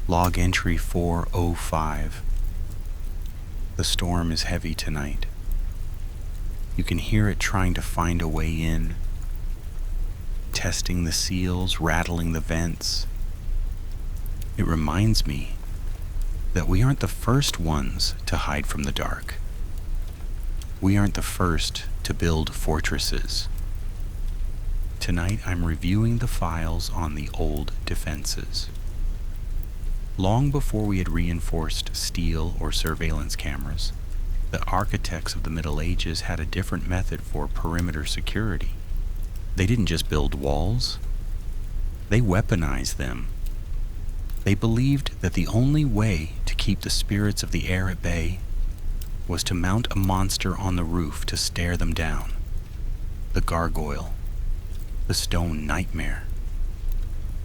Log entry 405. The storm is heavy tonight. You can hear it trying to find a way in, testing the seals, rattling the vents. It reminds me that we aren't the first ones to hide from the dark. We aren't the first to build fortresses. Tonight I'm reviewing the files on the old defenses. Long before we had reinforced steel or surveillance cameras, the architects of the Middle Ages had a different method for perimeter security. They didn't just build walls, they weaponized them. They believed that the only way to keep the spirits of the air at bay was to mount a monster on the roof to stare them down. The gargoyle, the stone nightmare.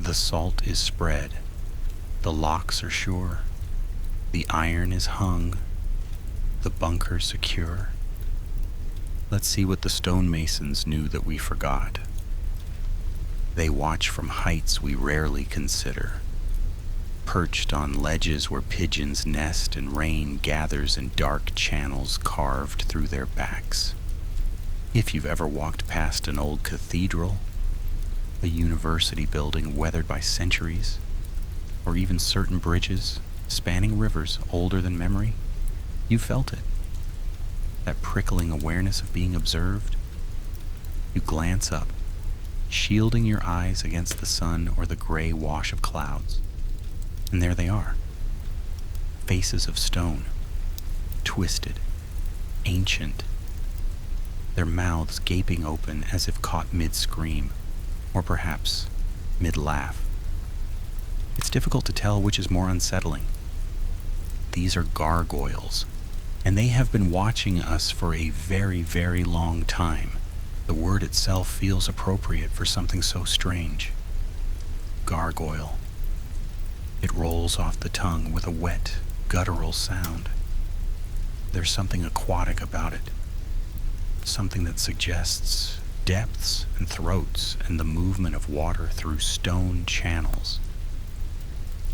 The salt is spread, the locks are sure, the iron is hung, the bunker secure. Let's see what the stonemasons knew that we forgot. They watch from heights we rarely consider, perched on ledges where pigeons nest and rain gathers in dark channels carved through their backs. If you've ever walked past an old cathedral, a university building weathered by centuries, or even certain bridges spanning rivers older than memory, you felt it. That prickling awareness of being observed. You glance up, shielding your eyes against the sun or the gray wash of clouds. And there they are. Faces of stone, twisted, ancient. Their mouths gaping open as if caught mid-scream, or perhaps mid-laugh. It's difficult to tell which is more unsettling. These are gargoyles, and they have been watching us for a very, very long time. The word itself feels appropriate for something so strange. Gargoyle. It rolls off the tongue with a wet, guttural sound. There's something aquatic about it, something that suggests depths and throats and the movement of water through stone channels.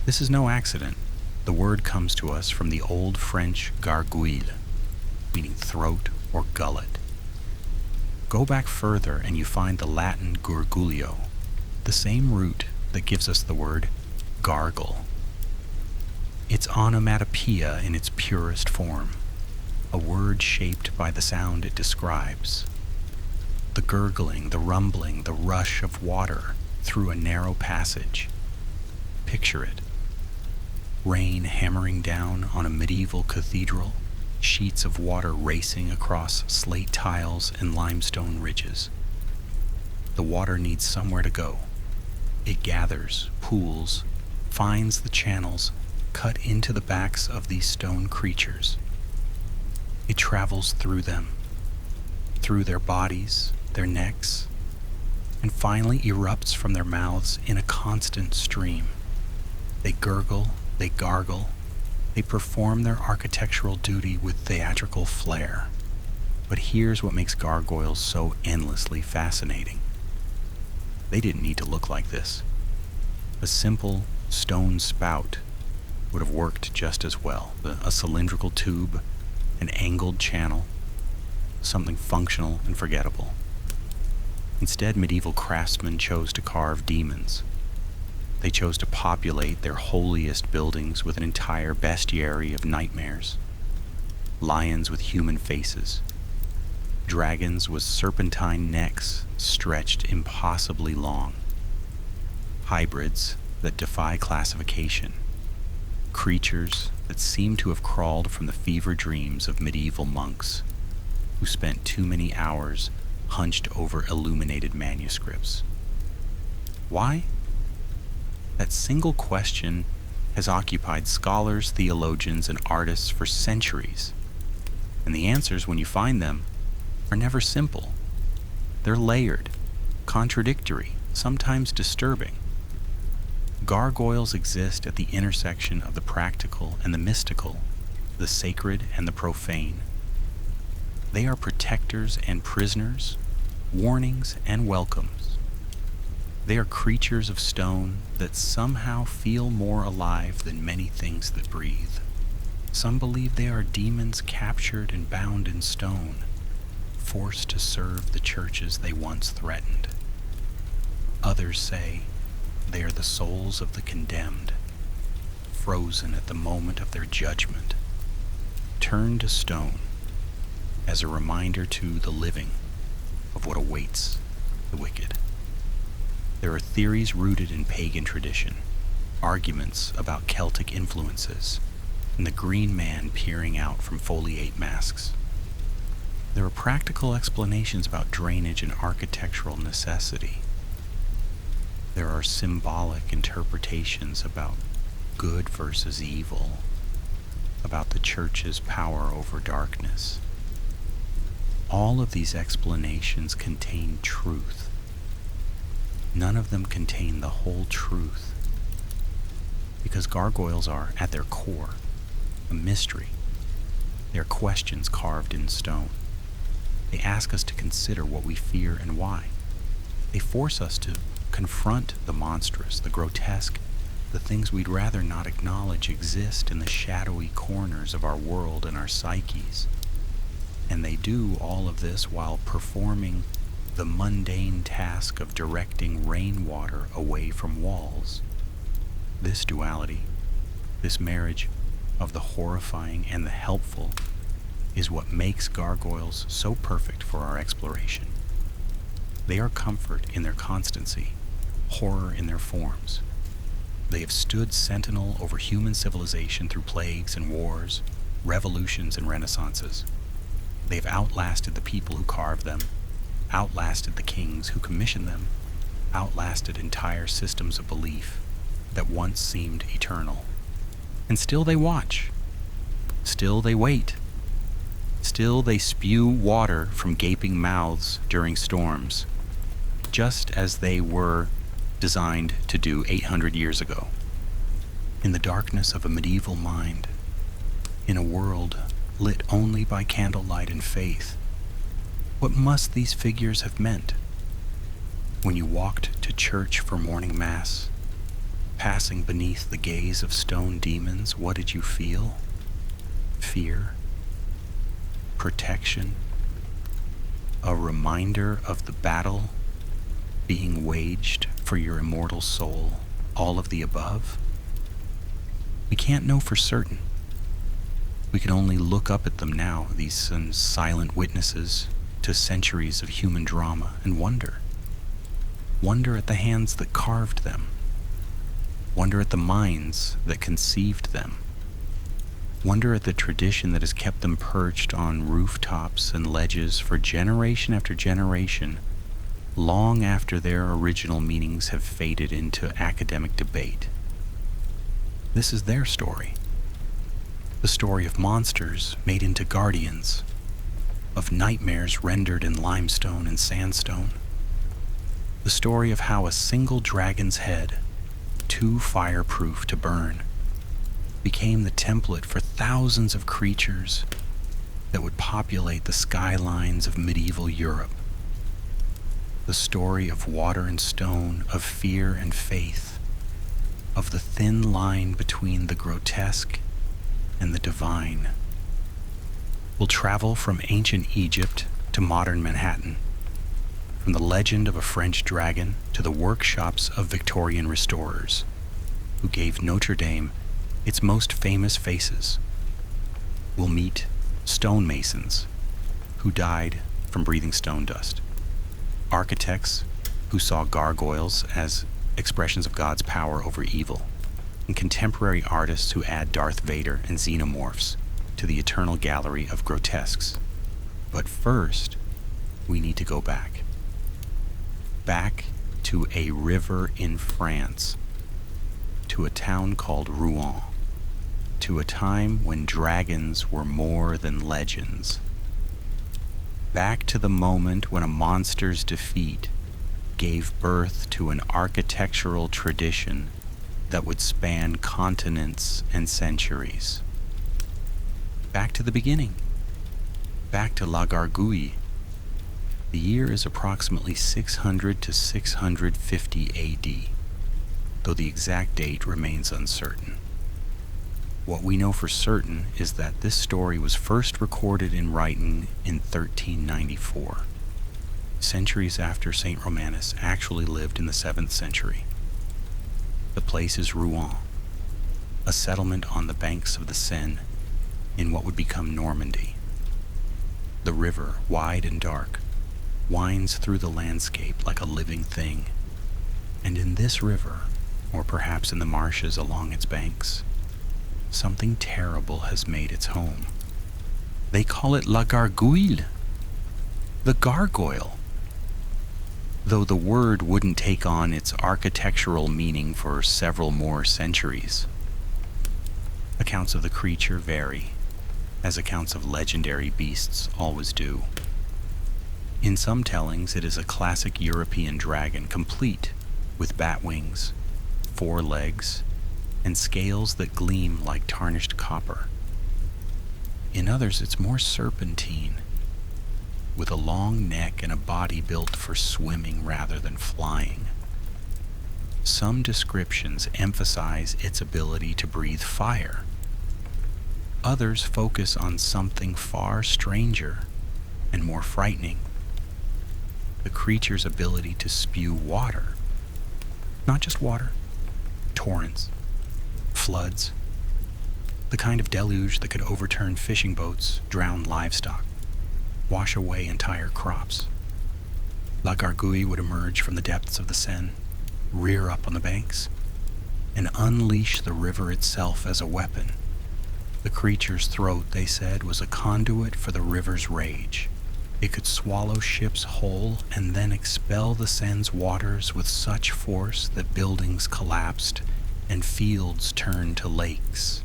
This is no accident. The word comes to us from the old French gargoyle, meaning throat or gullet. Go back further and you find the Latin gurgulio, the same root that gives us the word gargle. It's onomatopoeia in its purest form, a word shaped by the sound it describes. The gurgling, the rumbling, the rush of water through a narrow passage. Picture it. Rain hammering down on a medieval cathedral, sheets of water racing across slate tiles and limestone ridges. The water needs somewhere to go. It gathers, pools, finds the channels cut into the backs of these stone creatures. It travels through them, through their bodies, their necks, and finally erupts from their mouths in a constant stream. They gurgle, they gargle, they perform their architectural duty with theatrical flair. But here's what makes gargoyles so endlessly fascinating. They didn't need to look like this. A simple stone spout would have worked just as well. A cylindrical tube, an angled channel, something functional and forgettable. Instead, medieval craftsmen chose to carve demons. They chose to populate their holiest buildings with an entire bestiary of nightmares. Lions with human faces, dragons with serpentine necks stretched impossibly long, hybrids that defy classification, creatures that seem to have crawled from the fever dreams of medieval monks who spent too many hours hunched over illuminated manuscripts. Why? That single question has occupied scholars, theologians, and artists for centuries, and the answers, when you find them, are never simple. They're layered, contradictory, sometimes disturbing. Gargoyles exist at the intersection of the practical and the mystical, the sacred and the profane. They are protectors and prisoners, warnings and welcomes. They are creatures of stone that somehow feel more alive than many things that breathe. Some believe they are demons captured and bound in stone, forced to serve the churches they once threatened. Others say they are the souls of the condemned, frozen at the moment of their judgment, turned to stone as a reminder to the living of what awaits the wicked. There are theories rooted in pagan tradition, arguments about Celtic influences, and the green man peering out from foliate masks. There are practical explanations about drainage and architectural necessity. There are symbolic interpretations about good versus evil, about the church's power over darkness. All of these explanations contain truth. None of them contain the whole truth, because gargoyles are, at their core, a mystery. They are questions carved in stone. They ask us to consider what we fear and why. They force us to confront the monstrous, the grotesque, the things we'd rather not acknowledge exist in the shadowy corners of our world and our psyches. And they do all of this while performing the mundane task of directing rainwater away from walls. This duality, this marriage of the horrifying and the helpful, is what makes gargoyles so perfect for our exploration. They are comfort in their constancy, horror in their forms. They have stood sentinel over human civilization through plagues and wars, revolutions and renaissances. They have outlasted the people who carved them, outlasted the kings who commissioned them, outlasted entire systems of belief that once seemed eternal. And still they watch. Still they wait. Still they spew water from gaping mouths during storms, just as they were designed to do 800 years ago. In the darkness of a medieval mind, in a world lit only by candlelight and faith, what must these figures have meant? When you walked to church for morning mass, passing beneath the gaze of stone demons, what did you feel? Fear? Protection? A reminder of the battle being waged for your immortal soul? All of the above? We can't know for certain. We can only look up at them now, these silent witnesses to centuries of human drama, and wonder. Wonder at the hands that carved them. Wonder at the minds that conceived them. Wonder at the tradition that has kept them perched on rooftops and ledges for generation after generation, long after their original meanings have faded into academic debate. This is their story. The story of monsters made into guardians, of nightmares rendered in limestone and sandstone. The story of how a single dragon's head, too fireproof to burn, became the template for thousands of creatures that would populate the skylines of medieval Europe. The story of water and stone, of fear and faith, of the thin line between the grotesque and the divine. We'll travel from ancient Egypt to modern Manhattan, from the legend of a French dragon to the workshops of Victorian restorers, who gave Notre Dame its most famous faces. We'll meet stonemasons who died from breathing stone dust, architects who saw gargoyles as expressions of God's power over evil, and contemporary artists who add Darth Vader and xenomorphs to the eternal gallery of grotesques. But first, we need to go back. Back to a river in France, to a town called Rouen, to a time when dragons were more than legends. Back to the moment when a monster's defeat gave birth to an architectural tradition that would span continents and centuries. Back to the beginning. Back to La Gargoyle. The year is approximately 600 to 650 AD, though the exact date remains uncertain. What we know for certain is that this story was first recorded in writing in 1394, centuries after Saint Romanus actually lived in the 7th century. The place is Rouen, a settlement on the banks of the Seine in what would become Normandy. The river, wide and dark, winds through the landscape like a living thing, and in this river, or perhaps in the marshes along its banks, something terrible has made its home. They call it la gargoyle, the gargoyle, though the word wouldn't take on its architectural meaning for several more centuries. Accounts of the creature vary, as accounts of legendary beasts always do. In some tellings, it is a classic European dragon, complete with bat wings, 4 legs, and scales that gleam like tarnished copper. In others, it's more serpentine, with a long neck and a body built for swimming rather than flying. Some descriptions emphasize its ability to breathe fire. Others focus on something far stranger and more frightening: the creature's ability to spew water. Not just water, torrents, floods, the kind of deluge that could overturn fishing boats, drown livestock, wash away entire crops. La Gargoyle would emerge from the depths of the Seine, rear up on the banks, and unleash the river itself as a weapon. The creature's throat, they said, was a conduit for the river's rage. It could swallow ships whole and then expel the Seine's waters with such force that buildings collapsed and fields turned to lakes.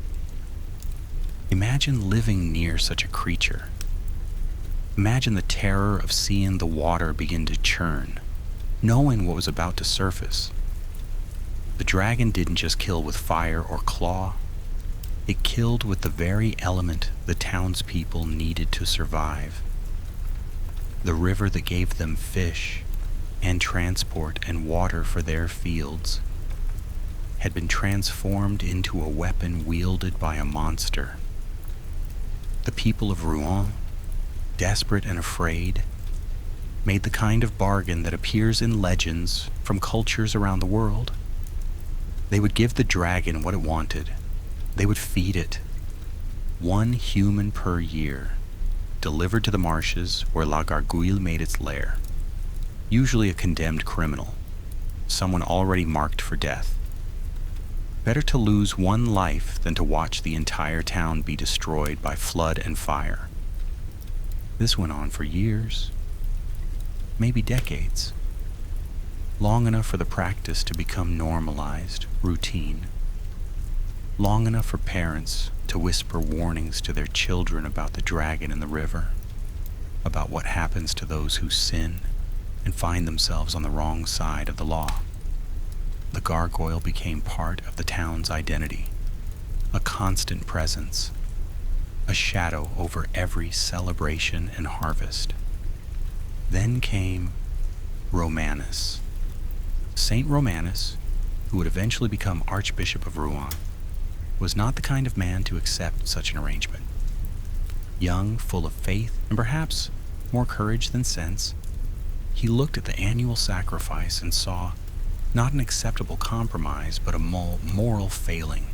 Imagine living near such a creature. Imagine the terror of seeing the water begin to churn, knowing what was about to surface. The dragon didn't just kill with fire or claw. It killed with the very element the townspeople needed to survive. The river that gave them fish and transport and water for their fields had been transformed into a weapon wielded by a monster. The people of Rouen, desperate and afraid, made the kind of bargain that appears in legends from cultures around the world. They would give the dragon what it wanted. They would feed it 1 human per year, delivered to the marshes where La Gargoyle made its lair, usually a condemned criminal, someone already marked for death. Better to lose 1 life than to watch the entire town be destroyed by flood and fire. This went on for years, maybe decades, long enough for the practice to become normalized, routine, long enough for parents to whisper warnings to their children about the dragon in the river, about what happens to those who sin and find themselves on the wrong side of the law. The gargoyle became part of the town's identity, a constant presence, a shadow over every celebration and harvest. Then came Romanus. Saint Romanus, who would eventually become Archbishop of Rouen, was not the kind of man to accept such an arrangement. Young, full of faith, and perhaps more courage than sense, he looked at the annual sacrifice and saw not an acceptable compromise, but a moral failing.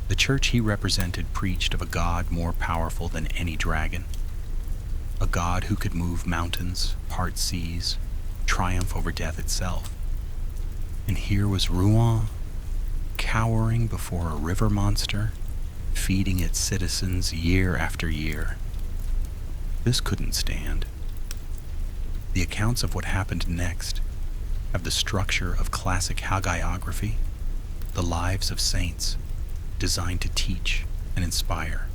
The church he represented preached of a God more powerful than any dragon, a God who could move mountains, part seas, triumph over death itself. And here was Rouen, cowering before a river monster, feeding its citizens year after year. This couldn't stand. The accounts of what happened next have the structure of classic hagiography, the lives of saints designed to teach and inspire.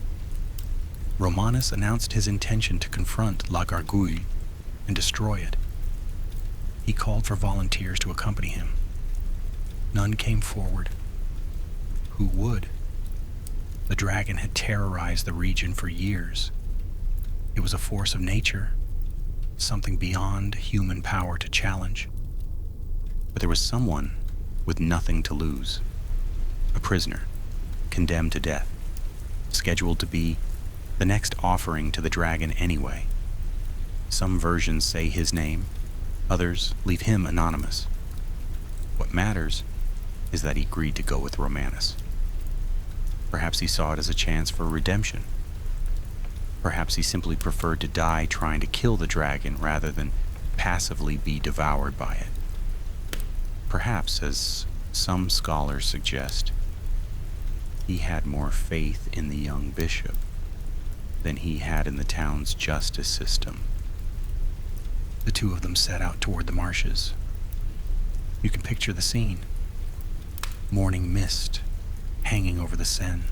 Romanus announced his intention to confront La Gargoyle and destroy it. He called for volunteers to accompany him. None came forward. Who would? The dragon had terrorized the region for years. It was a force of nature, something beyond human power to challenge. But there was someone with nothing to lose, a prisoner, condemned to death, scheduled to be the next offering to the dragon anyway. Some versions say his name, others leave him anonymous. What matters is that he agreed to go with Romanus. Perhaps he saw it as a chance for redemption. Perhaps he simply preferred to die trying to kill the dragon rather than passively be devoured by it. Perhaps, as some scholars suggest, he had more faith in the young bishop than he had in the town's justice system. The two of them set out toward the marshes. You can picture the scene. Morning mist hanging over the Seine,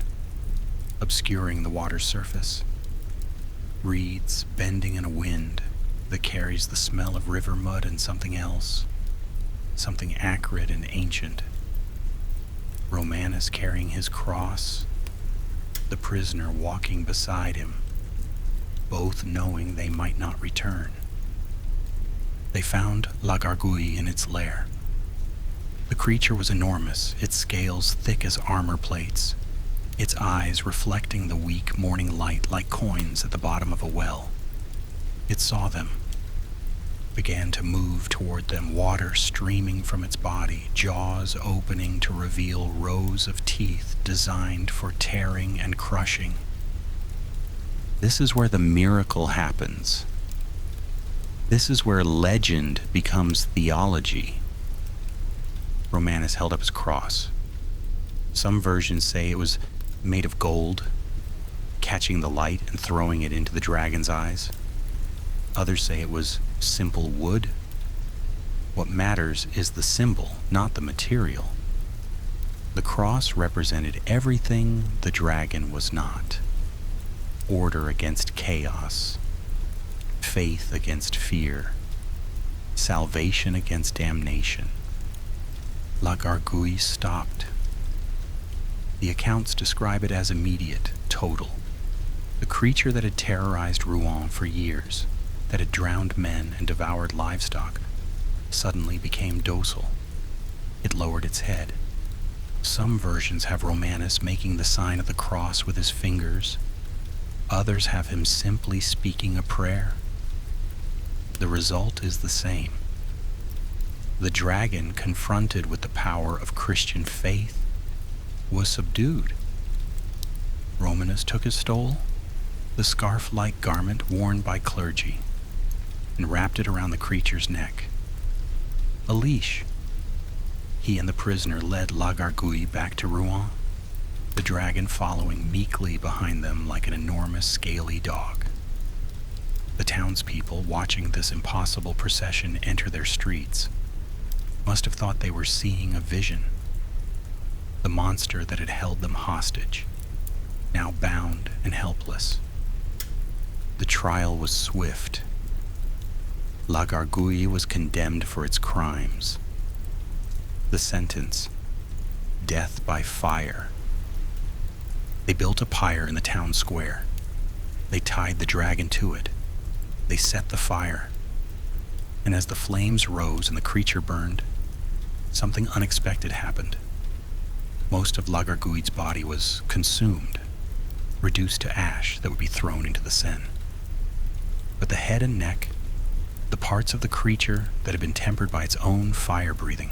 obscuring the water's surface. Reeds bending in a wind that carries the smell of river mud and something else, something acrid and ancient. Romanus carrying his cross, the prisoner walking beside him, both knowing they might not return. They found La Gargoyle in its lair. The creature was enormous, its scales thick as armor plates, its eyes reflecting the weak morning light like coins at the bottom of a well. It saw them, began to move toward them, water streaming from its body, jaws opening to reveal rows of teeth designed for tearing and crushing. This is where the miracle happens. This is where legend becomes theology. Romanus held up his cross. Some versions say it was made of gold, catching the light and throwing it into the dragon's eyes. Others say it was simple wood. What matters is the symbol, not the material. The cross represented everything the dragon was not. Order against chaos, faith against fear, salvation against damnation. La Gargoyle stopped. The accounts describe it as immediate, total. The creature that had terrorized Rouen for years, that had drowned men and devoured livestock, suddenly became docile. It lowered its head. Some versions have Romanus making the sign of the cross with his fingers. Others have him simply speaking a prayer. The result is the same. The dragon, confronted with the power of Christian faith, was subdued. Romanus took his stole, the scarf-like garment worn by clergy, and wrapped it around the creature's neck. A leash. He and the prisoner led La Gargoyle back to Rouen, the dragon following meekly behind them like an enormous scaly dog. The townspeople, watching this impossible procession enter their streets, must have thought they were seeing a vision. The monster that had held them hostage, now bound and helpless. The trial was swift. La Gargoyle was condemned for its crimes. The sentence, death by fire. They built a pyre in the town square. They tied the dragon to it. They set the fire. And as the flames rose and the creature burned, something unexpected happened. Most of La Gargoyle's body was consumed, reduced to ash that would be thrown into the Seine. But the head and neck, the parts of the creature that had been tempered by its own fire-breathing,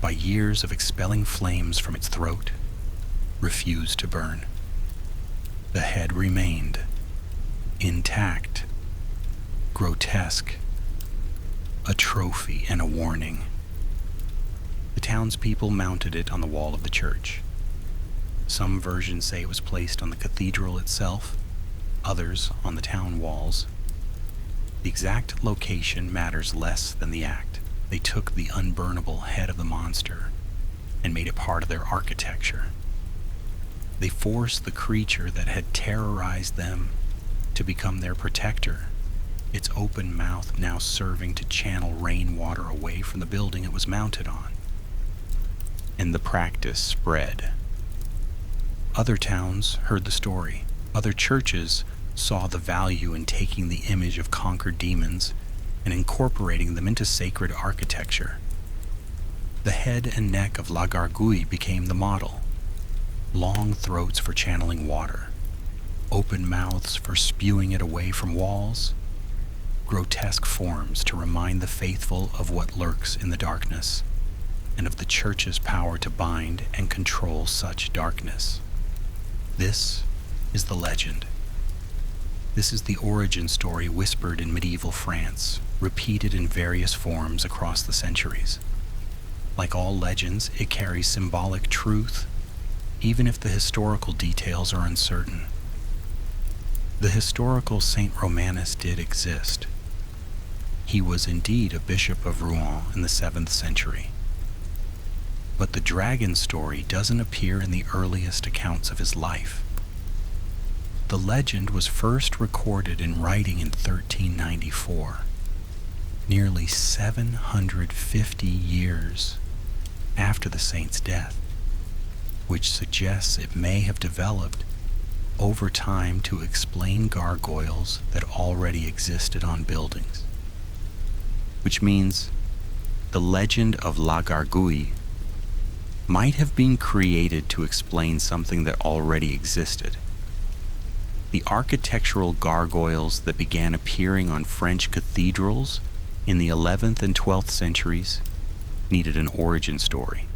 by years of expelling flames from its throat, refused to burn. The head remained, intact, grotesque, a trophy and a warning. The townspeople mounted it on the wall of the church. Some versions say it was placed on the cathedral itself, others on the town walls. The exact location matters less than the act. They took the unburnable head of the monster and made it part of their architecture. They forced the creature that had terrorized them to become their protector, its open mouth now serving to channel rainwater away from the building it was mounted on. And the practice spread. Other towns heard the story. Other churches saw the value in taking the image of conquered demons and incorporating them into sacred architecture. The head and neck of La Gargoyle became the model. Long throats for channeling water, open mouths for spewing it away from walls, grotesque forms to remind the faithful of what lurks in the darkness, and of the Church's power to bind and control such darkness. This is the legend. This is the origin story whispered in medieval France, repeated in various forms across the centuries. Like all legends, it carries symbolic truth, even if the historical details are uncertain. The historical Saint Romanus did exist. He was indeed a bishop of Rouen in the 7th century. But the dragon story doesn't appear in the earliest accounts of his life. The legend was first recorded in writing in 1394, nearly 750 years after the saint's death, which suggests it may have developed over time to explain gargoyles that already existed on buildings. Which means the legend of La Gargoyle might have been created to explain something that already existed. The architectural gargoyles that began appearing on French cathedrals in the 11th and 12th centuries needed an origin story,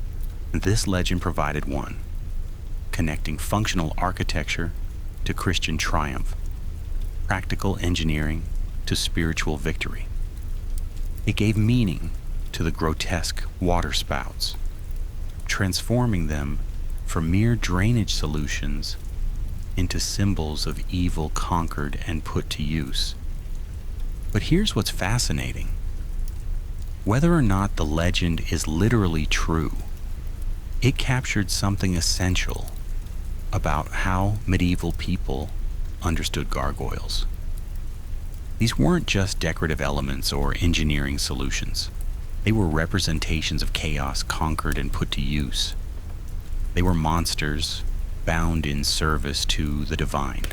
and this legend provided one, connecting functional architecture to Christian triumph, practical engineering to spiritual victory. It gave meaning to the grotesque water spouts, transforming them from mere drainage solutions into symbols of evil conquered and put to use. But here's what's fascinating. Whether or not the legend is literally true, it captured something essential about how medieval people understood gargoyles. These weren't just decorative elements or engineering solutions. They were representations of chaos conquered and put to use. They were monsters bound in service to the divine.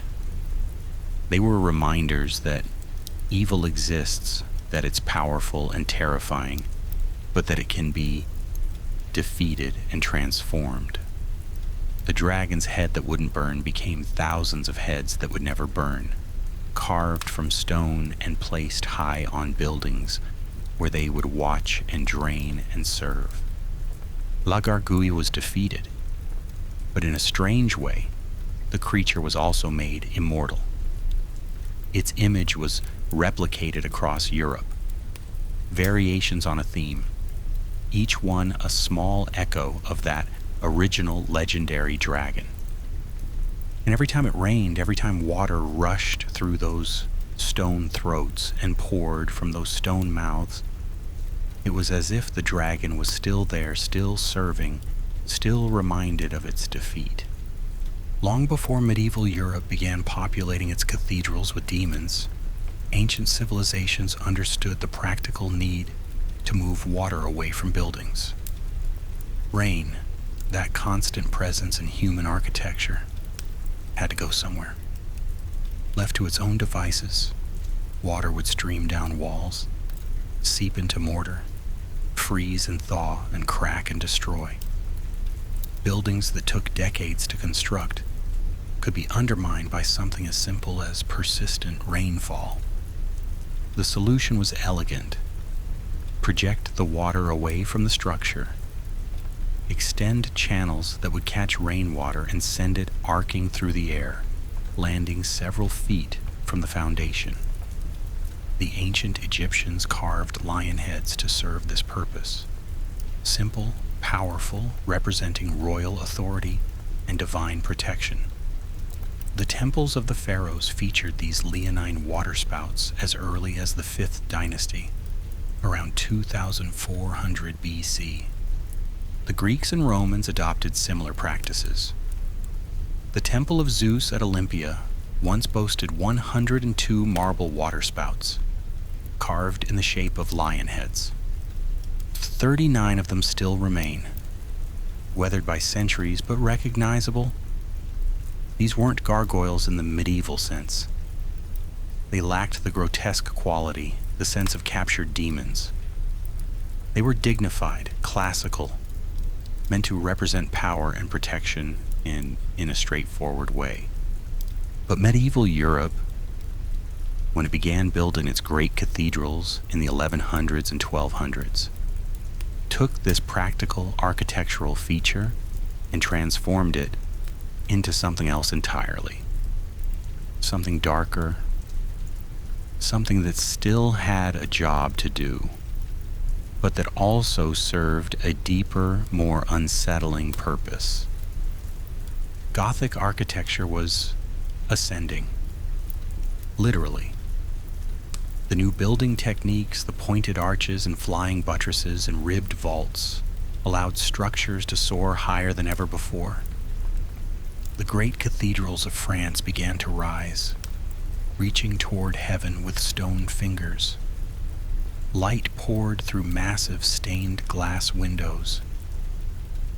They were reminders that evil exists, that it's powerful and terrifying, but that it can be defeated and transformed. The dragon's head that wouldn't burn became thousands of heads that would never burn, carved from stone and placed high on buildings where they would watch and drain and serve. La Gargoyle was defeated, but in a strange way, the creature was also made immortal. Its image was replicated across Europe, variations on a theme, each one a small echo of that original legendary dragon. And every time it rained, every time water rushed through those stone throats and poured from those stone mouths, it was as if the dragon was still there, still serving, still reminded of its defeat. Long before medieval Europe began populating its cathedrals with demons, ancient civilizations understood the practical need to move water away from buildings. Rain, that constant presence in human architecture, had to go somewhere. Left to its own devices, water would stream down walls, seep into mortar, freeze and thaw and crack and destroy. Buildings that took decades to construct could be undermined by something as simple as persistent rainfall. The solution was elegant. Project the water away from the structure, extend channels that would catch rainwater and send it arcing through the air, landing several feet from the foundation. The ancient Egyptians carved lion heads to serve this purpose. Simple, powerful, representing royal authority and divine protection. The temples of the pharaohs featured these leonine waterspouts as early as the 5th dynasty, around 2400 BC. The Greeks and Romans adopted similar practices. The Temple of Zeus at Olympia once boasted 102 marble waterspouts, carved in the shape of lion heads. 39 of them still remain, weathered by centuries but recognizable. These weren't gargoyles in the medieval sense. They lacked the grotesque quality, the sense of captured demons. They were dignified, classical, meant to represent power and protection in a straightforward way. But medieval Europe, when it began building its great cathedrals in the 1100s and 1200s, took this practical architectural feature and transformed it into something else entirely. Something darker, something that still had a job to do, but that also served a deeper, more unsettling purpose. Gothic architecture was ascending, literally. The new building techniques, the pointed arches and flying buttresses and ribbed vaults, allowed structures to soar higher than ever before. The great cathedrals of France began to rise, reaching toward heaven with stone fingers. Light poured through massive stained glass windows.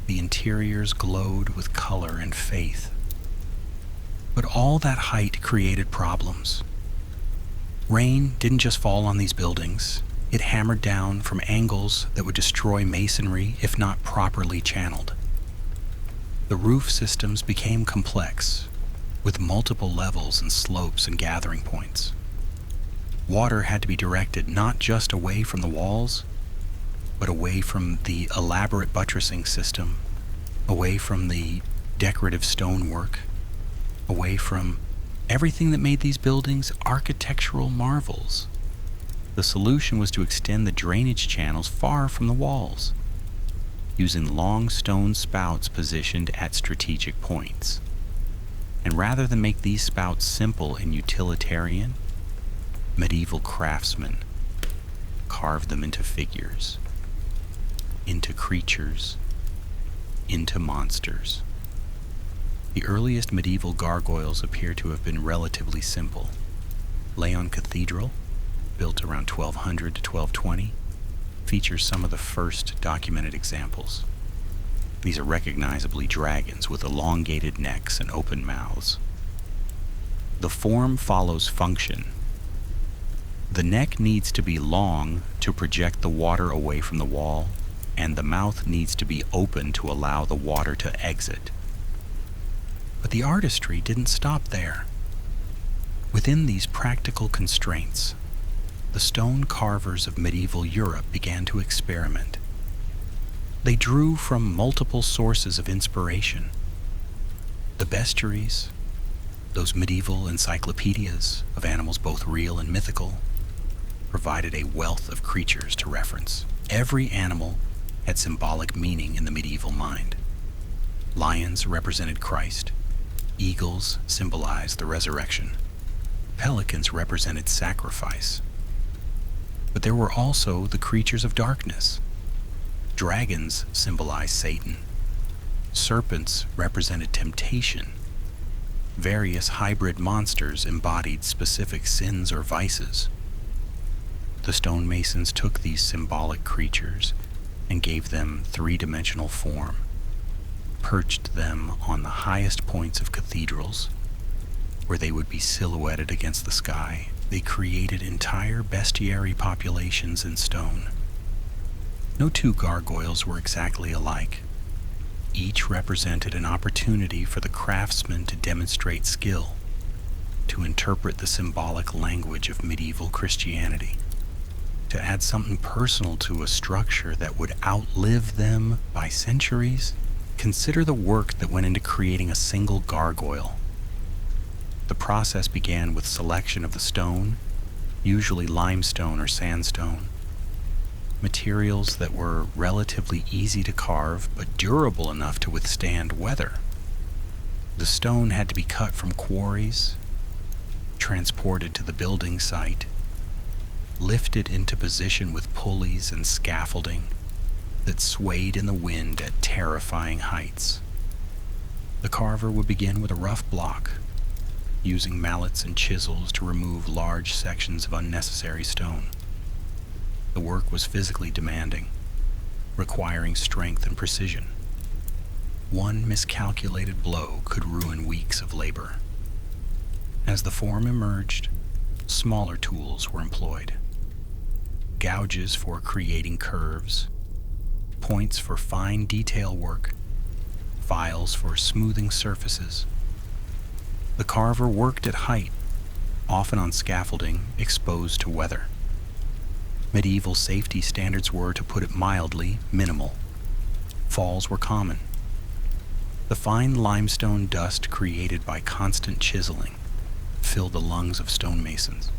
The interiors glowed with color and faith. But all that height created problems. Rain didn't just fall on these buildings. It hammered down from angles that would destroy masonry if not properly channeled. The roof systems became complex, with multiple levels and slopes and gathering points. Water had to be directed not just away from the walls, but away from the elaborate buttressing system, away from the decorative stonework, away from everything that made these buildings architectural marvels. The solution was to extend the drainage channels far from the walls, using long stone spouts positioned at strategic points. And rather than make these spouts simple and utilitarian, medieval craftsmen carved them into figures, into creatures, into monsters. The earliest medieval gargoyles appear to have been relatively simple. Rouen Cathedral, built around 1200 to 1220, features some of the first documented examples. These are recognizably dragons with elongated necks and open mouths. The form follows function. The neck needs to be long to project the water away from the wall, and the mouth needs to be open to allow the water to exit. But the artistry didn't stop there. Within these practical constraints, the stone carvers of medieval Europe began to experiment. They drew from multiple sources of inspiration. The bestiaries, those medieval encyclopedias of animals both real and mythical, provided a wealth of creatures to reference. Every animal had symbolic meaning in the medieval mind. Lions represented Christ. Eagles symbolized the resurrection. Pelicans represented sacrifice. But there were also the creatures of darkness. Dragons symbolized Satan. Serpents represented temptation. Various hybrid monsters embodied specific sins or vices. The stonemasons took these symbolic creatures and gave them three-dimensional form, perched them on the highest points of cathedrals, where they would be silhouetted against the sky. They created entire bestiary populations in stone. No two gargoyles were exactly alike. Each represented an opportunity for the craftsman to demonstrate skill, to interpret the symbolic language of medieval Christianity, to add something personal to a structure that would outlive them by centuries. Consider the work that went into creating a single gargoyle. The process began with selection of the stone, usually limestone or sandstone, materials that were relatively easy to carve but durable enough to withstand weather. The stone had to be cut from quarries, transported to the building site, lifted into position with pulleys and scaffolding that swayed in the wind at terrifying heights. The carver would begin with a rough block, using mallets and chisels to remove large sections of unnecessary stone. The work was physically demanding, requiring strength and precision. One miscalculated blow could ruin weeks of labor. As the form emerged, smaller tools were employed. Gouges for creating curves, points for fine detail work, files for smoothing surfaces. The carver worked at height, often on scaffolding exposed to weather. Medieval safety standards were, to put it mildly, minimal. Falls were common. The fine limestone dust created by constant chiseling filled the lungs of stonemasons,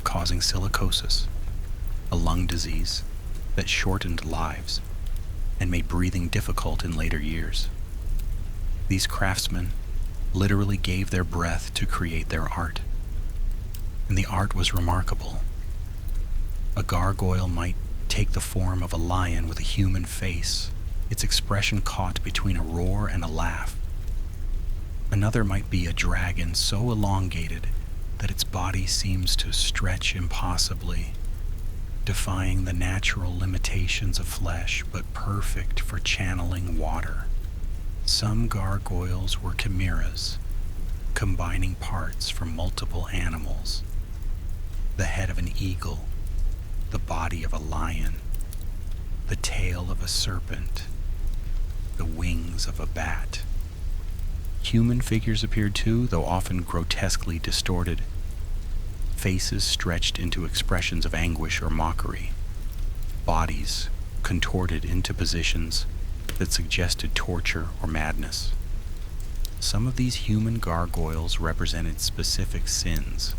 causing silicosis, a lung disease that shortened lives and made breathing difficult in later years. These craftsmen literally gave their breath to create their art, and the art was remarkable. A gargoyle might take the form of a lion with a human face, its expression caught between a roar and a laugh. Another might be a dragon so elongated that its body seems to stretch impossibly, defying the natural limitations of flesh, but perfect for channeling water. Some gargoyles were chimeras, combining parts from multiple animals: the head of an eagle, the body of a lion, the tail of a serpent, the wings of a bat. Human figures appeared too, though often grotesquely distorted, faces stretched into expressions of anguish or mockery, bodies contorted into positions that suggested torture or madness. Some of these human gargoyles represented specific sins: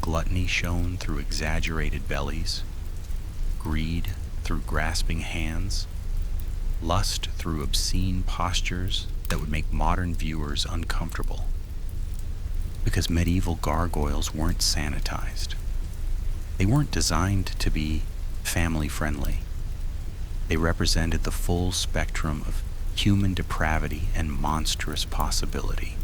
gluttony shown through exaggerated bellies, greed through grasping hands, lust through obscene postures that would make modern viewers uncomfortable. Because medieval gargoyles weren't sanitized. They weren't designed to be family-friendly. They represented the full spectrum of human depravity and monstrous possibility.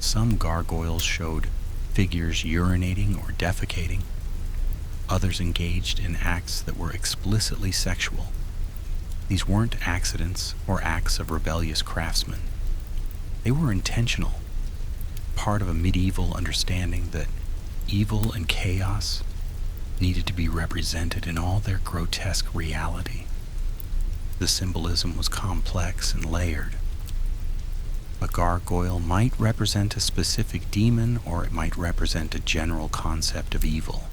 Some gargoyles showed figures urinating or defecating. Others engaged in acts that were explicitly sexual. These weren't accidents or acts of rebellious craftsmen. They were intentional, part of a medieval understanding that evil and chaos needed to be represented in all their grotesque reality. The symbolism was complex and layered. A gargoyle might represent a specific demon, or it might represent a general concept of evil.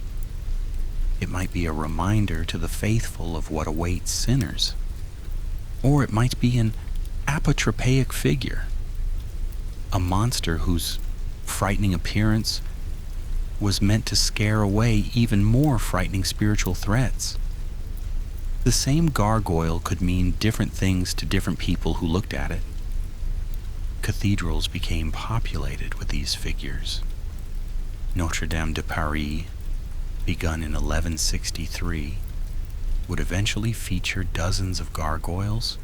It might be a reminder to the faithful of what awaits sinners. Or it might be an apotropaic figure, a monster whose frightening appearance was meant to scare away even more frightening spiritual threats. The same gargoyle could mean different things to different people who looked at it. Cathedrals became populated with these figures. Notre Dame de Paris, begun in 1163, would eventually feature dozens of gargoyles,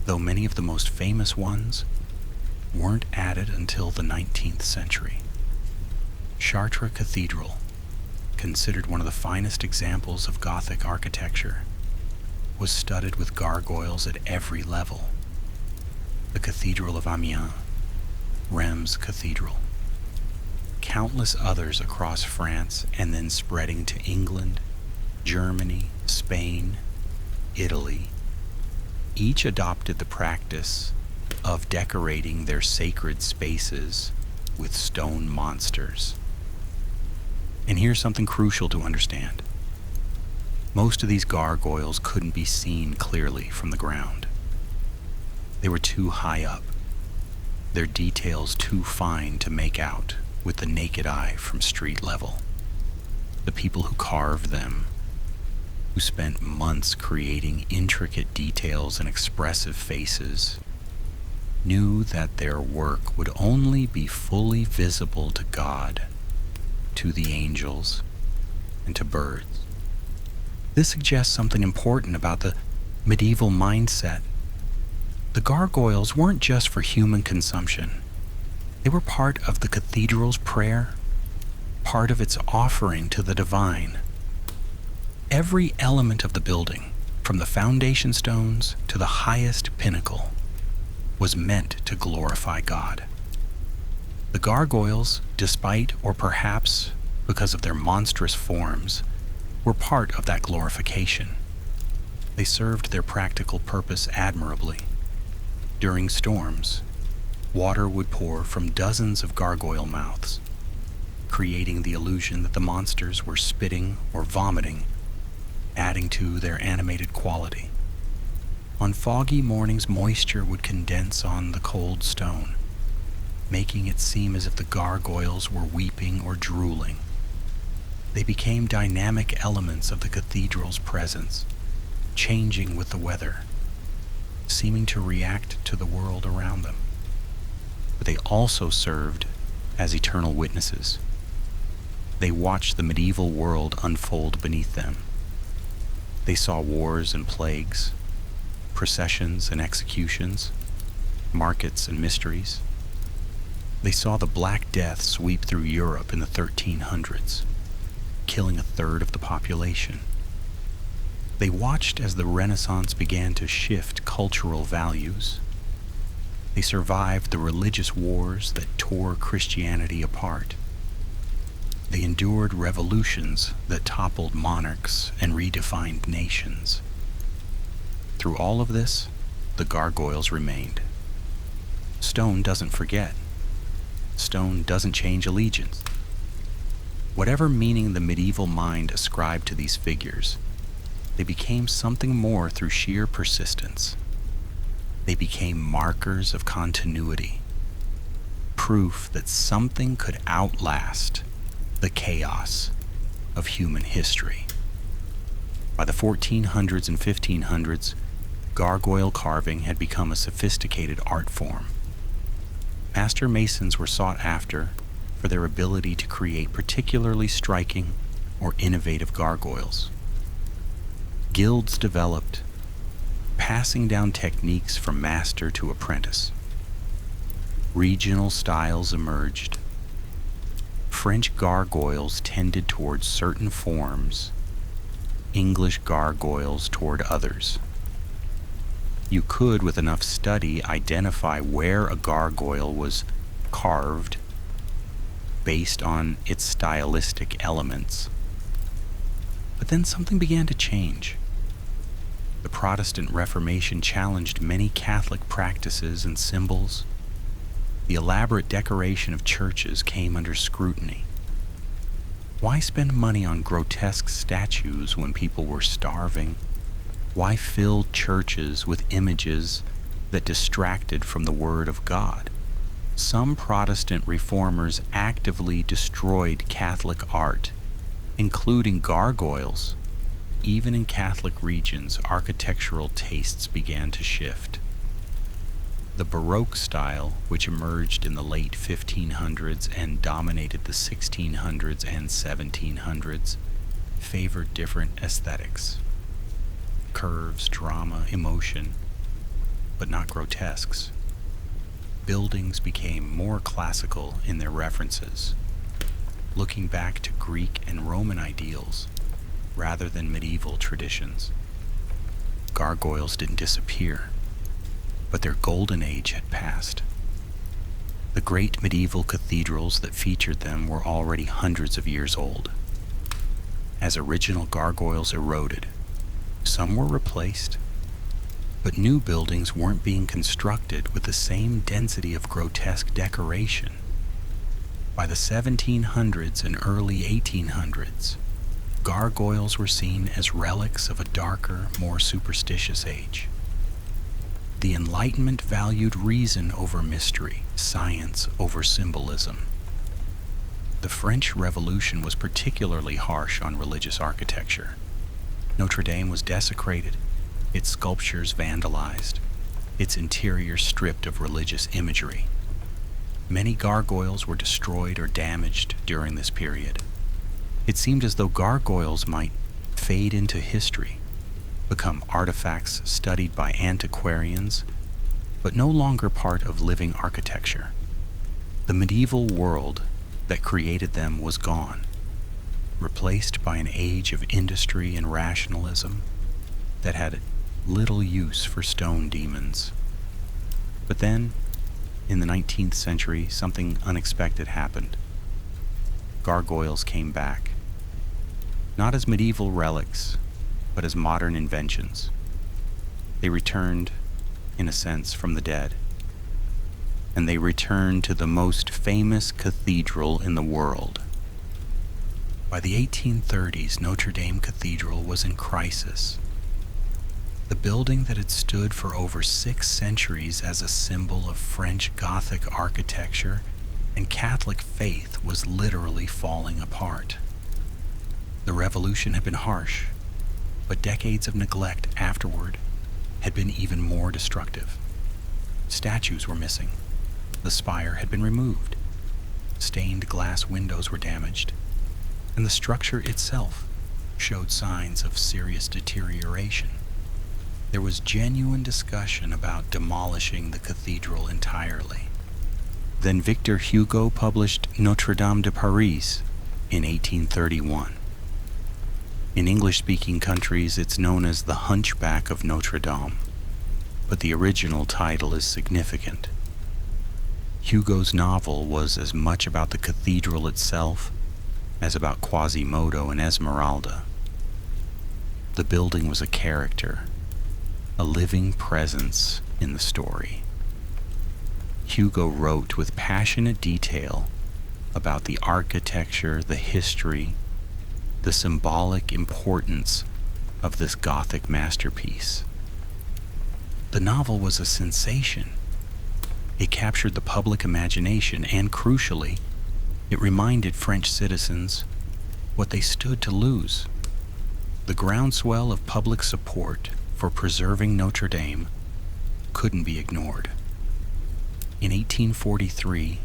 though many of the most famous ones weren't added until the 19th century. Chartres Cathedral, considered one of the finest examples of Gothic architecture, was studded with gargoyles at every level. The Cathedral of Amiens, Reims Cathedral, countless others across France, and then spreading to England, Germany, Spain, Italy. Each adopted the practice of decorating their sacred spaces with stone monsters. And here's something crucial to understand. Most of these gargoyles couldn't be seen clearly from the ground. They were too high up, their details too fine to make out with the naked eye from street level. The people who carved them, who spent months creating intricate details and expressive faces, knew that their work would only be fully visible to God, to the angels, and to birds. This suggests something important about the medieval mindset. The gargoyles weren't just for human consumption. They were part of the cathedral's prayer, part of its offering to the divine. Every element of the building, from the foundation stones to the highest pinnacle, was meant to glorify God. The gargoyles, despite or perhaps because of their monstrous forms, were part of that glorification. They served their practical purpose admirably. During storms, water would pour from dozens of gargoyle mouths, creating the illusion that the monsters were spitting or vomiting, adding to their animated quality. On foggy mornings, moisture would condense on the cold stone, making it seem as if the gargoyles were weeping or drooling. They became dynamic elements of the cathedral's presence, changing with the weather, seeming to react to the world around them. But they also served as eternal witnesses. They watched the medieval world unfold beneath them. They saw wars and plagues, processions and executions, markets and mysteries. They saw the Black Death sweep through Europe in the 1300s, killing a third of the population. They watched as the Renaissance began to shift cultural values. They survived the religious wars that tore Christianity apart. They endured revolutions that toppled monarchs and redefined nations. Through all of this, the gargoyles remained. Stone doesn't forget. Stone doesn't change allegiance. Whatever meaning the medieval mind ascribed to these figures, they became something more through sheer persistence. They became markers of continuity, proof that something could outlast the chaos of human history. By the 1400s and 1500s, gargoyle carving had become a sophisticated art form. Master masons were sought after for their ability to create particularly striking or innovative gargoyles. Guilds developed, passing down techniques from master to apprentice. Regional styles emerged. French gargoyles tended towards certain forms, English gargoyles toward others. You could, with enough study, identify where a gargoyle was carved based on its stylistic elements. But then something began to change. The Protestant Reformation challenged many Catholic practices and symbols. The elaborate decoration of churches came under scrutiny. Why spend money on grotesque statues when people were starving? Why fill churches with images that distracted from the Word of God? Some Protestant reformers actively destroyed Catholic art, including gargoyles. Even in Catholic regions, architectural tastes began to shift. The Baroque style, which emerged in the late 1500s and dominated the 1600s and 1700s, favored different aesthetics. Curves, drama, emotion, but not grotesques. Buildings became more classical in their references, looking back to Greek and Roman ideals rather than medieval traditions. Gargoyles didn't disappear, but their golden age had passed. The great medieval cathedrals that featured them were already hundreds of years old. As original gargoyles eroded, some were replaced, but new buildings weren't being constructed with the same density of grotesque decoration. By the 1700s and early 1800s, gargoyles were seen as relics of a darker, more superstitious age. The Enlightenment valued reason over mystery, science over symbolism. The French Revolution was particularly harsh on religious architecture. Notre Dame was desecrated, its sculptures vandalized, its interior stripped of religious imagery. Many gargoyles were destroyed or damaged during this period. It seemed as though gargoyles might fade into history, become artifacts studied by antiquarians, but no longer part of living architecture. The medieval world that created them was gone, replaced by an age of industry and rationalism that had little use for stone demons. But then, in the 19th century, something unexpected happened. Gargoyles came back, not as medieval relics, but as modern inventions. They returned, in a sense, from the dead. And they returned to the most famous cathedral in the world. By the 1830s, Notre Dame Cathedral was in crisis. The building that had stood for over 6 centuries as a symbol of French Gothic architecture and Catholic faith was literally falling apart. The revolution had been harsh, but decades of neglect afterward had been even more destructive. Statues were missing. The spire had been removed. Stained glass windows were damaged, and the structure itself showed signs of serious deterioration. There was genuine discussion about demolishing the cathedral entirely. Then Victor Hugo published Notre Dame de Paris in 1831. In English-speaking countries, it's known as The Hunchback of Notre Dame, but the original title is significant. Hugo's novel was as much about the cathedral itself as about Quasimodo and Esmeralda. The building was a character, a living presence in the story. Hugo wrote with passionate detail about the architecture, the history, the symbolic importance of this Gothic masterpiece. The novel was a sensation. It captured the public imagination and, crucially, it reminded French citizens what they stood to lose. The groundswell of public support for preserving Notre Dame couldn't be ignored. In 1843,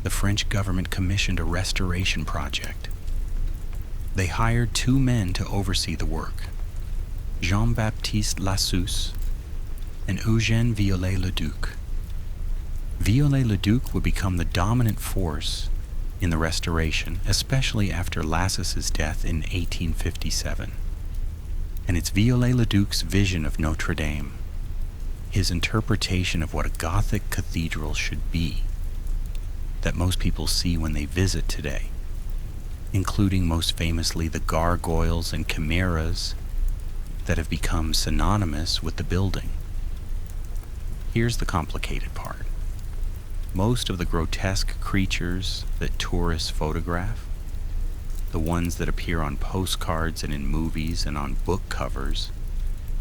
the French government commissioned a restoration project. They hired 2 men to oversee the work, Jean-Baptiste Lassus and Eugène Viollet-le-Duc. Viollet-le-Duc would become the dominant force in the restoration, especially after Lassus's death in 1857. And it's Viollet-le-Duc's vision of Notre Dame, his interpretation of what a Gothic cathedral should be, that most people see when they visit today, including most famously the gargoyles and chimeras that have become synonymous with the building. Here's the complicated part. Most of the grotesque creatures that tourists photograph, the ones that appear on postcards and in movies and on book covers,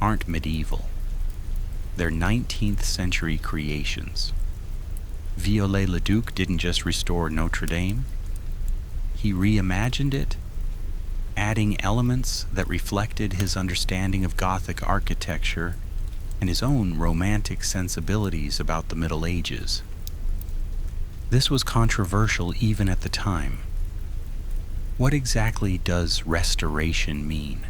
aren't medieval. They're 19th century creations. Viollet-le-Duc didn't just restore Notre Dame, he reimagined it, adding elements that reflected his understanding of Gothic architecture and his own romantic sensibilities about the Middle Ages. This was controversial even at the time. What exactly does restoration mean?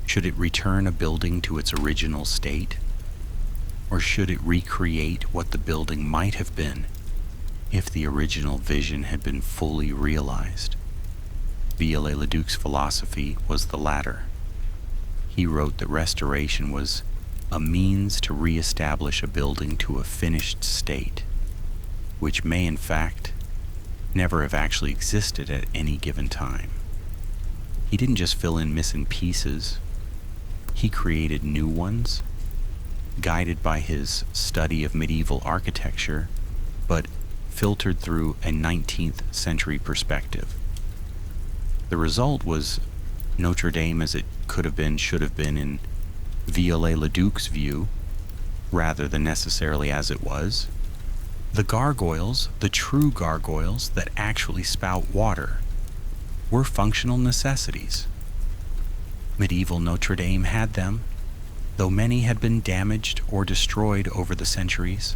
Should it return a building to its original state? Or should it recreate what the building might have been if the original vision had been fully realized? Viollet-le-Duc's philosophy was the latter. He wrote that restoration was a means to reestablish a building to a finished state, which may in fact never have actually existed at any given time. He didn't just fill in missing pieces, he created new ones, guided by his study of medieval architecture, but filtered through a 19th century perspective. The result was Notre Dame as it could have been, should have been in Viollet-le-Duc's view, rather than necessarily as it was. The gargoyles, the true gargoyles that actually spout water, were functional necessities. Medieval Notre Dame had them, though many had been damaged or destroyed over the centuries.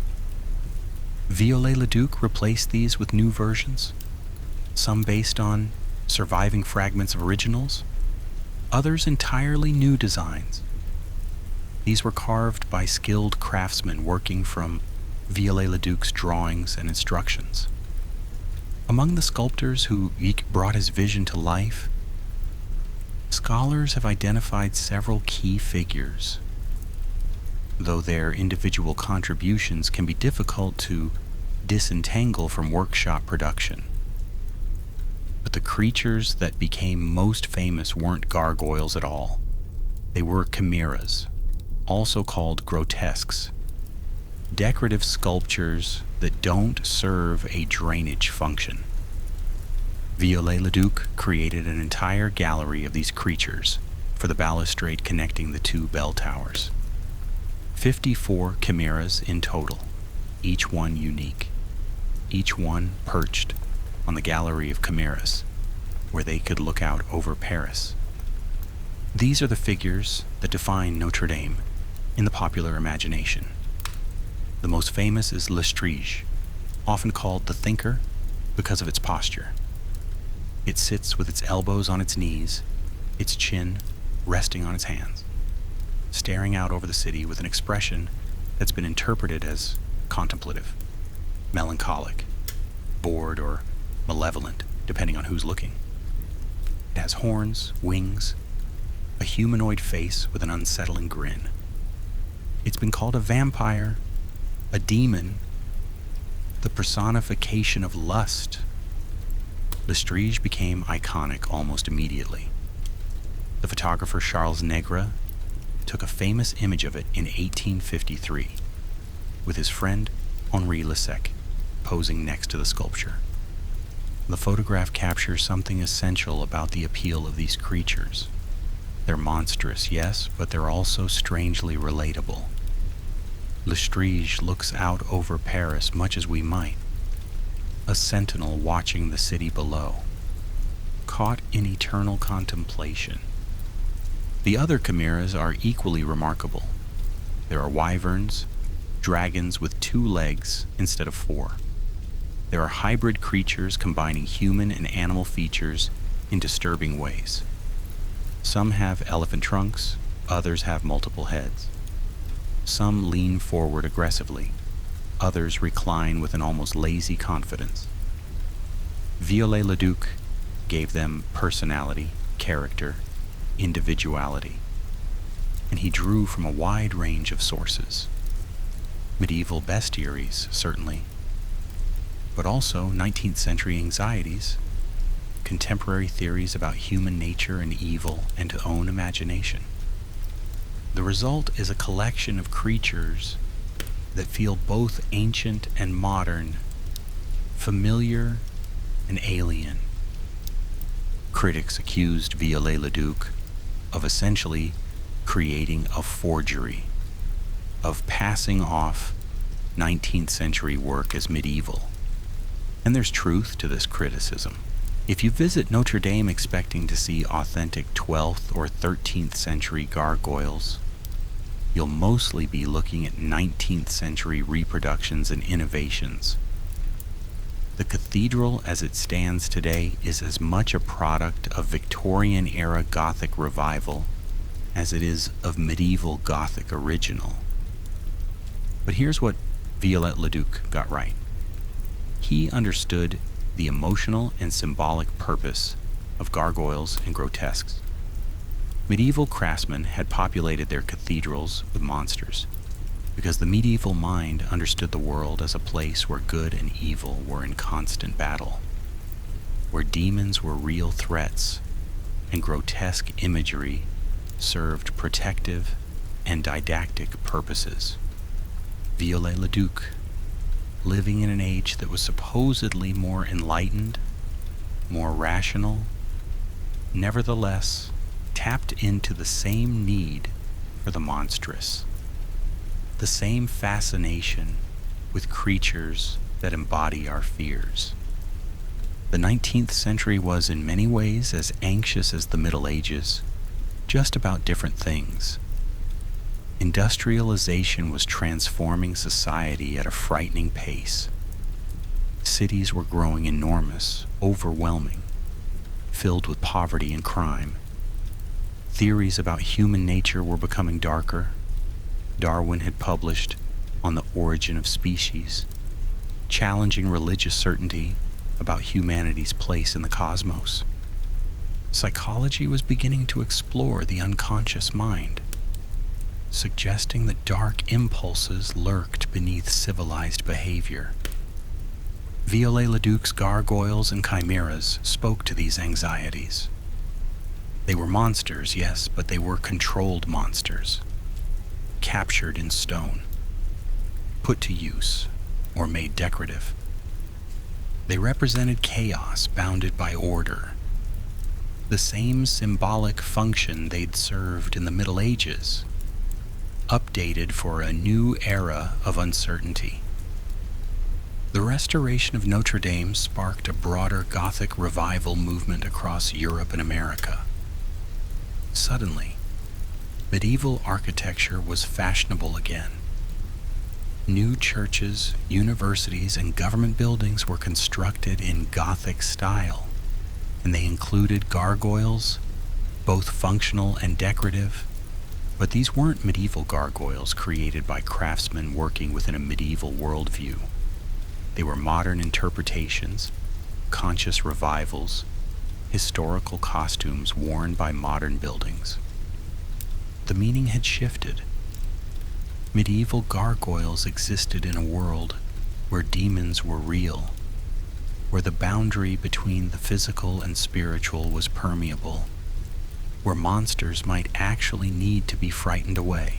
Viollet-le-Duc replaced these with new versions, some based on surviving fragments of originals, others entirely new designs. These were carved by skilled craftsmen working from Viollet-le-Duc's drawings and instructions. Among the sculptors who brought his vision to life, scholars have identified several key figures. though their individual contributions can be difficult to disentangle from workshop production. But the creatures that became most famous weren't gargoyles at all. They were chimeras, also called grotesques, decorative sculptures that don't serve a drainage function. Viollet-le-Duc created an entire gallery of these creatures for the balustrade connecting the two bell towers. 54 chimeras in total, each one unique, each one perched on the gallery of chimeras, where they could look out over Paris. These are the figures that define Notre Dame in the popular imagination. The most famous is Lestrige, often called the Thinker because of its posture. It sits with its elbows on its knees, its chin resting on its hands, staring out over the city with an expression that's been interpreted as contemplative, melancholic, bored, or malevolent, depending on who's looking. It has horns, wings, a humanoid face with an unsettling grin. It's been called a vampire, a demon, the personification of lust. Lestrige became iconic almost immediately. The photographer Charles Negre took a famous image of it in 1853 with his friend Henri Lessec posing next to the sculpture. The photograph captures something essential about the appeal of these creatures. They're monstrous, yes, but they're also strangely relatable. Lestrige looks out over Paris much as we might, a sentinel watching the city below, caught in eternal contemplation. The other chimeras are equally remarkable. There are wyverns, dragons with 2 legs instead of 4. There are hybrid creatures combining human and animal features in disturbing ways. Some have elephant trunks, others have multiple heads. Some lean forward aggressively, others recline with an almost lazy confidence. Viollet-le-Duc gave them personality, character, individuality, and he drew from a wide range of sources. Medieval bestiaries, certainly, but also 19th century anxieties, contemporary theories about human nature and evil and own imagination. The result is a collection of creatures that feel both ancient and modern, familiar and alien. Critics accused Viollet-le-Duc of essentially creating a forgery, of passing off 19th century work as medieval. And there's truth to this criticism. If you visit Notre Dame expecting to see authentic 12th or 13th century gargoyles, you'll mostly be looking at 19th century reproductions and innovations. The cathedral as it stands today is as much a product of Victorian-era Gothic Revival as it is of medieval Gothic original. But here's what Viollet-le-Duc got right. He understood the emotional and symbolic purpose of gargoyles and grotesques. Medieval craftsmen had populated their cathedrals with monsters because the medieval mind understood the world as a place where good and evil were in constant battle, where demons were real threats and grotesque imagery served protective and didactic purposes. Viollet-le-Duc, living in an age that was supposedly more enlightened, more rational, nevertheless tapped into the same need for the monstrous, the same fascination with creatures that embody our fears. The 19th century was in many ways as anxious as the Middle Ages, just about different things. Industrialization was transforming society at a frightening pace. Cities were growing enormous, overwhelming, filled with poverty and crime. Theories about human nature were becoming darker. Darwin had published On the Origin of Species, challenging religious certainty about humanity's place in the cosmos. Psychology was beginning to explore the unconscious mind. suggesting that dark impulses lurked beneath civilized behavior. Viollet-le-Duc's gargoyles and chimeras spoke to these anxieties. They were monsters, yes, but they were controlled monsters, captured in stone, put to use, or made decorative. They represented chaos bounded by order, the same symbolic function they'd served in the Middle Ages, updated for a new era of uncertainty. The restoration of Notre Dame sparked a broader Gothic Revival movement across Europe and America. Suddenly, medieval architecture was fashionable again. New churches, universities, and government buildings were constructed in Gothic style, and they included gargoyles, both functional and decorative. But these weren't medieval gargoyles created by craftsmen working within a medieval worldview. They were modern interpretations, conscious revivals, historical costumes worn by modern buildings. The meaning had shifted. Medieval gargoyles existed in a world where demons were real, where the boundary between the physical and spiritual was permeable, where monsters might actually need to be frightened away.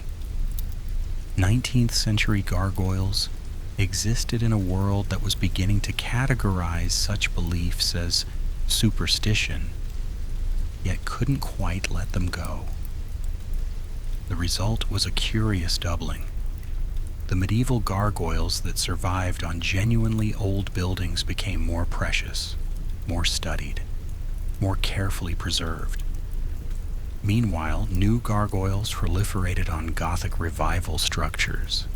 19th century gargoyles existed in a world that was beginning to categorize such beliefs as superstition, yet couldn't quite let them go. The result was a curious doubling. The medieval gargoyles that survived on genuinely old buildings became more precious, more studied, more carefully preserved. Meanwhile, new gargoyles proliferated on Gothic Revival structures,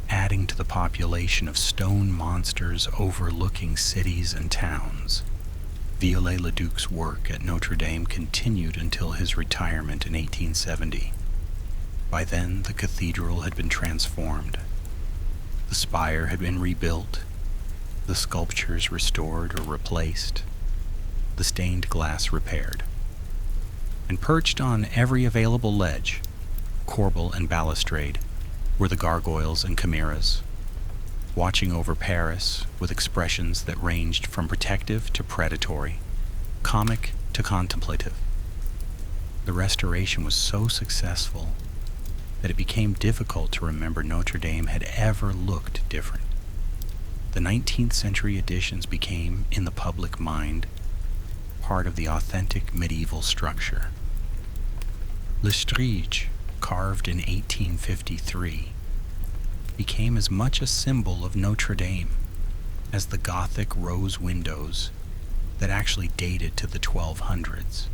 adding to the population of stone monsters overlooking cities and towns. Viollet-le-Duc's work at Notre Dame continued until his retirement in 1870. By then, the cathedral had been transformed. The spire had been rebuilt, the sculptures restored or replaced, the stained glass repaired. And perched on every available ledge, corbel and balustrade, were the gargoyles and chimeras, watching over Paris with expressions that ranged from protective to predatory, comic to contemplative. The restoration was so successful that it became difficult to remember Notre Dame had ever looked different. The 19th century additions became, in the public mind, part of the authentic medieval structure. Le Strige, carved in 1853, became as much a symbol of Notre Dame as the Gothic rose windows that actually dated to the 1200s.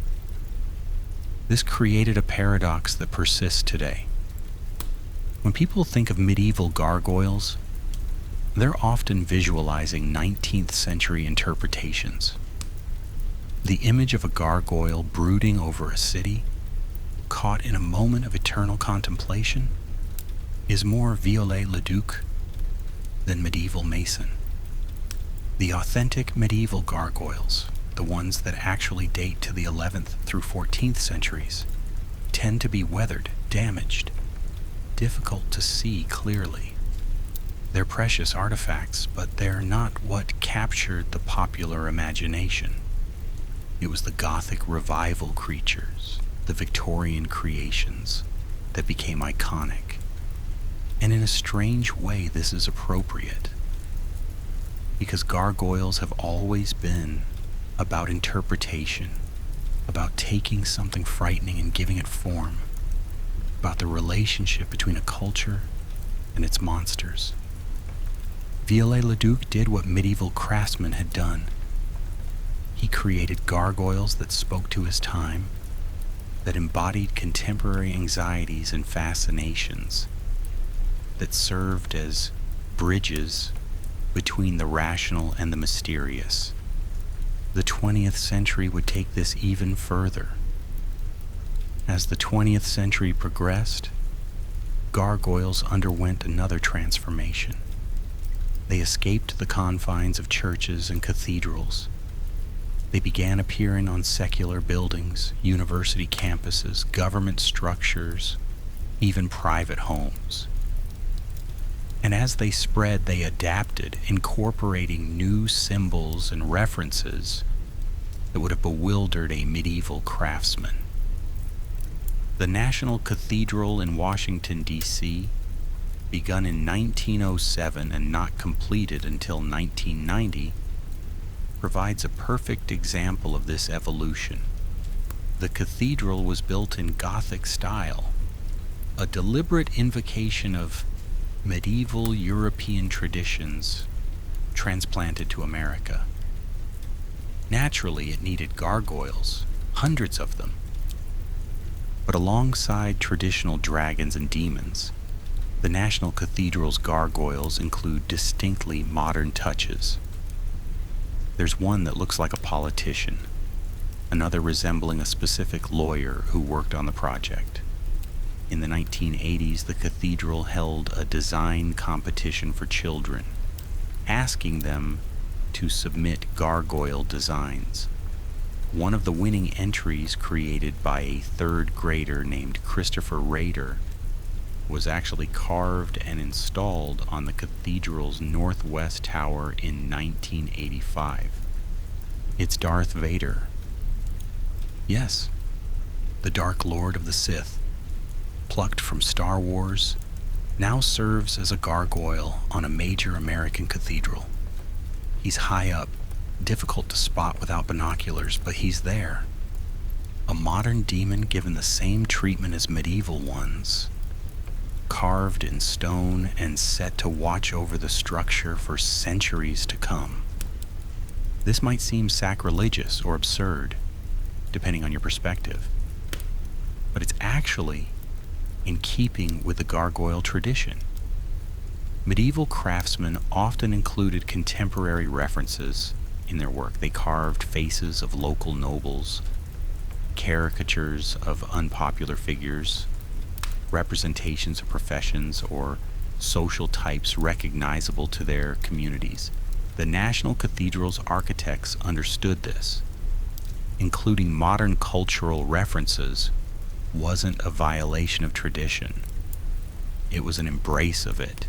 This created a paradox that persists today. When people think of medieval gargoyles, they're often visualizing 19th century interpretations. The image of a gargoyle brooding over a city, caught in a moment of eternal contemplation, is more Viollet-le-Duc than medieval Mason. The authentic medieval gargoyles, the ones that actually date to the 11th through 14th centuries, tend to be weathered, damaged, difficult to see clearly. They're precious artifacts, but they're not what captured the popular imagination. It was the Gothic Revival creatures, the Victorian creations, that became iconic. And in a strange way, this is appropriate, because gargoyles have always been about interpretation, about taking something frightening and giving it form, about the relationship between a culture and its monsters. Viollet-le-Duc did what medieval craftsmen had done. He created gargoyles that spoke to his time, that embodied contemporary anxieties and fascinations, that served as bridges between the rational and the mysterious. The 20th century would take this even further. As the 20th century progressed, gargoyles underwent another transformation. They escaped the confines of churches and cathedrals. They began appearing on secular buildings, university campuses, government structures, even private homes. And as they spread, they adapted, incorporating new symbols and references that would have bewildered a medieval craftsman. The National Cathedral in Washington, D.C., begun in 1907 and not completed until 1990, provides a perfect example of this evolution. The cathedral was built in Gothic style, a deliberate invocation of medieval European traditions transplanted to America. Naturally, it needed gargoyles, hundreds of them. But alongside traditional dragons and demons, the National Cathedral's gargoyles include distinctly modern touches. There's one that looks like a politician, another resembling a specific lawyer who worked on the project. In the 1980s, the cathedral held a design competition for children, asking them to submit gargoyle designs. One of the winning entries, created by a third grader named Christopher Rader, was actually carved and installed on the cathedral's northwest tower in 1985. It's Darth Vader. Yes, the Dark Lord of the Sith, plucked from Star Wars, now serves as a gargoyle on a major American cathedral. He's high up, difficult to spot without binoculars, but he's there. A modern demon given the same treatment as medieval ones, carved in stone and set to watch over the structure for centuries to come. This might seem sacrilegious or absurd, depending on your perspective, but it's actually in keeping with the gargoyle tradition. Medieval craftsmen often included contemporary references in their work. They carved faces of local nobles, caricatures of unpopular figures, representations of professions or social types recognizable to their communities. The National Cathedral's architects understood this. Including modern cultural references wasn't a violation of tradition. It was an embrace of it.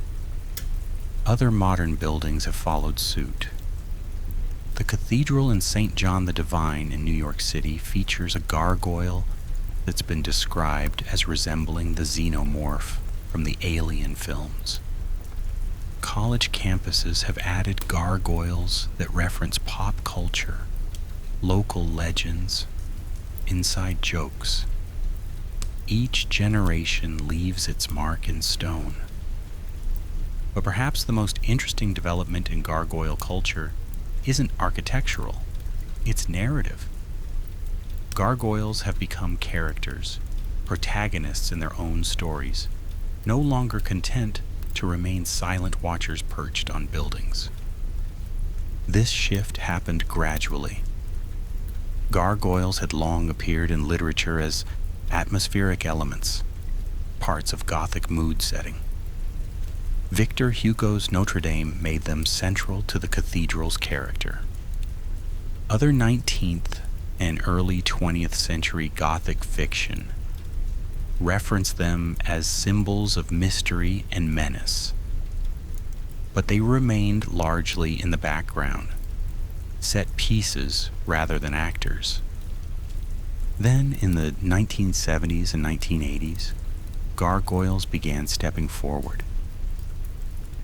Other modern buildings have followed suit. The cathedral in St. John the Divine in New York City features a gargoyle that's been described as resembling the xenomorph from the Alien films. College campuses have added gargoyles that reference pop culture, local legends, inside jokes. Each generation leaves its mark in stone. But perhaps the most interesting development in gargoyle culture isn't architectural, it's narrative. Gargoyles have become characters, protagonists in their own stories, no longer content to remain silent watchers perched on buildings. This shift happened gradually. Gargoyles had long appeared in literature as atmospheric elements, parts of Gothic mood setting. Victor Hugo's Notre Dame made them central to the cathedral's character. Other 19th and early 20th century Gothic fiction referenced them as symbols of mystery and menace, but they remained largely in the background, set pieces rather than actors. Then, in the 1970s and 1980s, gargoyles began stepping forward.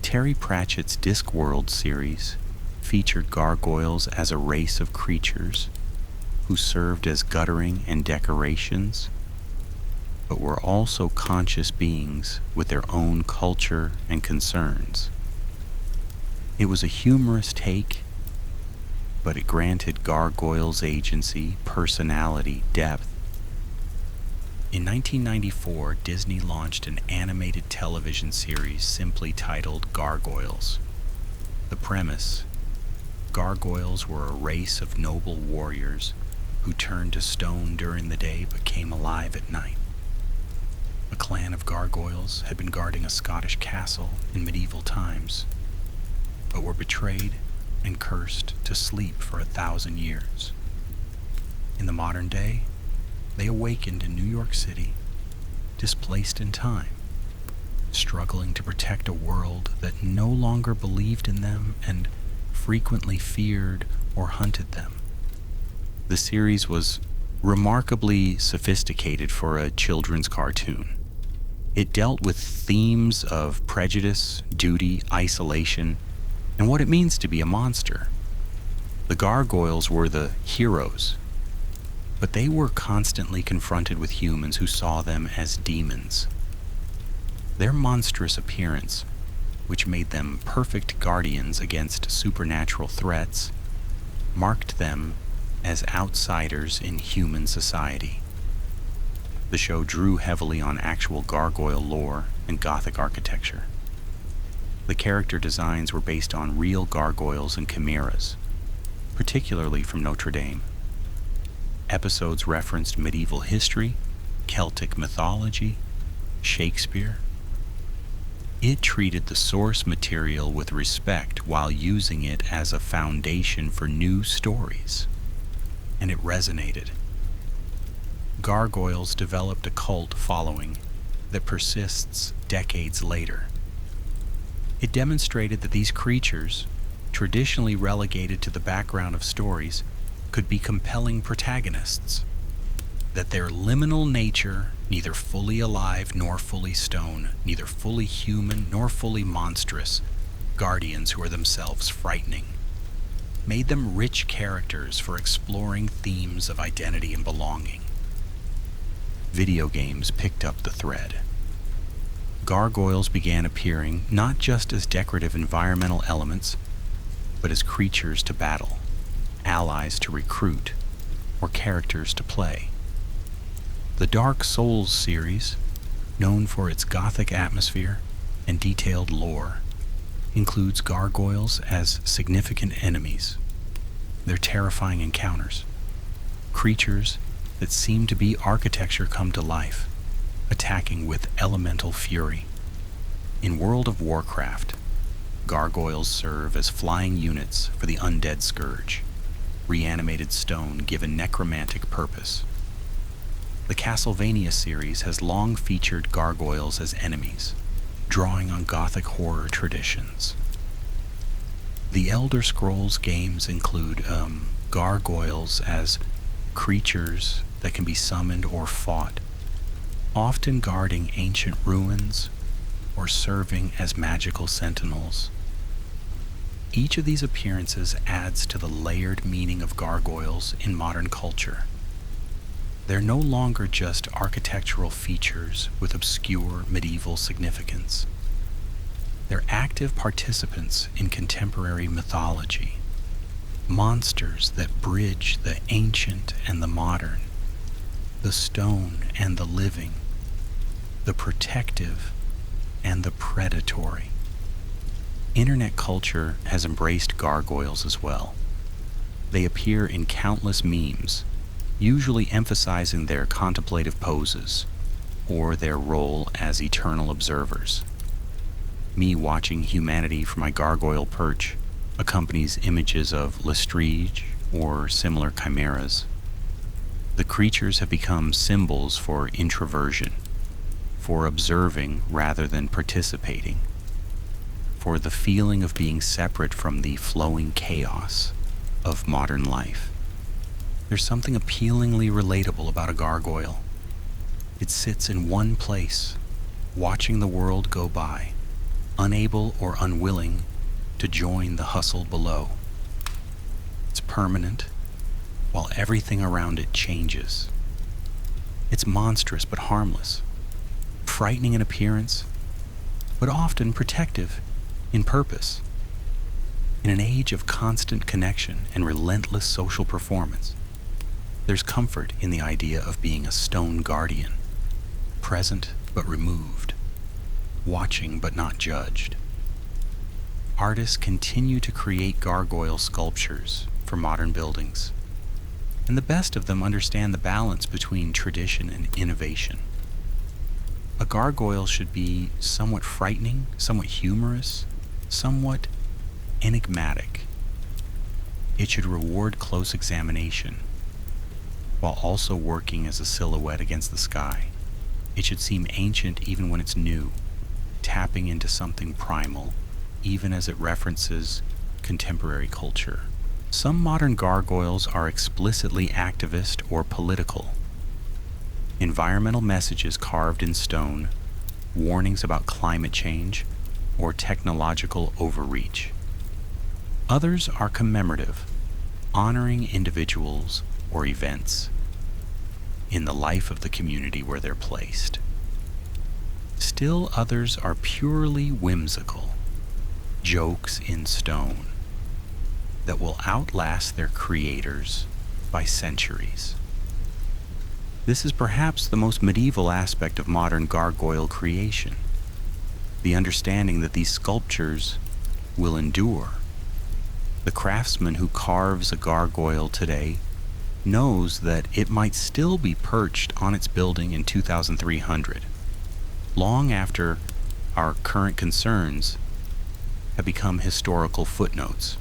Terry Pratchett's Discworld series featured gargoyles as a race of creatures who served as guttering and decorations, but were also conscious beings with their own culture and concerns. It was a humorous take, but it granted gargoyles agency, personality, depth. In 1994, Disney launched an animated television series simply titled Gargoyles. The premise: gargoyles were a race of noble warriors who turned to stone during the day but came alive at night. A clan of gargoyles had been guarding a Scottish castle in medieval times, but were betrayed and cursed to sleep for 1,000 years. In the modern day, they awakened in New York City displaced in time, struggling to protect a world that no longer believed in them and frequently feared or hunted them. The series was remarkably sophisticated for a children's cartoon. It dealt with themes of prejudice, duty, isolation, and what it means to be a monster. The gargoyles were the heroes, but they were constantly confronted with humans who saw them as demons. Their monstrous appearance, which made them perfect guardians against supernatural threats, marked them as outsiders in human society. The show drew heavily on actual gargoyle lore and Gothic architecture. The character designs were based on real gargoyles and chimeras, particularly from Notre Dame. Episodes referenced medieval history, Celtic mythology, Shakespeare. It treated the source material with respect while using it as a foundation for new stories, and it resonated. Gargoyles developed a cult following that persists decades later. It demonstrated that these creatures, traditionally relegated to the background of stories, could be compelling protagonists, that their liminal nature, neither fully alive nor fully stone, neither fully human nor fully monstrous, guardians who are themselves frightening, made them rich characters for exploring themes of identity and belonging. Video games picked up the thread. Gargoyles began appearing not just as decorative environmental elements, but as creatures to battle, allies to recruit, or characters to play. The Dark Souls series, known for its Gothic atmosphere and detailed lore, includes gargoyles as significant enemies. They're terrifying encounters, creatures that seem to be architecture come to life, attacking with elemental fury. In World of Warcraft, gargoyles serve as flying units for the undead scourge, reanimated stone given necromantic purpose. The Castlevania series has long featured gargoyles as enemies, drawing on Gothic horror traditions. The Elder Scrolls games include gargoyles as creatures that can be summoned or fought, often guarding ancient ruins or serving as magical sentinels. Each of these appearances adds to the layered meaning of gargoyles in modern culture. They're no longer just architectural features with obscure medieval significance. They're active participants in contemporary mythology, monsters that bridge the ancient and the modern, the stone and the living, the protective and the predatory. Internet culture has embraced gargoyles as well. They appear in countless memes, usually emphasizing their contemplative poses or their role as eternal observers. Me watching humanity from my gargoyle perch accompanies images of Lestrige or similar chimeras. The creatures have become symbols for introversion, for observing rather than participating, for the feeling of being separate from the flowing chaos of modern life. There's something appealingly relatable about a gargoyle. It sits in one place, watching the world go by, unable or unwilling to join the hustle below. It's permanent, while everything around it changes. It's monstrous but harmless, frightening in appearance, but often protective in purpose. In an age of constant connection and relentless social performance, there's comfort in the idea of being a stone guardian, present but removed, watching but not judged. Artists continue to create gargoyle sculptures for modern buildings, and the best of them understand the balance between tradition and innovation. A gargoyle should be somewhat frightening, somewhat humorous, somewhat enigmatic. It should reward close examination, while also working as a silhouette against the sky. It should seem ancient even when it's new, tapping into something primal, even as it references contemporary culture. Some modern gargoyles are explicitly activist or political. Environmental messages carved in stone, warnings about climate change, or technological overreach. Others are commemorative, honoring individuals or events in the life of the community where they're placed. Still others are purely whimsical, jokes in stone that will outlast their creators by centuries. This is perhaps the most medieval aspect of modern gargoyle creation, the understanding that these sculptures will endure. The craftsman who carves a gargoyle today knows that it might still be perched on its building in 2300, long after our current concerns have become historical footnotes.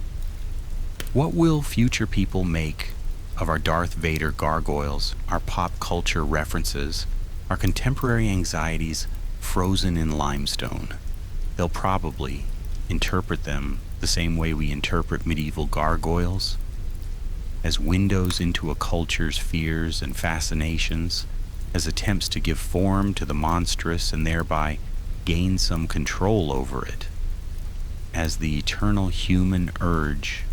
What will future people make of our Darth Vader gargoyles, our pop culture references, our contemporary anxieties frozen in limestone? They'll probably interpret them the same way we interpret medieval gargoyles, as windows into a culture's fears and fascinations, as attempts to give form to the monstrous and thereby gain some control over it, as the eternal human urge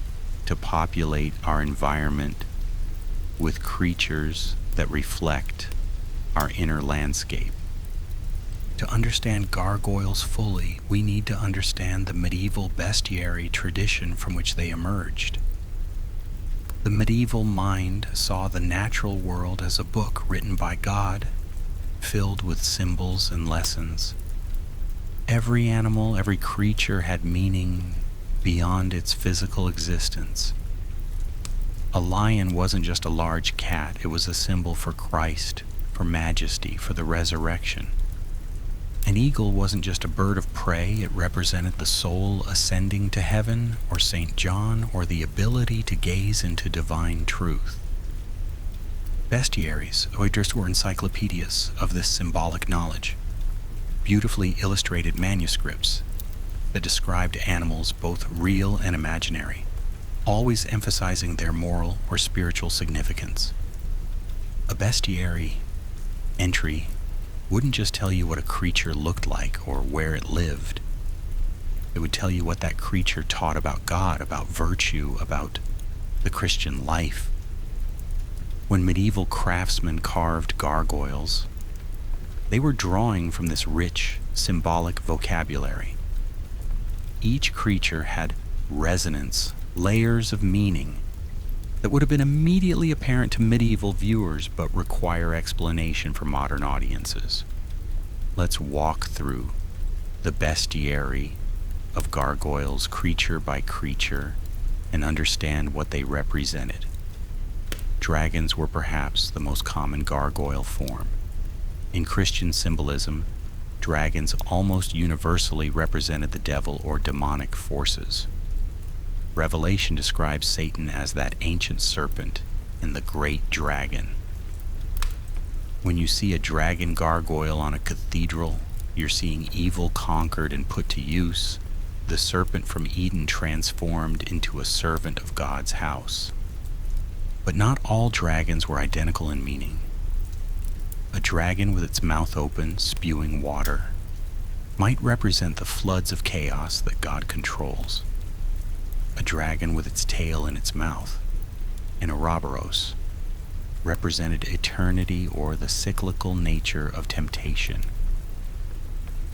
to populate our environment with creatures that reflect our inner landscape. To understand gargoyles fully, we need to understand the medieval bestiary tradition from which they emerged. The medieval mind saw the natural world as a book written by God, filled with symbols and lessons. Every animal, every creature had meaning beyond its physical existence. A lion wasn't just a large cat, it was a symbol for Christ, for majesty, for the resurrection. An eagle wasn't just a bird of prey, it represented the soul ascending to heaven, or St. John, or the ability to gaze into divine truth. Bestiaries, oedres, were encyclopedias of this symbolic knowledge, beautifully illustrated manuscripts that described animals both real and imaginary, always emphasizing their moral or spiritual significance. A bestiary entry wouldn't just tell you what a creature looked like or where it lived. It would tell you what that creature taught about God, about virtue, about the Christian life. When medieval craftsmen carved gargoyles, they were drawing from this rich, symbolic vocabulary. Each creature had resonance, layers of meaning that would have been immediately apparent to medieval viewers but require explanation for modern audiences. Let's walk through the bestiary of gargoyles creature by creature and understand what they represented. Dragons were perhaps the most common gargoyle form. In Christian symbolism, dragons almost universally represented the devil or demonic forces. Revelation describes Satan as that ancient serpent and the great dragon. When you see a dragon gargoyle on a cathedral, you're seeing evil conquered and put to use, the serpent from Eden transformed into a servant of God's house. But not all dragons were identical in meaning. A dragon with its mouth open, spewing water, might represent the floods of chaos that God controls. A dragon with its tail in its mouth, an Ouroboros, represented eternity or the cyclical nature of temptation.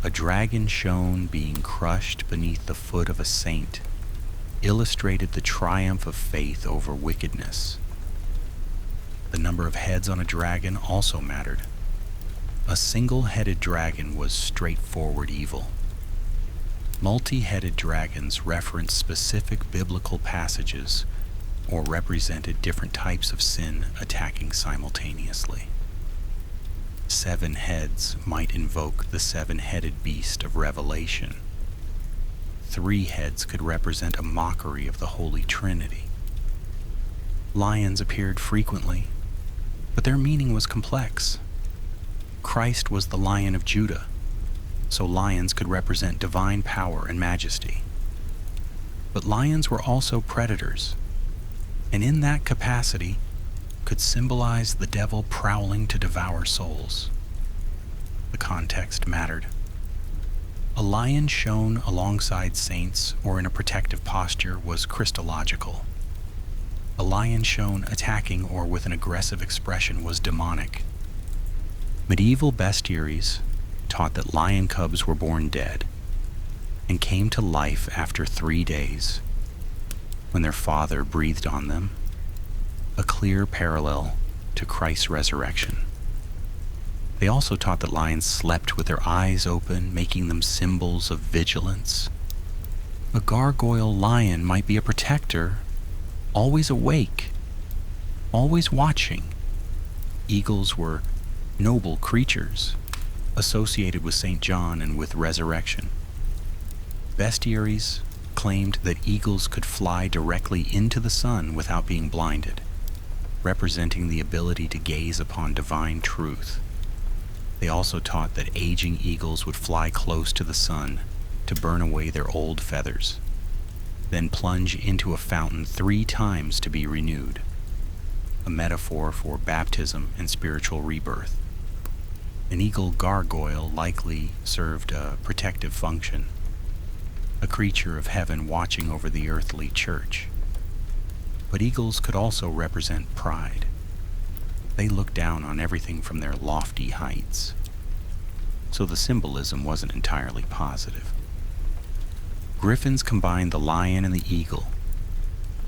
A dragon shown being crushed beneath the foot of a saint illustrated the triumph of faith over wickedness. The number of heads on a dragon also mattered. A single-headed dragon was straightforward evil. Multi-headed dragons referenced specific biblical passages or represented different types of sin attacking simultaneously. 7 heads might invoke the 7-headed beast of Revelation. 3 heads could represent a mockery of the Holy Trinity. Lions appeared frequently, but their meaning was complex. Christ was the Lion of Judah, so lions could represent divine power and majesty. But lions were also predators, and in that capacity could symbolize the devil prowling to devour souls. The context mattered. A lion shown alongside saints or in a protective posture was Christological. A lion shown attacking or with an aggressive expression was demonic. Medieval bestiaries taught that lion cubs were born dead and came to life after 3 days when their father breathed on them, a clear parallel to Christ's resurrection. They also taught that lions slept with their eyes open, making them symbols of vigilance. A gargoyle lion might be a protector, always awake, always watching. Eagles were noble creatures associated with St. John and with resurrection. Bestiaries claimed that eagles could fly directly into the sun without being blinded, representing the ability to gaze upon divine truth. They also taught that aging eagles would fly close to the sun to burn away their old feathers, then plunge into a fountain 3 times to be renewed, a metaphor for baptism and spiritual rebirth. An eagle gargoyle likely served a protective function, a creature of heaven watching over the earthly church. But eagles could also represent pride. They looked down on everything from their lofty heights, so the symbolism wasn't entirely positive. Griffins combined the lion and the eagle,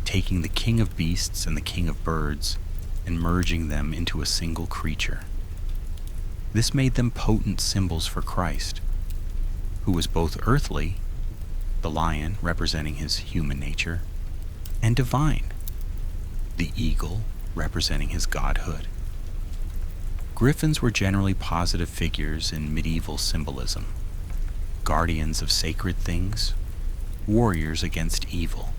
taking the king of beasts and the king of birds and merging them into a single creature. This made them potent symbols for Christ, who was both earthly, the lion representing his human nature, and divine, the eagle representing his godhood. Griffins were generally positive figures in medieval symbolism, guardians of sacred things, warriors against evil.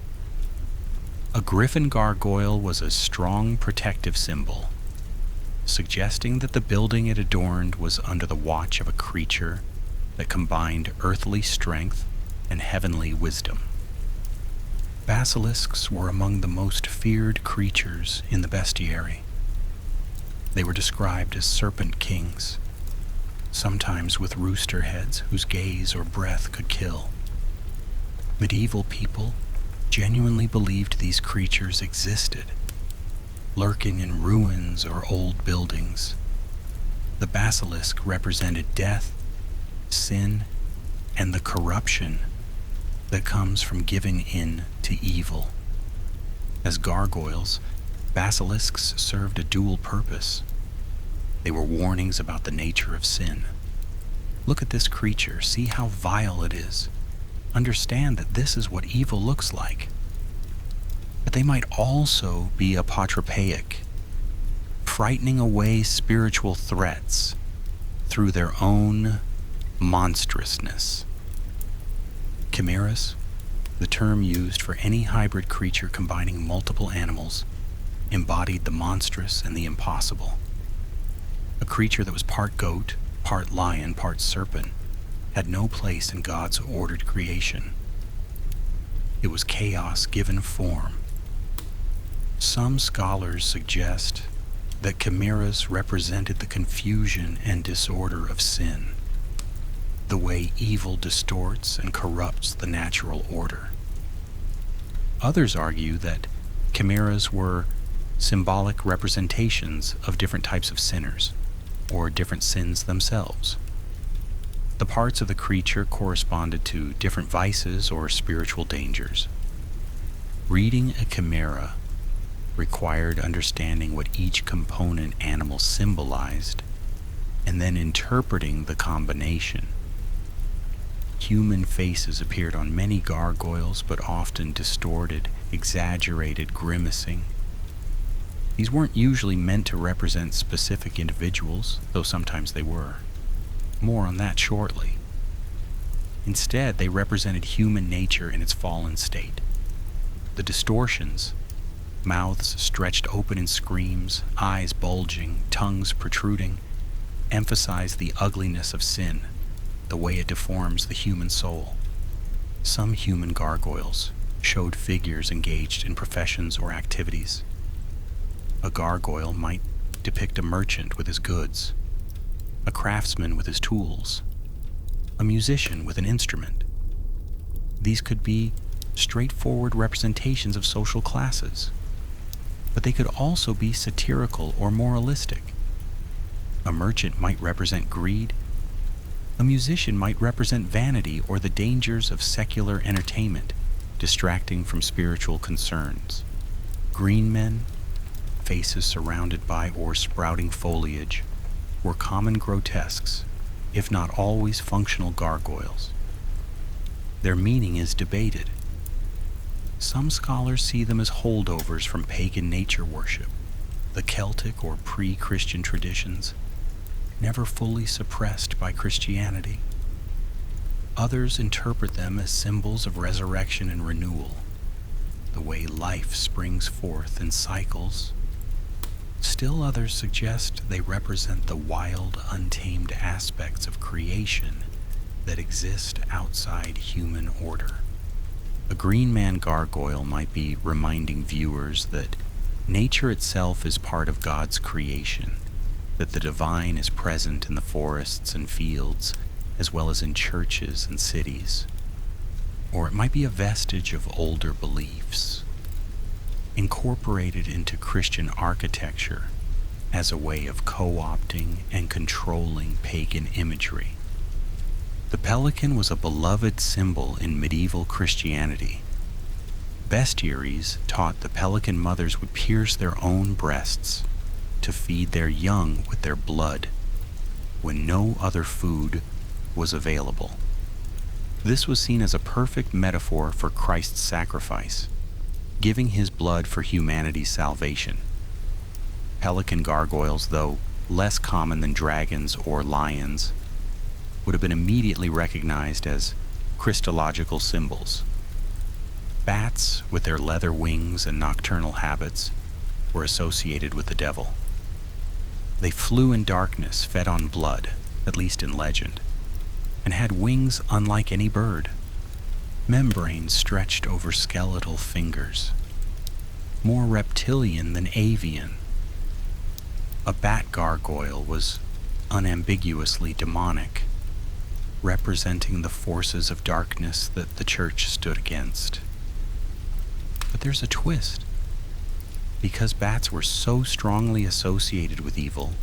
A griffin gargoyle was a strong protective symbol, suggesting that the building it adorned was under the watch of a creature that combined earthly strength and heavenly wisdom. Basilisks were among the most feared creatures in the bestiary. They were described as serpent kings, sometimes with rooster heads whose gaze or breath could kill. Medieval people genuinely believed these creatures existed, lurking in ruins or old buildings. The basilisk represented death, sin, and the corruption that comes from giving in to evil. As gargoyles, basilisks served a dual purpose. They were warnings about the nature of sin. Look at this creature, see how vile it is. Understand that this is what evil looks like. But they might also be apotropaic, frightening away spiritual threats through their own monstrousness. Chimeras, the term used for any hybrid creature combining multiple animals, embodied the monstrous and the impossible. A creature that was part goat, part lion, part serpent, had no place in God's ordered creation. It was chaos given form. Some scholars suggest that chimeras represented the confusion and disorder of sin, the way evil distorts and corrupts the natural order. Others argue that chimeras were symbolic representations of different types of sinners, or different sins themselves. The parts of the creature corresponded to different vices or spiritual dangers. Reading a chimera required understanding what each component animal symbolized, and then interpreting the combination. Human faces appeared on many gargoyles, but often distorted, exaggerated, grimacing. These weren't usually meant to represent specific individuals, though sometimes they were. More on that shortly. Instead, they represented human nature in its fallen state. The distortions, mouths stretched open in screams, eyes bulging, tongues protruding, emphasize the ugliness of sin, the way it deforms the human soul. Some human gargoyles showed figures engaged in professions or activities. A gargoyle might depict a merchant with his goods, a craftsman with his tools, a musician with an instrument. These could be straightforward representations of social classes, but they could also be satirical or moralistic. A merchant might represent greed. A musician might represent vanity or the dangers of secular entertainment, distracting from spiritual concerns. Green men, faces surrounded by or sprouting foliage, were common grotesques, if not always functional gargoyles. Their meaning is debated. Some scholars see them as holdovers from pagan nature worship, the Celtic or pre-Christian traditions, never fully suppressed by Christianity. Others interpret them as symbols of resurrection and renewal, the way life springs forth in cycles. Still others suggest they represent the wild, untamed aspects of creation that exist outside human order. A green man gargoyle might be reminding viewers that nature itself is part of God's creation, that the divine is present in the forests and fields, as well as in churches and cities. Or it might be a vestige of older beliefs, incorporated into Christian architecture as a way of co-opting and controlling pagan imagery. The pelican was a beloved symbol in medieval Christianity. Bestiaries taught the pelican mothers would pierce their own breasts to feed their young with their blood when no other food was available. This was seen as a perfect metaphor for Christ's sacrifice, giving his blood for humanity's salvation. Pelican gargoyles, though less common than dragons or lions, would have been immediately recognized as Christological symbols. Bats, with their leather wings and nocturnal habits, were associated with the devil. They flew in darkness, fed on blood, at least in legend, and had wings unlike any bird, membranes stretched over skeletal fingers, more reptilian than avian. A bat gargoyle was unambiguously demonic, representing the forces of darkness that the church stood against. But there's a twist. Because bats were so strongly associated with evil,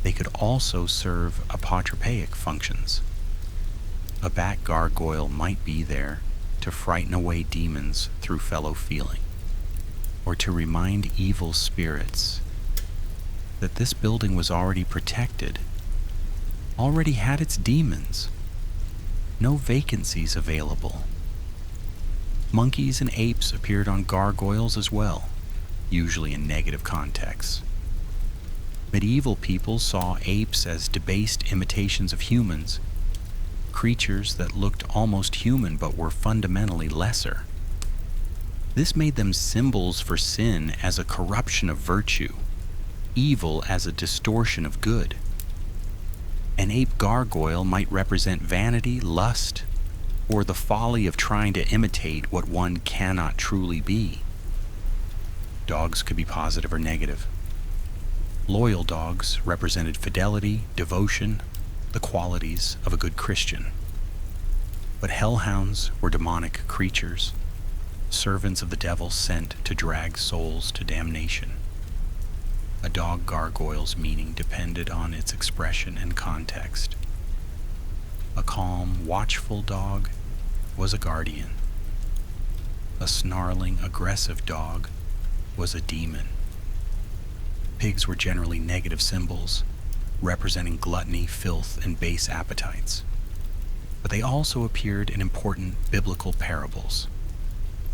they could also serve apotropaic functions. A bat gargoyle might be there to frighten away demons through fellow feeling, or to remind evil spirits that this building was already protected, already had its demons, no vacancies available. Monkeys and apes appeared on gargoyles as well, usually in negative contexts. Medieval people saw apes as debased imitations of humans, creatures that looked almost human but were fundamentally lesser. This made them symbols for sin as a corruption of virtue, evil as a distortion of good. An ape gargoyle might represent vanity, lust, or the folly of trying to imitate what one cannot truly be. Dogs could be positive or negative. Loyal dogs represented fidelity, devotion, the qualities of a good Christian. But hellhounds were demonic creatures, servants of the devil sent to drag souls to damnation. A dog gargoyle's meaning depended on its expression and context. A calm, watchful dog was a guardian. A snarling, aggressive dog was a demon. Pigs were generally negative symbols, representing gluttony, filth, and base appetites. But they also appeared in important biblical parables.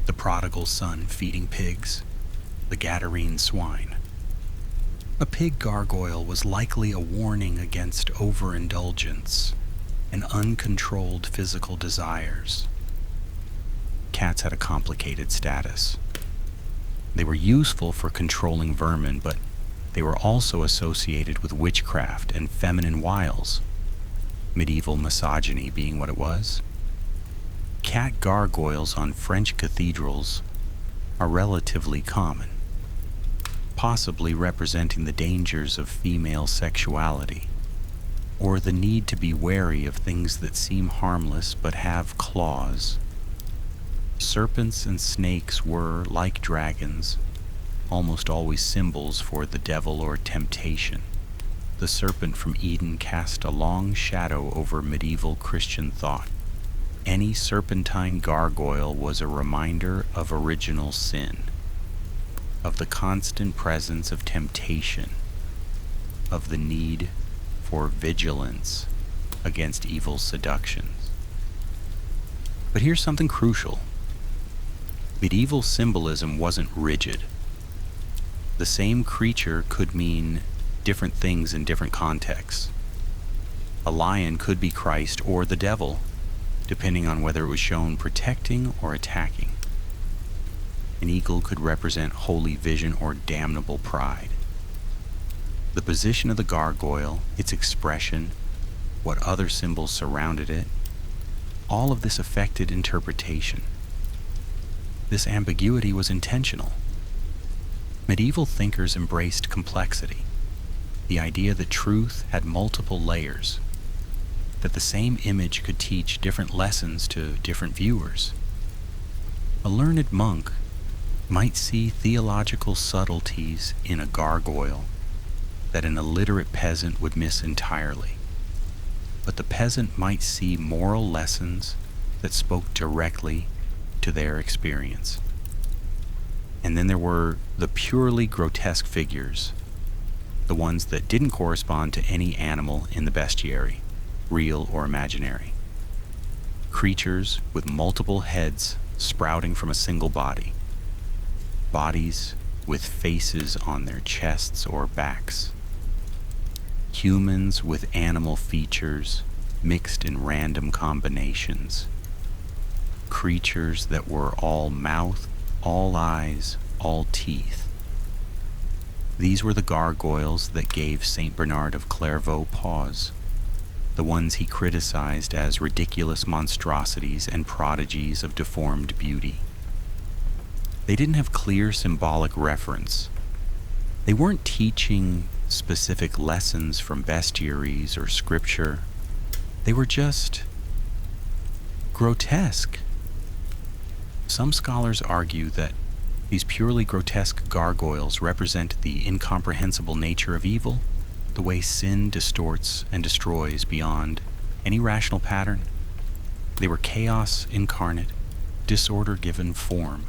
The prodigal son feeding pigs, the Gadarene swine. A pig gargoyle was likely a warning against overindulgence and uncontrolled physical desires. Cats had a complicated status. They were useful for controlling vermin, but they were also associated with witchcraft and feminine wiles, medieval misogyny being what it was. Cat gargoyles on French cathedrals are relatively common, possibly representing the dangers of female sexuality, or the need to be wary of things that seem harmless but have claws. Serpents and snakes were, like dragons, almost always symbols for the devil or temptation. The serpent from Eden cast a long shadow over medieval Christian thought. Any serpentine gargoyle was a reminder of original sin, of the constant presence of temptation, of the need for vigilance against evil seductions. But here's something crucial. Medieval symbolism wasn't rigid. The same creature could mean different things in different contexts. A lion could be Christ or the devil, depending on whether it was shown protecting or attacking. An eagle could represent holy vision or damnable pride. The position of the gargoyle, its expression, what other symbols surrounded it, all of this affected interpretation. This ambiguity was intentional. Medieval thinkers embraced complexity, the idea that truth had multiple layers, that the same image could teach different lessons to different viewers. A learned monk might see theological subtleties in a gargoyle that an illiterate peasant would miss entirely. But the peasant might see moral lessons that spoke directly to their experience. And then there were the purely grotesque figures, the ones that didn't correspond to any animal in the bestiary, real or imaginary. Creatures with multiple heads sprouting from a single body. Bodies with faces on their chests or backs. Humans with animal features mixed in random combinations. Creatures that were all mouth, all eyes, all teeth. These were the gargoyles that gave Saint Bernard of Clairvaux pause, the ones he criticized as ridiculous monstrosities and prodigies of deformed beauty. They didn't have clear symbolic reference. They weren't teaching specific lessons from bestiaries or scripture. They were just grotesque. Some scholars argue that these purely grotesque gargoyles represent the incomprehensible nature of evil, the way sin distorts and destroys beyond any rational pattern. They were chaos incarnate, disorder given form,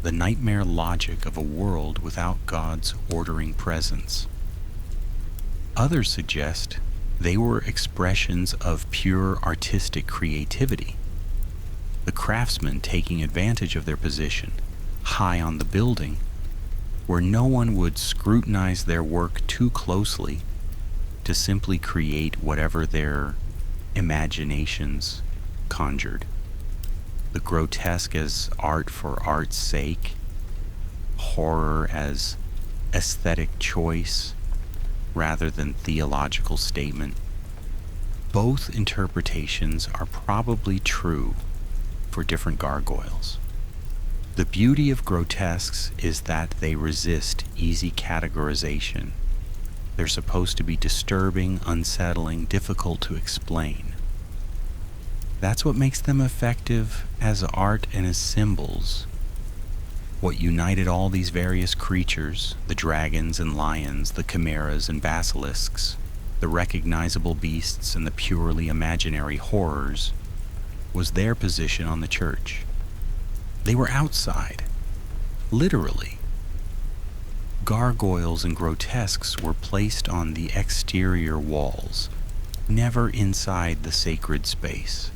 the nightmare logic of a world without God's ordering presence. Others suggest they were expressions of pure artistic creativity, the craftsmen taking advantage of their position high on the building, where no one would scrutinize their work too closely to simply create whatever their imaginations conjured. The grotesque as art for art's sake, horror as aesthetic choice rather than theological statement. Both interpretations are probably true for different gargoyles. The beauty of grotesques is that they resist easy categorization. They're supposed to be disturbing, unsettling, difficult to explain. That's what makes them effective as art and as symbols. What united all these various creatures, the dragons and lions, the chimeras and basilisks, the recognizable beasts and the purely imaginary horrors, was their position on the church. They were outside, literally. Gargoyles and grotesques were placed on the exterior walls, never inside the sacred space.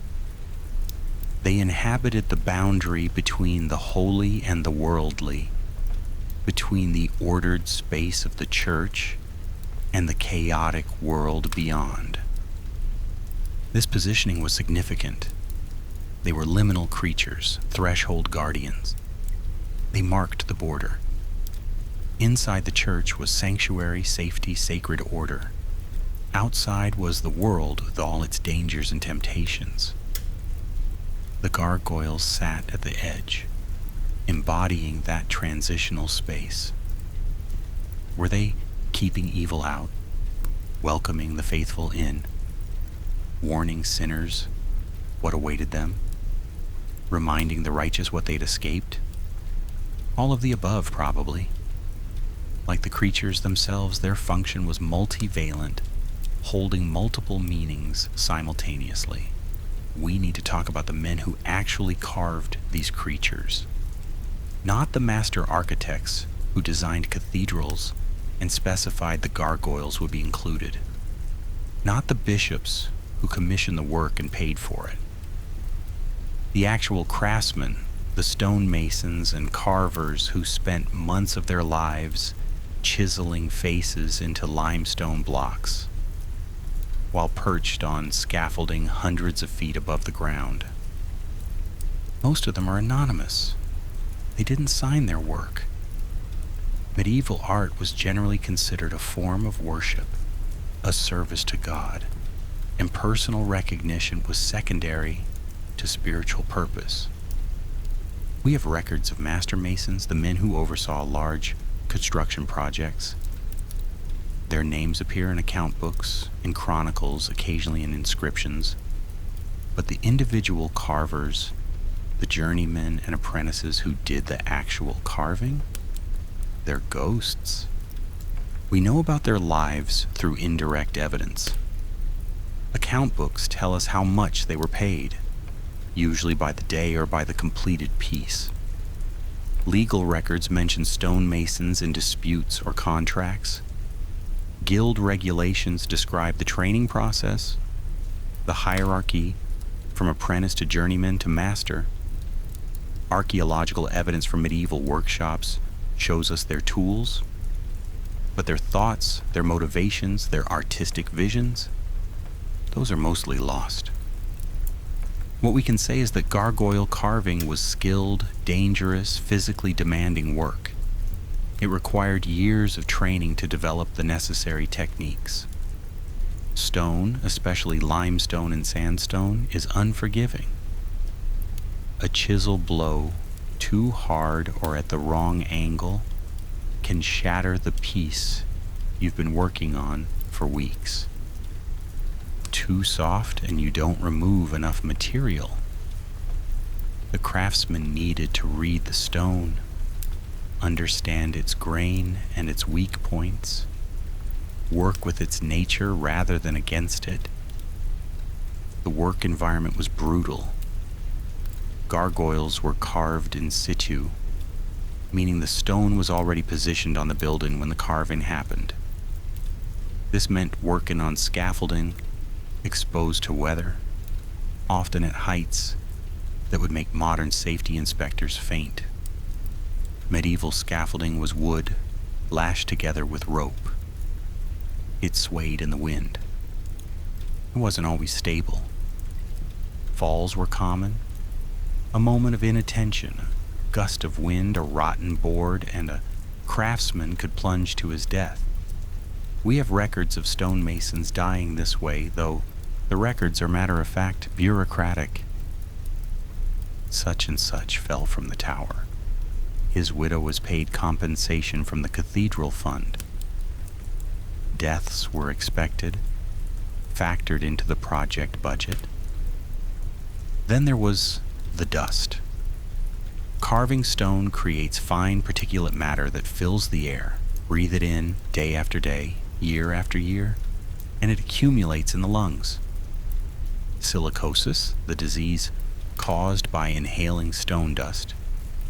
They inhabited the boundary between the holy and the worldly, between the ordered space of the church and the chaotic world beyond. This positioning was significant. They were liminal creatures, threshold guardians. They marked the border. Inside the church was sanctuary, safety, sacred order. Outside was the world with all its dangers and temptations. The gargoyles sat at the edge, embodying that transitional space. Were they keeping evil out, welcoming the faithful in, warning sinners what awaited them, reminding the righteous what they'd escaped? All of the above, probably. Like the creatures themselves, their function was multivalent, holding multiple meanings simultaneously. We need to talk about the men who actually carved these creatures, not the master architects who designed cathedrals and specified the gargoyles would be included, not the bishops who commissioned the work and paid for it. The actual craftsmen, the stonemasons and carvers who spent months of their lives chiseling faces into limestone blocks while perched on scaffolding hundreds of feet above the ground. Most of them are anonymous. They didn't sign their work. Medieval art was generally considered a form of worship, a service to God, and personal recognition was secondary to spiritual purpose. We have records of master masons, the men who oversaw large construction projects. Their names appear in account books, in chronicles, occasionally in inscriptions. But the individual carvers, the journeymen and apprentices who did the actual carving, they're ghosts. We know about their lives through indirect evidence. Account books tell us how much they were paid, usually by the day or by the completed piece. Legal records mention stonemasons in disputes or contracts. Guild regulations describe the training process, the hierarchy from apprentice to journeyman to master. Archaeological evidence from medieval workshops shows us their tools, but their thoughts, their motivations, their artistic visions, those are mostly lost. What we can say is that gargoyle carving was skilled, dangerous, physically demanding work. It required years of training to develop the necessary techniques. Stone, especially limestone and sandstone, is unforgiving. A chisel blow too hard or at the wrong angle can shatter the piece you've been working on for weeks. Too soft and you don't remove enough material. The craftsman needed to read the stone, understand its grain and its weak points, work with its nature rather than against it. The work environment was brutal. Gargoyles were carved in situ, meaning the stone was already positioned on the building when the carving happened. This meant working on scaffolding, exposed to weather, often at heights that would make modern safety inspectors faint. Medieval scaffolding was wood lashed together with rope. It swayed in the wind. It wasn't always stable. Falls were common. A moment of inattention, a gust of wind, a rotten board, and a craftsman could plunge to his death. We have records of stonemasons dying this way, though the records are matter-of-fact bureaucratic. Such and such fell from the tower. His widow was paid compensation from the cathedral fund. Deaths were expected, factored into the project budget. Then there was the dust. Carving stone creates fine particulate matter that fills the air. Breathe it in day after day, year after year, and it accumulates in the lungs. Silicosis, the disease caused by inhaling stone dust,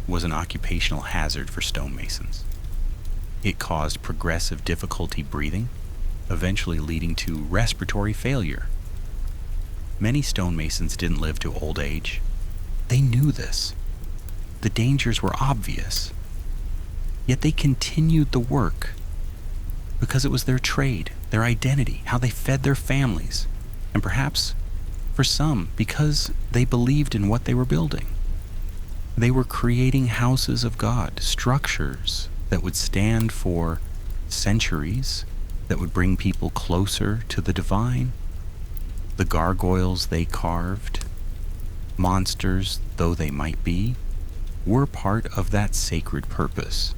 was an occupational hazard for stonemasons. It caused progressive difficulty breathing, eventually leading to respiratory failure. Many stonemasons didn't live to old age. They knew this. The dangers were obvious. Yet they continued the work because it was their trade, their identity, how they fed their families, and perhaps, for some, because they believed in what they were building. They were creating houses of God, structures that would stand for centuries, that would bring people closer to the divine. The gargoyles they carved, monsters though they might be, were part of that sacred purpose.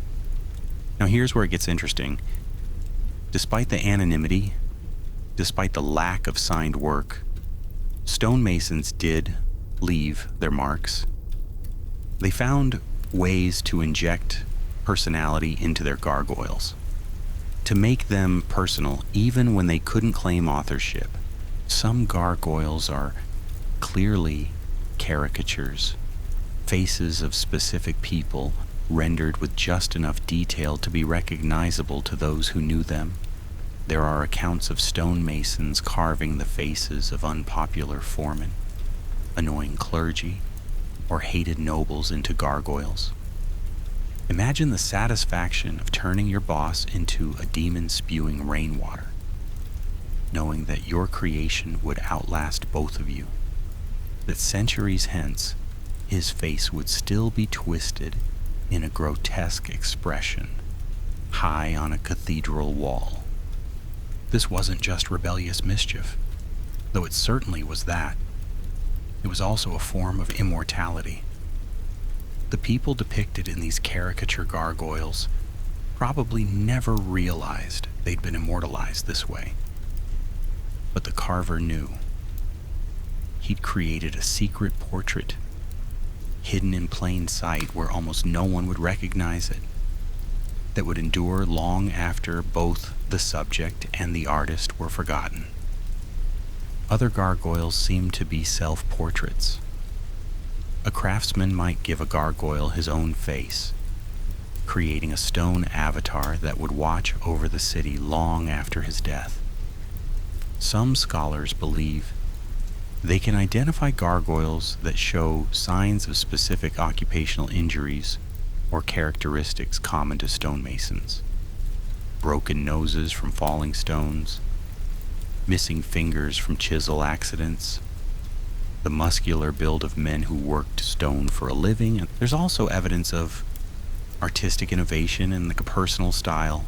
Now here's where it gets interesting. Despite the anonymity, despite the lack of signed work, stonemasons did leave their marks. They found ways to inject personality into their gargoyles, to make them personal even when they couldn't claim authorship. Some gargoyles are clearly caricatures, faces of specific people rendered with just enough detail to be recognizable to those who knew them. There are accounts of stonemasons carving the faces of unpopular foremen, annoying clergy, or hated nobles into gargoyles. Imagine the satisfaction of turning your boss into a demon-spewing rainwater, knowing that your creation would outlast both of you, that centuries hence, his face would still be twisted in a grotesque expression, high on a cathedral wall. This wasn't just rebellious mischief, though it certainly was that. It was also a form of immortality. The people depicted in these caricature gargoyles probably never realized they'd been immortalized this way. But the carver knew. He'd created a secret portrait, hidden in plain sight where almost no one would recognize it, that would endure long after both the subject and the artist were forgotten. Other gargoyles seemed to be self-portraits. A craftsman might give a gargoyle his own face, creating a stone avatar that would watch over the city long after his death. Some scholars believe they can identify gargoyles that show signs of specific occupational injuries or characteristics common to stonemasons. Broken noses from falling stones, missing fingers from chisel accidents, the muscular build of men who worked stone for a living. And there's also evidence of artistic innovation and like a personal style.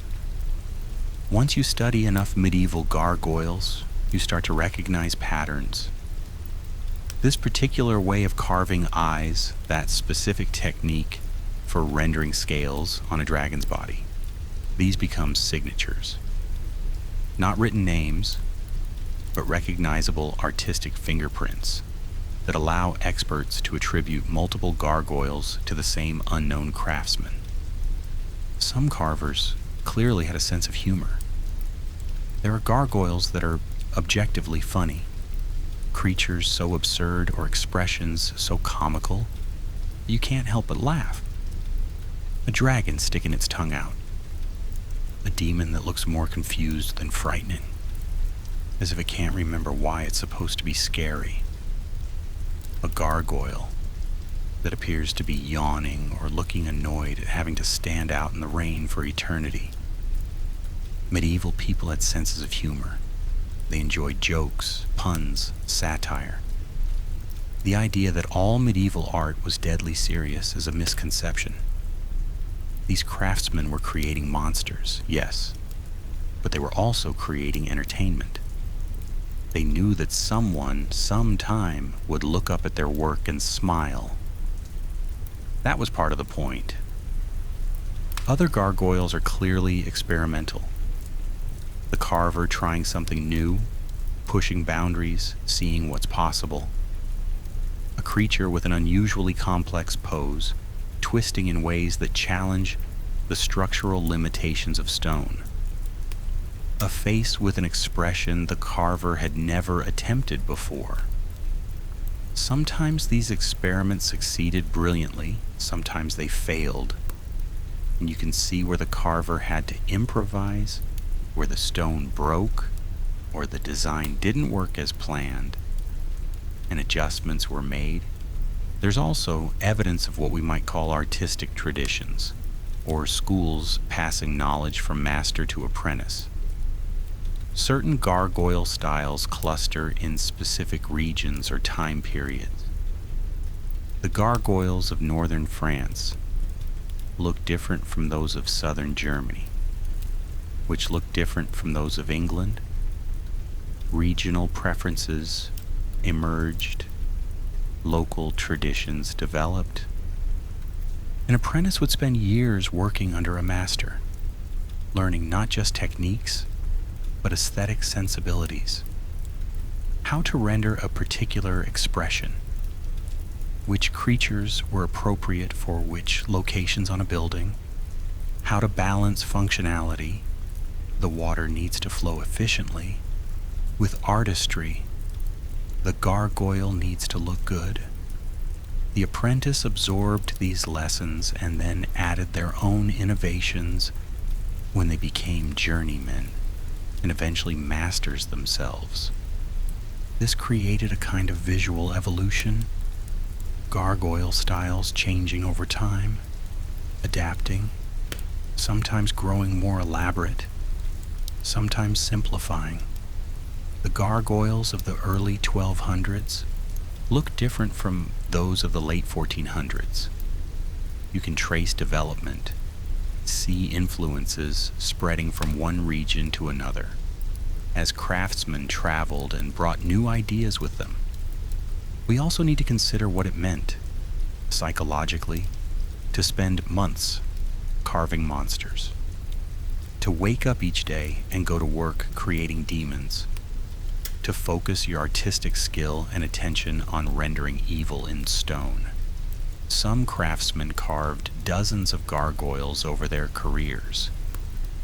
Once you study enough medieval gargoyles, you start to recognize patterns. This particular way of carving eyes, that specific technique for rendering scales on a dragon's body, these become signatures. Not written names, but recognizable artistic fingerprints that allow experts to attribute multiple gargoyles to the same unknown craftsman. Some carvers clearly had a sense of humor. There are gargoyles that are objectively funny, creatures so absurd or expressions so comical you can't help but laugh. A dragon sticking its tongue out, a demon that looks more confused than frightening, as if it can't remember why it's supposed to be scary. A gargoyle that appears to be yawning or looking annoyed at having to stand out in the rain for eternity. Medieval people had senses of humor. They enjoyed jokes, puns, satire. The idea that all medieval art was deadly serious is a misconception. These craftsmen were creating monsters, yes, but they were also creating entertainment. They knew that someone, sometime, would look up at their work and smile. That was part of the point. Other gargoyles are clearly experimental. The carver trying something new, pushing boundaries, seeing what's possible. A creature with an unusually complex pose, twisting in ways that challenge the structural limitations of stone. A face with an expression the carver had never attempted before. Sometimes these experiments succeeded brilliantly, sometimes they failed. And you can see where the carver had to improvise, where the stone broke, or the design didn't work as planned, and adjustments were made. There's also evidence of what we might call artistic traditions, or schools passing knowledge from master to apprentice. Certain gargoyle styles cluster in specific regions or time periods. The gargoyles of northern France look different from those of southern Germany, which look different from those of England. Regional preferences emerged, local traditions developed. An apprentice would spend years working under a master, learning not just techniques, but aesthetic sensibilities. How to render a particular expression, which creatures were appropriate for which locations on a building, how to balance functionality, the water needs to flow efficiently, with artistry, the gargoyle needs to look good. The apprentice absorbed these lessons and then added their own innovations when they became journeymen and eventually masters themselves. This created a kind of visual evolution, gargoyle styles changing over time, adapting, sometimes growing more elaborate, sometimes simplifying. The gargoyles of the early 1200s look different from those of the late 1400s. You can trace development, see influences spreading from one region to another, as craftsmen traveled and brought new ideas with them. We also need to consider what it meant, psychologically, to spend months carving monsters, to wake up each day and go to work creating demons, to focus your artistic skill and attention on rendering evil in stone. Some craftsmen carved dozens of gargoyles over their careers.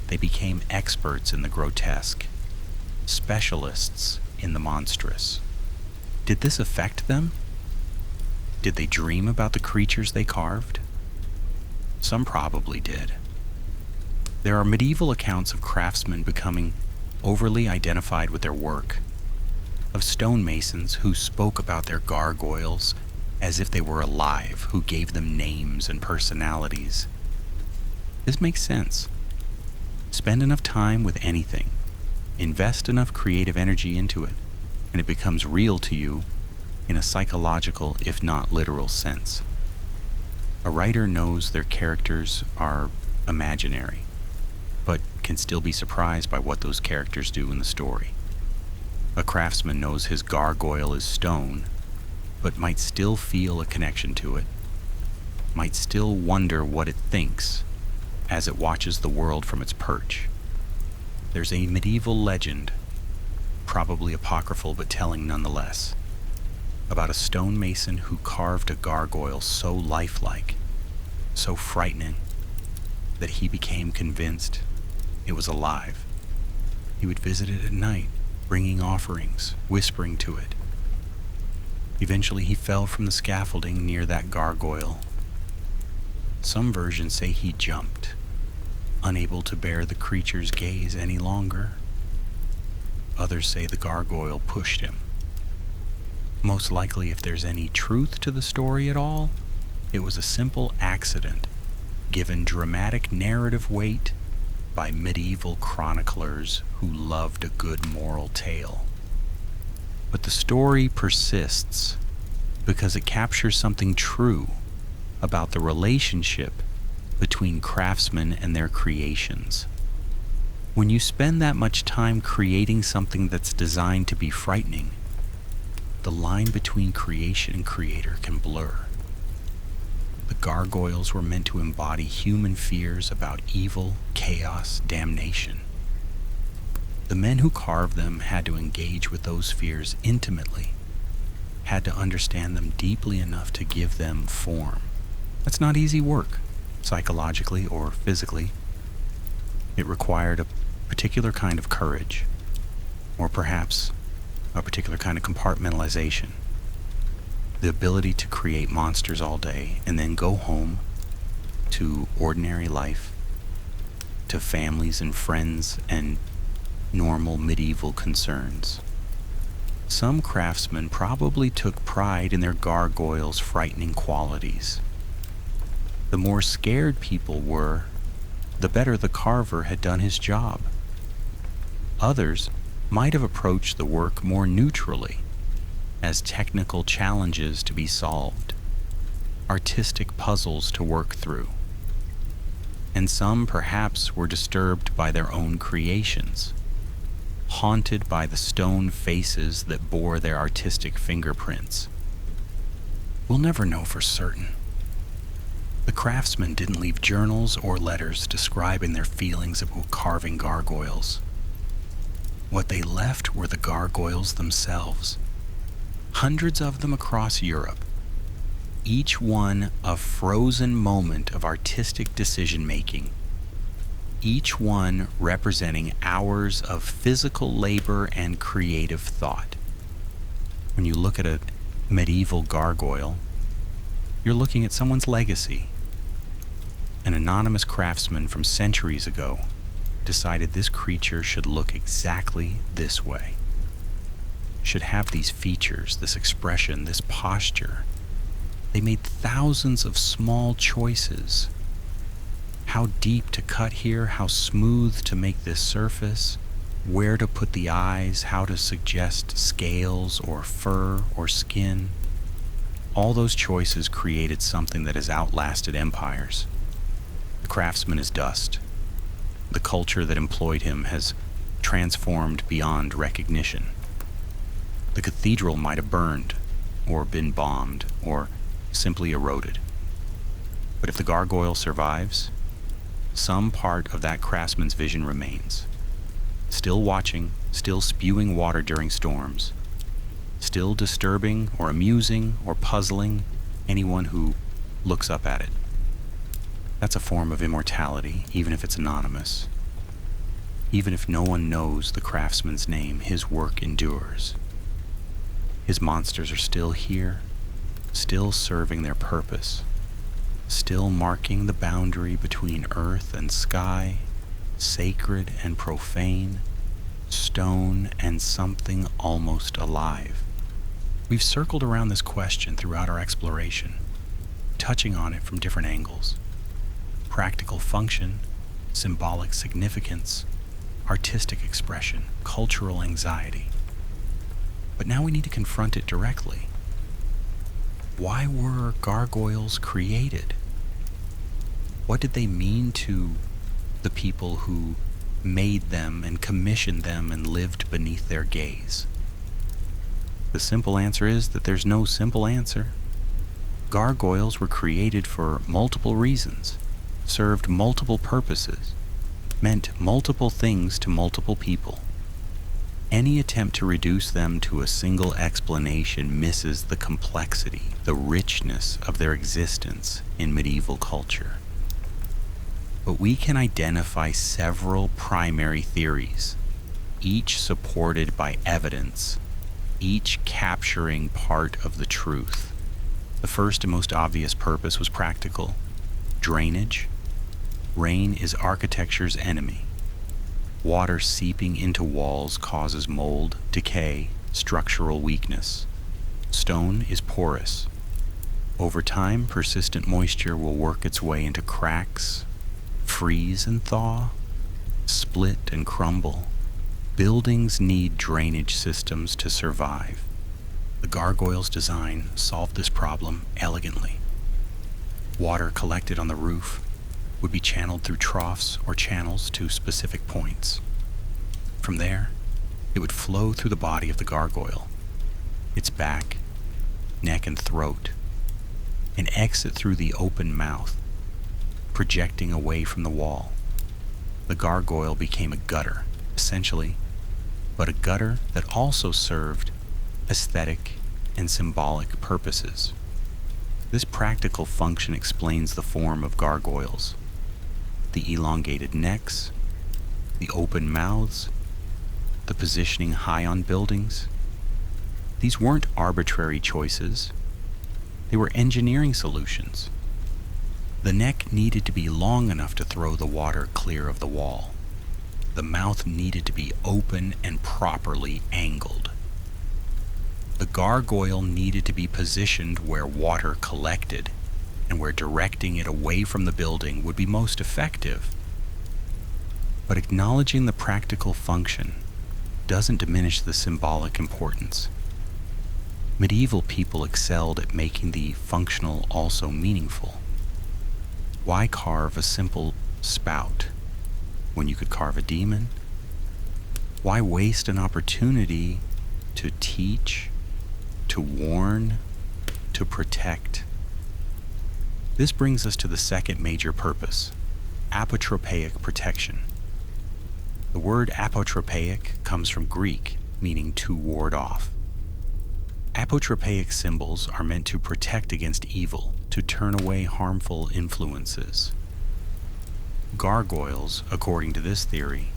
They became experts in the grotesque, specialists in the monstrous. Did this affect them? Did they dream about the creatures they carved? Some probably did. There are medieval accounts of craftsmen becoming overly identified with their work, of stonemasons who spoke about their gargoyles as if they were alive, who gave them names and personalities. This makes sense. Spend enough time with anything, invest enough creative energy into it, and it becomes real to you in a psychological, if not literal sense. A writer knows their characters are imaginary, but can still be surprised by what those characters do in the story. A craftsman knows his gargoyle is stone, but might still feel a connection to it, might still wonder what it thinks as it watches the world from its perch. There's a medieval legend, probably apocryphal but telling nonetheless, about a stonemason who carved a gargoyle so lifelike, so frightening, that he became convinced it was alive. He would visit it at night, bringing offerings, whispering to it. Eventually he fell from the scaffolding near that gargoyle. Some versions say he jumped, unable to bear the creature's gaze any longer. Others say the gargoyle pushed him. Most likely, if there's any truth to the story at all, it was a simple accident, given dramatic narrative weight by medieval chroniclers who loved a good moral tale. But the story persists because it captures something true about the relationship between craftsmen and their creations. When you spend that much time creating something that's designed to be frightening, the line between creation and creator can blur. The gargoyles were meant to embody human fears about evil, chaos, damnation. The men who carved them had to engage with those fears intimately, had to understand them deeply enough to give them form. That's not easy work, psychologically or physically. It required a particular kind of courage, or perhaps a particular kind of compartmentalization. The ability to create monsters all day and then go home to ordinary life, to families and friends and normal medieval concerns. Some craftsmen probably took pride in their gargoyles' frightening qualities. The more scared people were, the better the carver had done his job. Others might have approached the work more neutrally, as technical challenges to be solved, artistic puzzles to work through. and some perhaps were disturbed by their own creations, haunted by the stone faces that bore their artistic fingerprints. We'll never know for certain. The craftsmen didn't leave journals or letters describing their feelings about carving gargoyles. What they left were the gargoyles themselves, hundreds of them across Europe, each one a frozen moment of artistic decision-making, each one representing hours of physical labor and creative thought. When you look at a medieval gargoyle, you're looking at someone's legacy. An anonymous craftsman from centuries ago decided this creature should look exactly this way, should have these features, this expression, this posture. They made thousands of small choices. How deep to cut here, how smooth to make this surface, where to put the eyes, how to suggest scales or fur or skin. All those choices created something that has outlasted empires. The craftsman is dust. The culture that employed him has transformed beyond recognition. The cathedral might have burned, or been bombed, or simply eroded. But if the gargoyle survives, some part of that craftsman's vision remains. Still watching, still spewing water during storms, still disturbing or amusing or puzzling anyone who looks up at it. That's a form of immortality, even if it's anonymous. Even if no one knows the craftsman's name, his work endures. His monsters are still here, still serving their purpose, still marking the boundary between earth and sky, sacred and profane, stone and something almost alive. We've circled around this question throughout our exploration, touching on it from different angles. Practical function, symbolic significance, artistic expression, cultural anxiety. But now we need to confront it directly. Why were gargoyles created? What did they mean to the people who made them and commissioned them and lived beneath their gaze? The simple answer is that there's no simple answer. Gargoyles were created for multiple reasons, served multiple purposes, meant multiple things to multiple people. Any attempt to reduce them to a single explanation misses the complexity, the richness of their existence in medieval culture. But we can identify several primary theories, each supported by evidence, each capturing part of the truth. The first and most obvious purpose was practical: drainage. Rain is architecture's enemy. Water seeping into walls causes mold, decay, structural weakness. Stone is porous. Over time, persistent moisture will work its way into cracks, freeze and thaw, split and crumble. Buildings need drainage systems to survive. The gargoyle's design solved this problem elegantly. Water collected on the roof would be channeled through troughs or channels to specific points. From there, it would flow through the body of the gargoyle, its back, neck, and throat, and exit through the open mouth, projecting away from the wall. The gargoyle became a gutter, essentially, but a gutter that also served aesthetic and symbolic purposes. This practical function explains the form of gargoyles: the elongated necks, the open mouths, the positioning high on buildings. These weren't arbitrary choices. They were engineering solutions. The neck needed to be long enough to throw the water clear of the wall. The mouth needed to be open and properly angled. The gargoyle needed to be positioned where water collected and where directing it away from the building would be most effective. But acknowledging the practical function doesn't diminish the symbolic importance. Medieval people excelled at making the functional also meaningful. Why carve a simple spout when you could carve a demon? Why waste an opportunity to teach, to warn, to protect? This brings us to the second major purpose, apotropaic protection. The word apotropaic comes from Greek, meaning to ward off. Apotropaic symbols are meant to protect against evil, to turn away harmful influences. Gargoyles, according to this theory,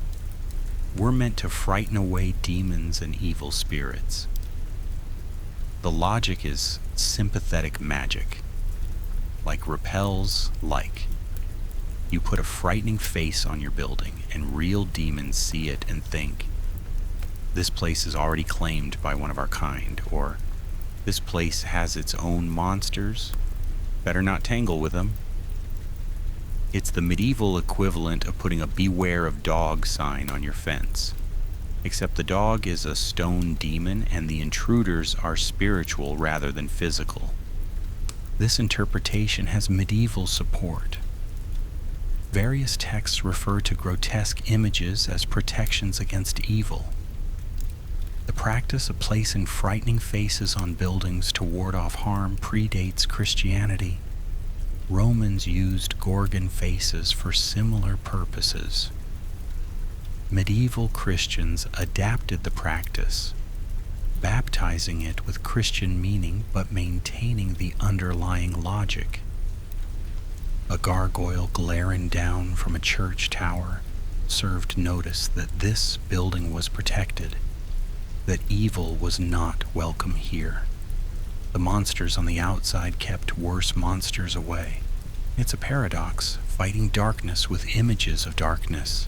were meant to frighten away demons and evil spirits. The logic is sympathetic magic. Like repels like. You put a frightening face on your building, and real demons see it and think, this place is already claimed by one of our kind, or this place has its own monsters, better not tangle with them. It's the medieval equivalent of putting a beware of dog sign on your fence, except the dog is a stone demon and the intruders are spiritual rather than physical. This interpretation has medieval support. Various texts refer to grotesque images as protections against evil. The practice of placing frightening faces on buildings to ward off harm predates Christianity. Romans used Gorgon faces for similar purposes. Medieval Christians adapted the practice, baptizing it with Christian meaning but maintaining the underlying logic. A gargoyle glaring down from a church tower served notice that this building was protected, that evil was not welcome here. The monsters on the outside kept worse monsters away. It's a paradox, fighting darkness with images of darkness.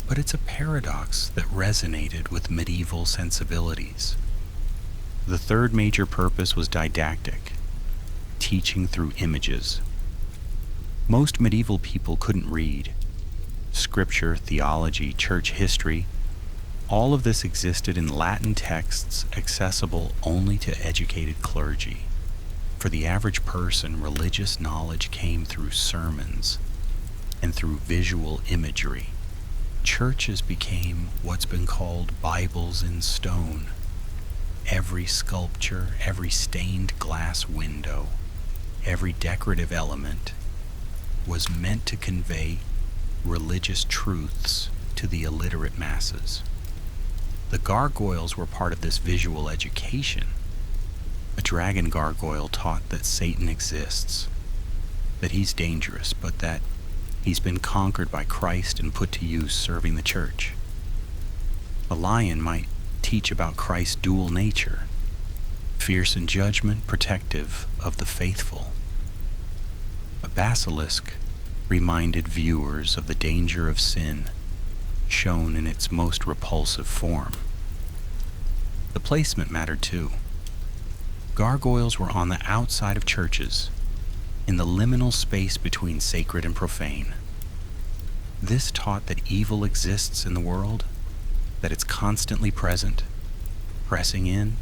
But it's a paradox that resonated with medieval sensibilities. The third major purpose was didactic, teaching through images. Most medieval people couldn't read. Scripture, theology, church history, all of this existed in Latin texts accessible only to educated clergy. For the average person, religious knowledge came through sermons and through visual imagery. Churches became what's been called Bibles in stone. Every sculpture, every stained glass window, every decorative element was meant to convey religious truths to the illiterate masses. The gargoyles were part of this visual education. A dragon gargoyle taught that Satan exists, that he's dangerous, but that he's been conquered by Christ and put to use serving the church. A lion might teach about Christ's dual nature, fierce in judgment, protective of the faithful. A basilisk reminded viewers of the danger of sin, shown in its most repulsive form. The placement mattered too. Gargoyles were on the outside of churches, in the liminal space between sacred and profane. This taught that evil exists in the world, that it's constantly present, pressing in,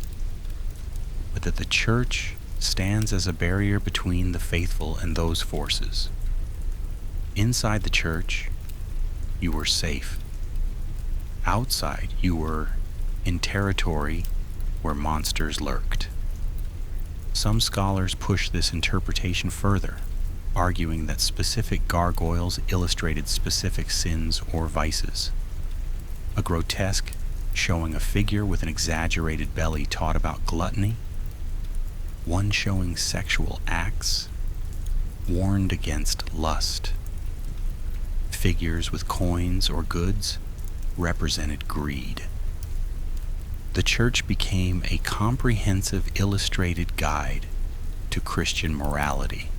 but that the church stands as a barrier between the faithful and those forces. Inside the church, you were safe. Outside, you were in territory where monsters lurked. Some scholars push this interpretation further, arguing that specific gargoyles illustrated specific sins or vices. A grotesque showing a figure with an exaggerated belly taught about gluttony, one showing sexual acts warned against lust. Figures with coins or goods represented greed. The church became a comprehensive illustrated guide to Christian morality,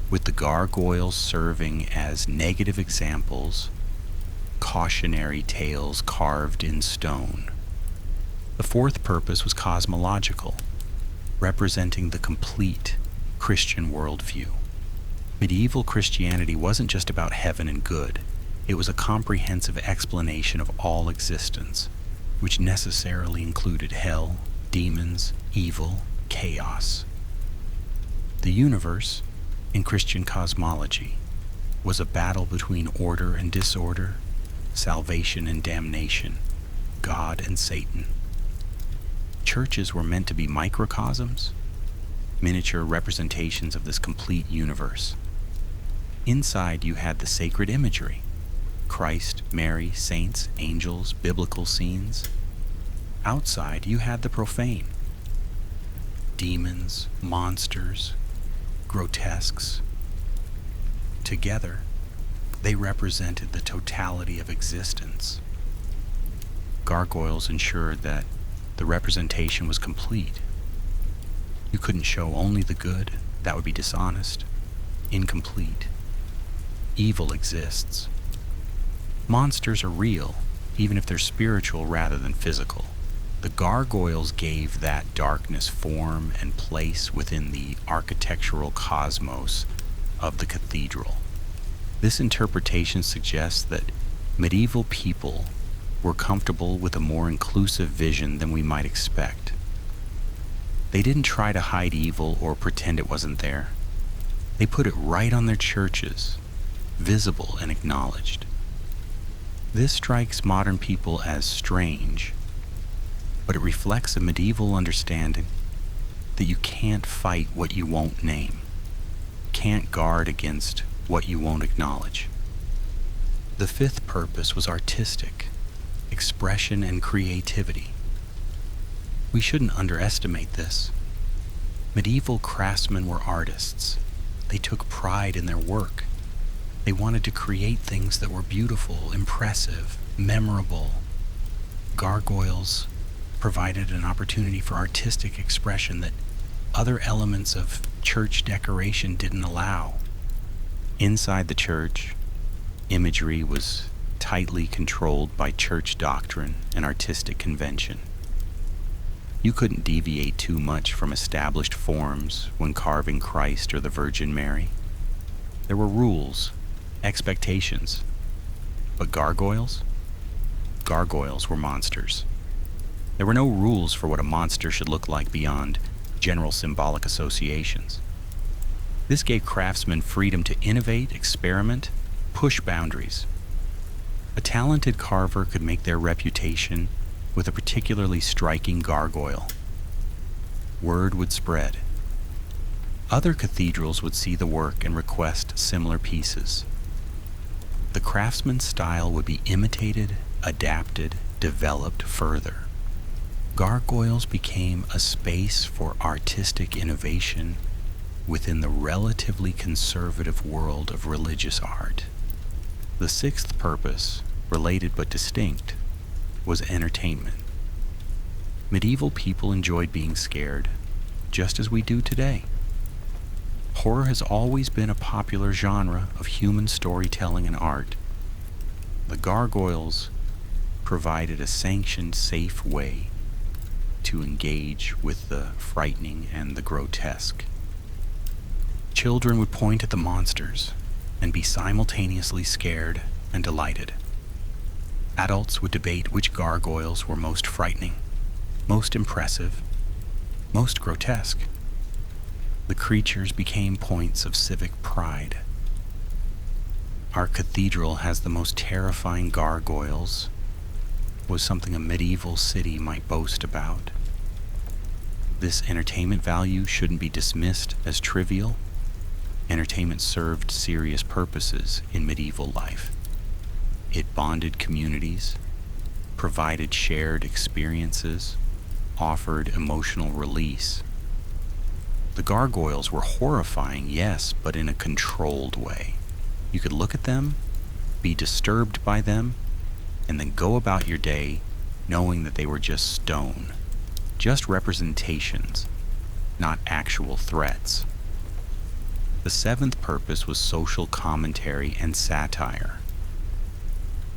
with the gargoyles serving as negative examples, cautionary tales carved in stone. The fourth purpose was cosmological, representing the complete Christian worldview. Medieval Christianity wasn't just about heaven and good. It was a comprehensive explanation of all existence, which necessarily included hell, demons, evil, chaos. The universe, in Christian cosmology, was a battle between order and disorder, salvation and damnation, God and Satan. Churches were meant to be microcosms, miniature representations of this complete universe. Inside you had the sacred imagery: Christ, Mary, saints, angels, biblical scenes. Outside you had the profane: demons, monsters, grotesques. Together, they represented the totality of existence. Gargoyles ensured that the representation was complete. You couldn't show only the good; that would be dishonest, incomplete. Evil exists. Monsters are real, even if they're spiritual rather than physical. The gargoyles gave that darkness form and place within the architectural cosmos of the cathedral. This interpretation suggests that medieval people were comfortable with a more inclusive vision than we might expect. They didn't try to hide evil or pretend it wasn't there. They put it right on their churches, visible and acknowledged. This strikes modern people as strange, but it reflects a medieval understanding that you can't fight what you won't name, can't guard against what you won't acknowledge. The fifth purpose was artistic, expression and creativity. We shouldn't underestimate this. Medieval craftsmen were artists. They took pride in their work. They wanted to create things that were beautiful, impressive, memorable. Gargoyles provided an opportunity for artistic expression that other elements of church decoration didn't allow. Inside the church, imagery was tightly controlled by church doctrine and artistic convention. You couldn't deviate too much from established forms when carving Christ or the Virgin Mary. There were rules, expectations. But gargoyles? Gargoyles were monsters. There were no rules for what a monster should look like beyond general symbolic associations. This gave craftsmen freedom to innovate, experiment, push boundaries. A talented carver could make their reputation with a particularly striking gargoyle. Word would spread. Other cathedrals would see the work and request similar pieces. The craftsman's style would be imitated, adapted, developed further. Gargoyles became a space for artistic innovation within the relatively conservative world of religious art. The sixth purpose, related but distinct, was entertainment. Medieval people enjoyed being scared, just as we do today. Horror has always been a popular genre of human storytelling and art. The gargoyles provided a sanctioned, safe way to engage with the frightening and the grotesque. Children would point at the monsters and be simultaneously scared and delighted. Adults would debate which gargoyles were most frightening, most impressive, most grotesque. The creatures became points of civic pride. Our cathedral has the most terrifying gargoyles, was something a medieval city might boast about. This entertainment value shouldn't be dismissed as trivial. Entertainment served serious purposes in medieval life. It bonded communities, provided shared experiences, offered emotional release. The gargoyles were horrifying, yes, but in a controlled way. You could look at them, be disturbed by them, and then go about your day knowing that they were just stone, just representations, not actual threats. The seventh purpose was social commentary and satire.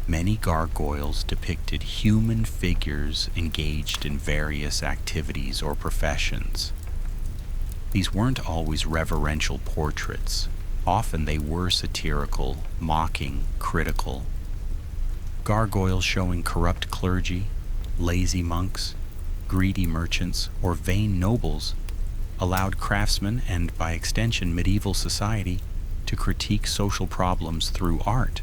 Many gargoyles depicted human figures engaged in various activities or professions. These weren't always reverential portraits. Often they were satirical, mocking, critical. Gargoyles showing corrupt clergy, lazy monks, greedy merchants, or vain nobles allowed craftsmen, and by extension medieval society, to critique social problems through art.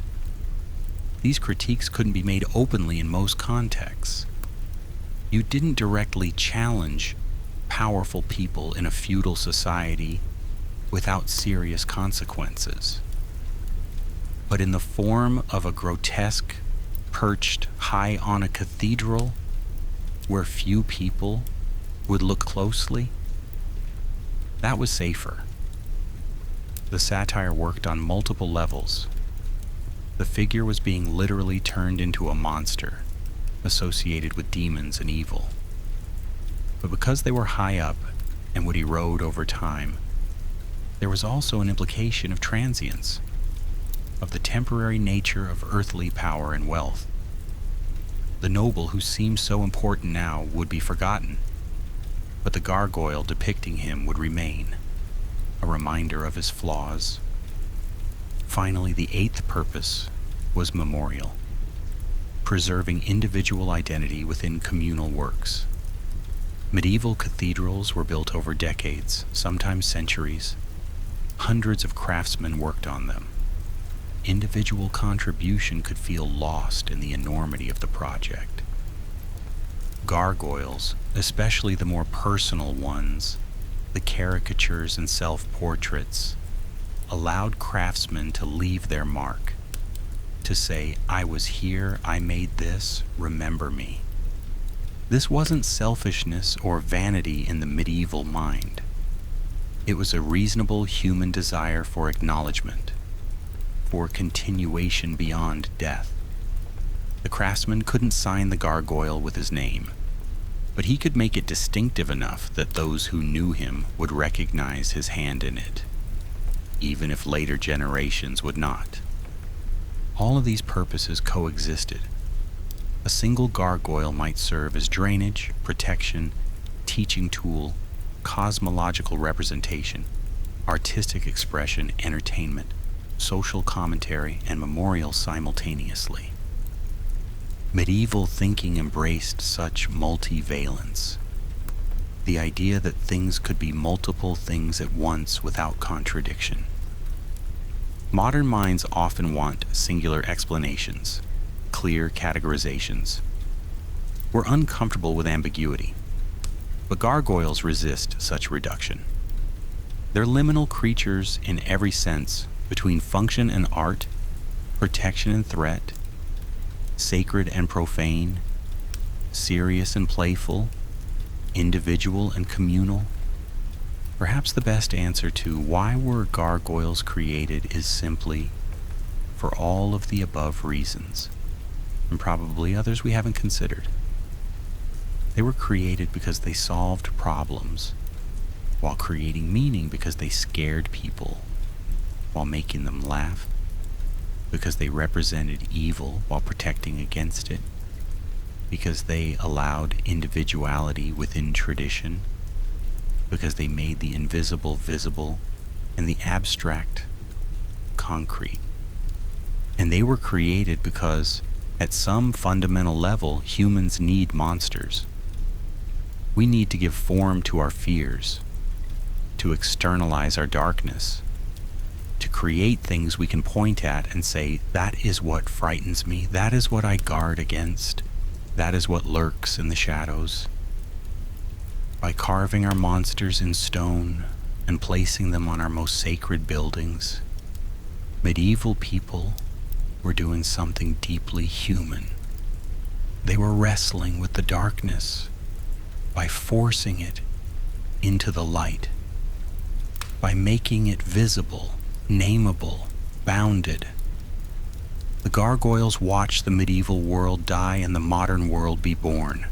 These critiques couldn't be made openly in most contexts. You didn't directly challenge powerful people in a feudal society without serious consequences. But in the form of a grotesque perched high on a cathedral where few people would look closely, that was safer. The satire worked on multiple levels. The figure was being literally turned into a monster associated with demons and evil. But because they were high up and would erode over time, there was also an implication of transience, of the temporary nature of earthly power and wealth. The noble who seemed so important now would be forgotten, but the gargoyle depicting him would remain, a reminder of his flaws. Finally, the eighth purpose was memorial, preserving individual identity within communal works. Medieval cathedrals were built over decades, sometimes centuries. Hundreds of craftsmen worked on them. Individual contribution could feel lost in the enormity of the project. Gargoyles, especially the more personal ones, the caricatures and self-portraits, allowed craftsmen to leave their mark, to say, "I was here, I made this, remember me." This wasn't selfishness or vanity in the medieval mind. It was a reasonable human desire for acknowledgement, for continuation beyond death. The craftsman couldn't sign the gargoyle with his name, but he could make it distinctive enough that those who knew him would recognize his hand in it, even if later generations would not. All of these purposes coexisted. A single gargoyle might serve as drainage, protection, teaching tool, cosmological representation, artistic expression, entertainment, social commentary, and memorial simultaneously. Medieval thinking embraced such multivalence, the idea that things could be multiple things at once without contradiction. Modern minds often want singular explanations, clear categorizations. We're uncomfortable with ambiguity, but gargoyles resist such reduction. They're liminal creatures in every sense, between function and art, protection and threat, sacred and profane, serious and playful, individual and communal. Perhaps the best answer to why were gargoyles created is simply for all of the above reasons, and probably others we haven't considered. They were created because they solved problems, while creating meaning because they scared people, while making them laugh, because they represented evil while protecting against it, because they allowed individuality within tradition, because they made the invisible visible and the abstract concrete. And they were created because, at some fundamental level, humans need monsters. We need to give form to our fears, to externalize our darkness, to create things we can point at and say, that is what frightens me, that is what I guard against, that is what lurks in the shadows. By carving our monsters in stone and placing them on our most sacred buildings, medieval people were doing something deeply human. They were wrestling with the darkness by forcing it into the light, by making it visible, nameable, bounded. The gargoyles watched the medieval world die and the modern world be born.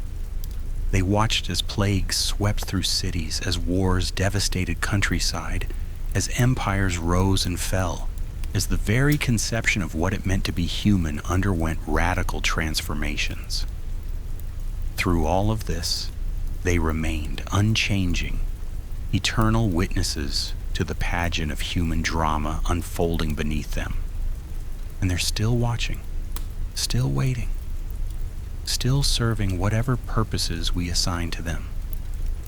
They watched as plagues swept through cities, as wars devastated countryside, as empires rose and fell, as the very conception of what it meant to be human underwent radical transformations. Through all of this, they remained unchanging, eternal witnesses to the pageant of human drama unfolding beneath them. And they're still watching, still waiting, still serving whatever purposes we assign to them,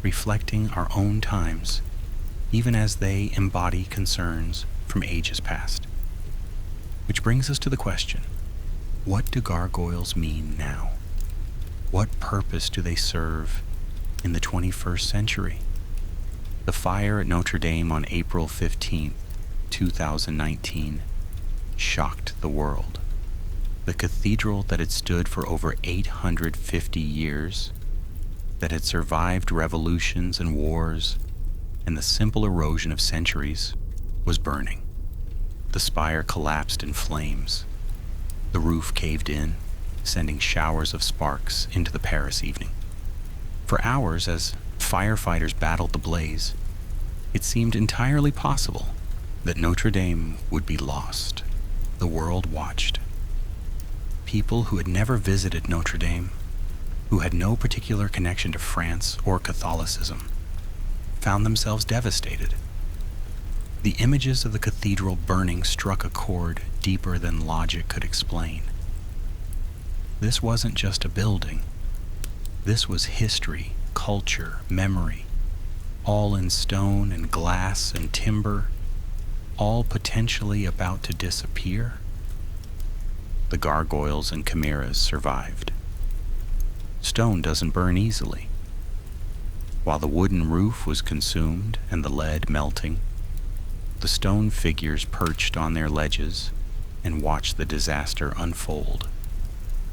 reflecting our own times even as they embody concerns from ages past. Which brings us to the question, what do gargoyles mean now? What purpose do they serve in the 21st century? The fire at Notre Dame on April 15, 2019, shocked the world. The cathedral that had stood for over 850 years, that had survived revolutions and wars, and the simple erosion of centuries, was burning. The spire collapsed in flames. The roof caved in, sending showers of sparks into the Paris evening. For hours, as firefighters battled the blaze, it seemed entirely possible that Notre Dame would be lost. The world watched. People who had never visited Notre Dame, who had no particular connection to France or Catholicism, found themselves devastated. The images of the cathedral burning struck a chord deeper than logic could explain. This wasn't just a building. This was history, culture, memory, all in stone and glass and timber, all potentially about to disappear. The gargoyles and chimeras survived. Stone doesn't burn easily. While the wooden roof was consumed and the lead melting, the stone figures perched on their ledges and watched the disaster unfold,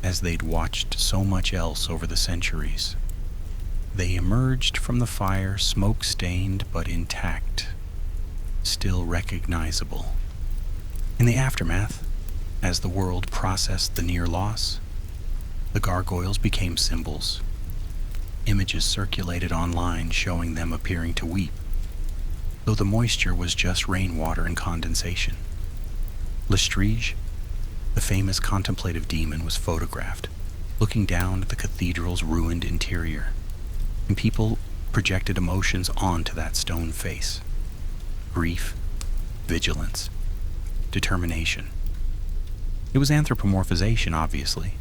as they'd watched so much else over the centuries. They emerged from the fire smoke-stained but intact, still recognizable. In the aftermath, as the world processed the near loss, the gargoyles became symbols. Images circulated online showing them appearing to weep, though the moisture was just rainwater and condensation. Lestrige, the famous contemplative demon, was photographed, looking down at the cathedral's ruined interior, and people projected emotions onto that stone face. Grief, vigilance, determination. It was anthropomorphization, obviously.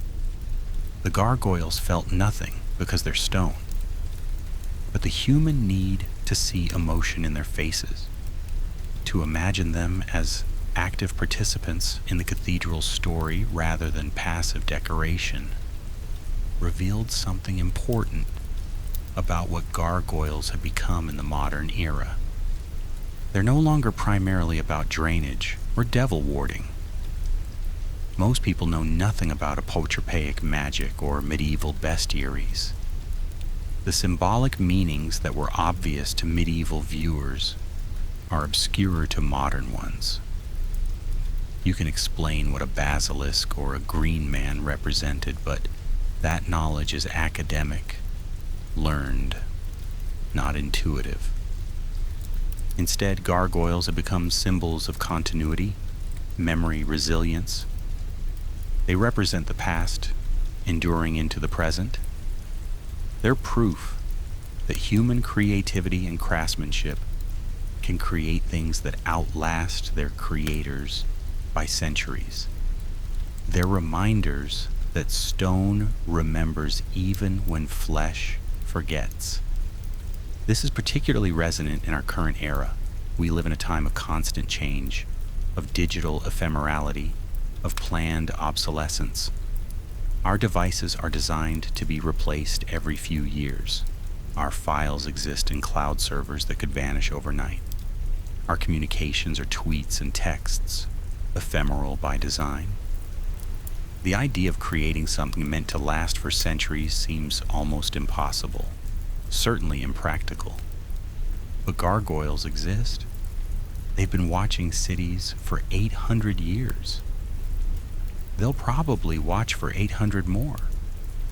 The gargoyles felt nothing because they're stone, but the human need to see emotion in their faces, to imagine them as active participants in the cathedral's story rather than passive decoration, revealed something important about what gargoyles have become in the modern era. They're no longer primarily about drainage or devil warding. Most people know nothing about apotropaic magic or medieval bestiaries. The symbolic meanings that were obvious to medieval viewers are obscure to modern ones. You can explain what a basilisk or a green man represented, but that knowledge is academic, learned, not intuitive. Instead, gargoyles have become symbols of continuity, memory, resilience. They represent the past, enduring into the present. They're proof that human creativity and craftsmanship can create things that outlast their creators by centuries. They're reminders that stone remembers even when flesh forgets. This is particularly resonant in our current era. We live in a time of constant change, of digital ephemerality, of planned obsolescence. Our devices are designed to be replaced every few years. Our files exist in cloud servers that could vanish overnight. Our communications are tweets and texts, ephemeral by design. The idea of creating something meant to last for centuries seems almost impossible, certainly impractical. But gargoyles exist. They've been watching cities for 800 years. They'll probably watch for 800 more,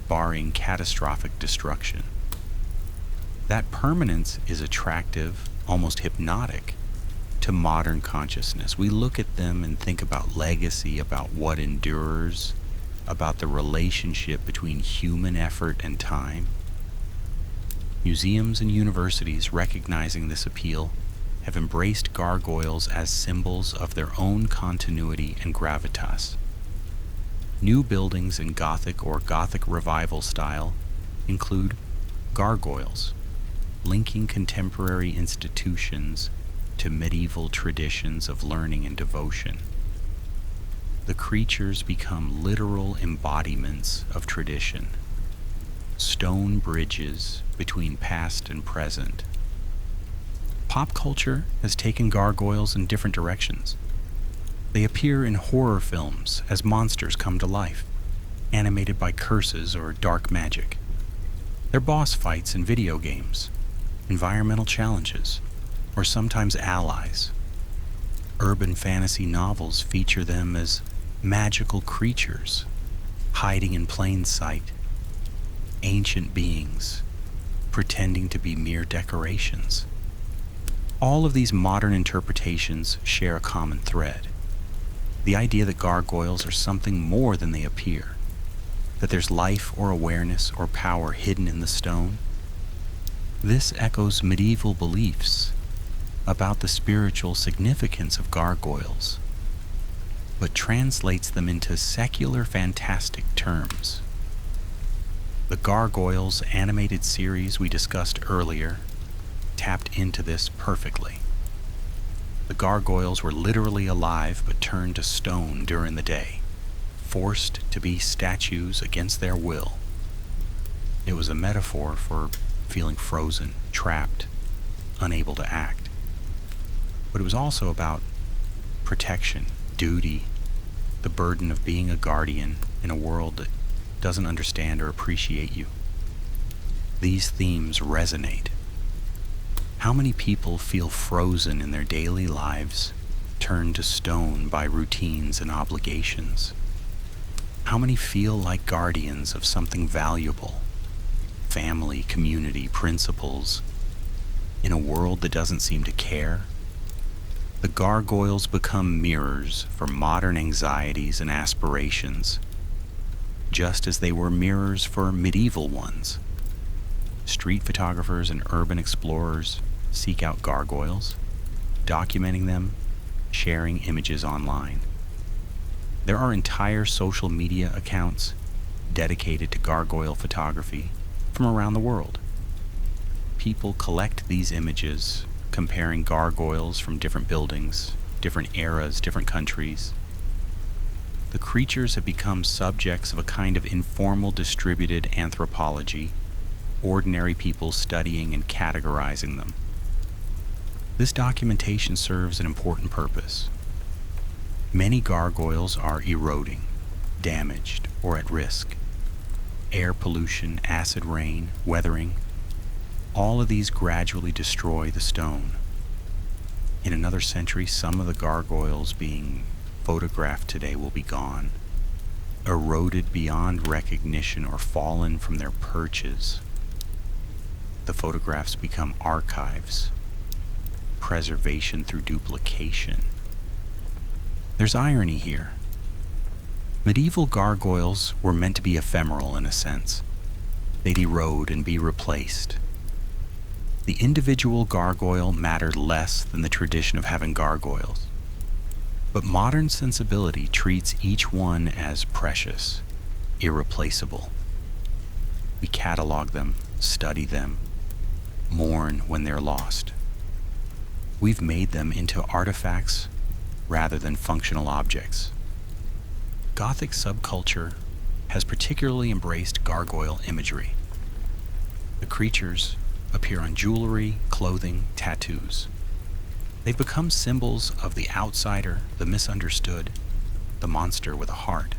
barring catastrophic destruction. That permanence is attractive, almost hypnotic, to modern consciousness. We look at them and think about legacy, about what endures, about the relationship between human effort and time. Museums and universities, recognizing this appeal, have embraced gargoyles as symbols of their own continuity and gravitas. New buildings in Gothic or Gothic Revival style include gargoyles, linking contemporary institutions to medieval traditions of learning and devotion. The creatures become literal embodiments of tradition, stone bridges between past and present. Pop culture has taken gargoyles in different directions. They appear in horror films as monsters come to life, animated by curses or dark magic. They're boss fights in video games, environmental challenges, or sometimes allies. Urban fantasy novels feature them as magical creatures, hiding in plain sight, ancient beings, pretending to be mere decorations. All of these modern interpretations share a common thread: the idea that gargoyles are something more than they appear, that there's life or awareness or power hidden in the stone. This echoes medieval beliefs about the spiritual significance of gargoyles, but translates them into secular fantastic terms. The Gargoyles animated series we discussed earlier tapped into this perfectly. The gargoyles were literally alive but turned to stone during the day, forced to be statues against their will. It was a metaphor for feeling frozen, trapped, unable to act. But it was also about protection, duty, the burden of being a guardian in a world that doesn't understand or appreciate you. These themes resonate. How many people feel frozen in their daily lives, turned to stone by routines and obligations? How many feel like guardians of something valuable, family, community, principles, in a world that doesn't seem to care? The gargoyles become mirrors for modern anxieties and aspirations, just as they were mirrors for medieval ones. Street photographers and urban explorers seek out gargoyles, documenting them, sharing images online. There are entire social media accounts dedicated to gargoyle photography from around the world. People collect these images, comparing gargoyles from different buildings, different eras, different countries. The creatures have become subjects of a kind of informal distributed anthropology, ordinary people studying and categorizing them. This documentation serves an important purpose. Many gargoyles are eroding, damaged, or at risk. Air pollution, acid rain, weathering, all of these gradually destroy the stone. In another century, some of the gargoyles being photographed today will be gone, eroded beyond recognition or fallen from their perches. The photographs become archives, preservation through duplication. There's irony here. Medieval gargoyles were meant to be ephemeral in a sense. They'd erode and be replaced. The individual gargoyle mattered less than the tradition of having gargoyles. But modern sensibility treats each one as precious, irreplaceable. We catalog them, study them, mourn when they're lost. We've made them into artifacts rather than functional objects. Gothic subculture has particularly embraced gargoyle imagery. The creatures appear on jewelry, clothing, tattoos. They've become symbols of the outsider, the misunderstood, the monster with a heart.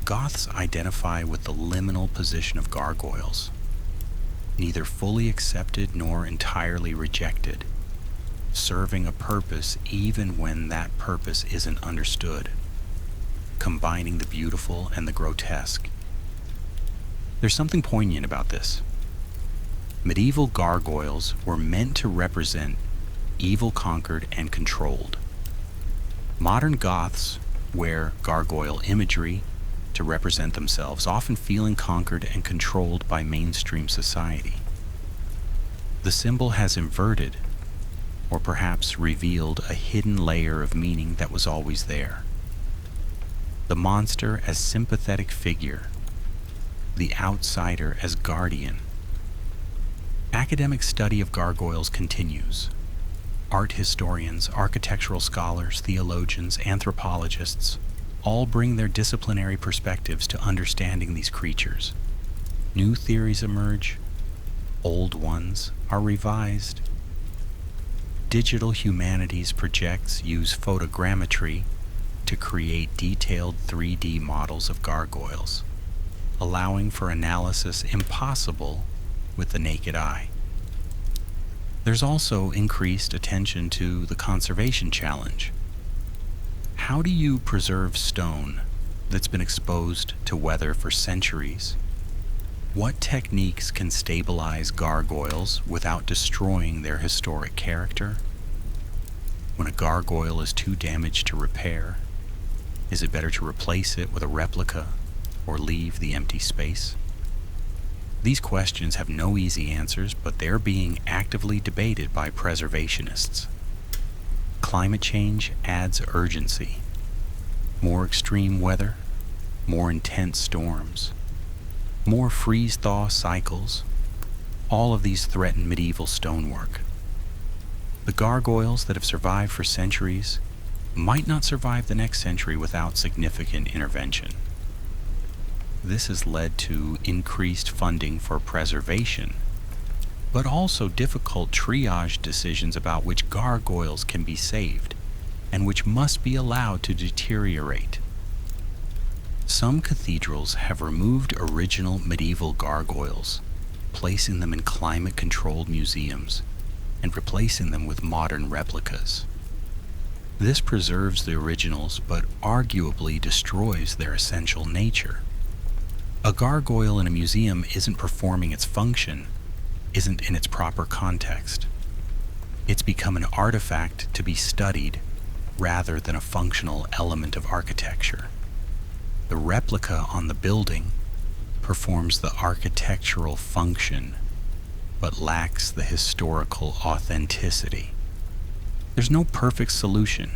Goths identify with the liminal position of gargoyles, neither fully accepted nor entirely rejected, serving a purpose even when that purpose isn't understood, combining the beautiful and the grotesque. There's something poignant about this. Medieval gargoyles were meant to represent evil conquered and controlled. Modern Goths wear gargoyle imagery to represent themselves, often feeling conquered and controlled by mainstream society. The symbol has inverted, or perhaps revealed, a hidden layer of meaning that was always there. The monster as sympathetic figure, the outsider as guardian. Academic study of gargoyles continues. Art historians, architectural scholars, theologians, anthropologists all bring their disciplinary perspectives to understanding these creatures. New theories emerge, old ones are revised. Digital humanities projects use photogrammetry to create detailed 3D models of gargoyles, allowing for analysis impossible with the naked eye. There's also increased attention to the conservation challenge. How do you preserve stone that's been exposed to weather for centuries? What techniques can stabilize gargoyles without destroying their historic character? When a gargoyle is too damaged to repair, is it better to replace it with a replica or leave the empty space? These questions have no easy answers, but they're being actively debated by preservationists. Climate change adds urgency. More extreme weather, more intense storms, more freeze-thaw cycles, all of these threaten medieval stonework. The gargoyles that have survived for centuries might not survive the next century without significant intervention. This has led to increased funding for preservation, but also difficult triage decisions about which gargoyles can be saved and which must be allowed to deteriorate. Some cathedrals have removed original medieval gargoyles, placing them in climate-controlled museums and replacing them with modern replicas. This preserves the originals but arguably destroys their essential nature. A gargoyle in a museum isn't performing its function, isn't in its proper context. It's become an artifact to be studied rather than a functional element of architecture. The replica on the building performs the architectural function but lacks the historical authenticity. There's no perfect solution.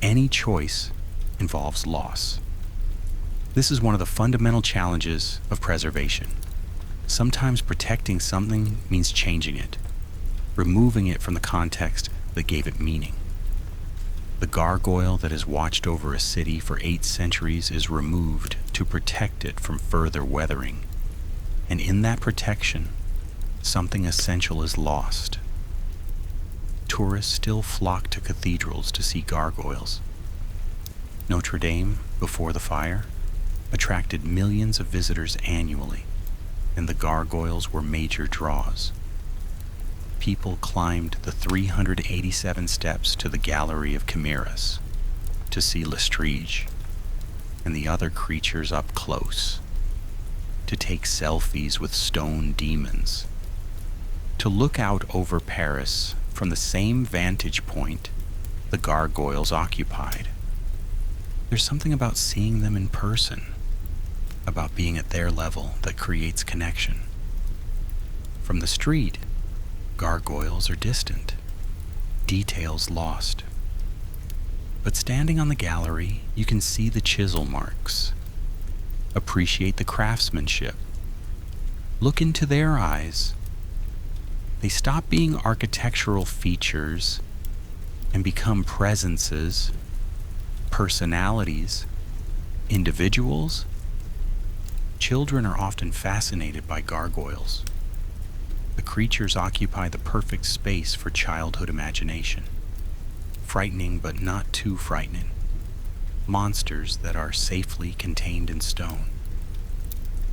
Any choice involves loss. This is one of the fundamental challenges of preservation. Sometimes protecting something means changing it, removing it from the context that gave it meaning. The gargoyle that has watched over a city for 8 centuries is removed to protect it from further weathering. And in that protection, something essential is lost. Tourists still flock to cathedrals to see gargoyles. Notre Dame, before the fire, attracted millions of visitors annually, and the gargoyles were major draws. People climbed the 387 steps to the gallery of chimeras to see Lestrige and the other creatures up close, to take selfies with stone demons, to look out over Paris from the same vantage point the gargoyles occupied. There's something about seeing them in person, about being at their level, that creates connection. From the street, gargoyles are distant, details lost. But standing on the gallery, you can see the chisel marks, appreciate the craftsmanship, look into their eyes. They stop being architectural features and become presences, personalities, individuals. Children are often fascinated by gargoyles. The creatures occupy the perfect space for childhood imagination. Frightening but not too frightening. Monsters that are safely contained in stone.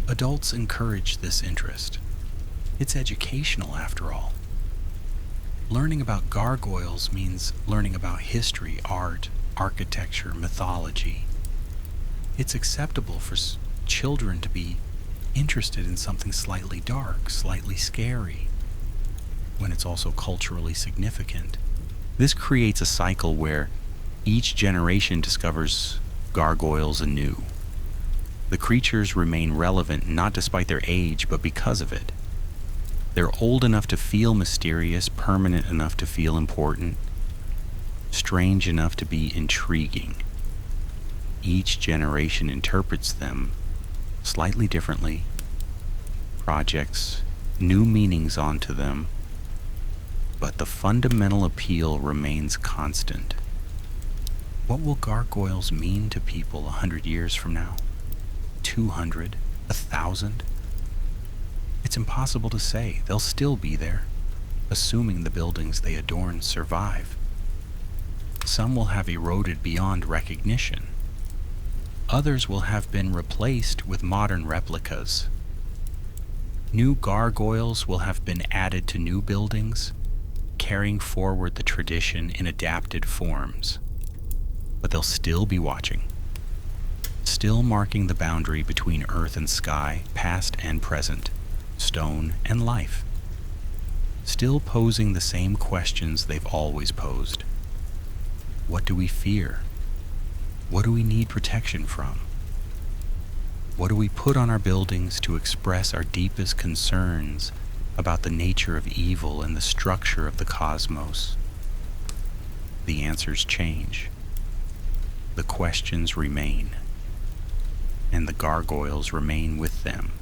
Adults encourage this interest. It's educational, after all. Learning about gargoyles means learning about history, art, architecture, mythology. It's acceptable for children to be interested in something slightly dark, slightly scary, when it's also culturally significant. This creates a cycle where each generation discovers gargoyles anew. The creatures remain relevant not despite their age, but because of it. They're old enough to feel mysterious, permanent enough to feel important, strange enough to be intriguing. Each generation interprets them slightly differently. Projects new meanings onto them, but the fundamental appeal remains constant. What will gargoyles mean to people 100 years from now? 200? 1,000? It's impossible to say. They'll still be there, assuming the buildings they adorn survive. Some will have eroded beyond recognition. Others will have been replaced with modern replicas. New gargoyles will have been added to new buildings, carrying forward the tradition in adapted forms. But they'll still be watching, still marking the boundary between earth and sky, past and present, stone and life, still posing the same questions they've always posed. What do we fear? What do we need protection from? What do we put on our buildings to express our deepest concerns about the nature of evil and the structure of the cosmos? The answers change. The questions remain. And the gargoyles remain with them,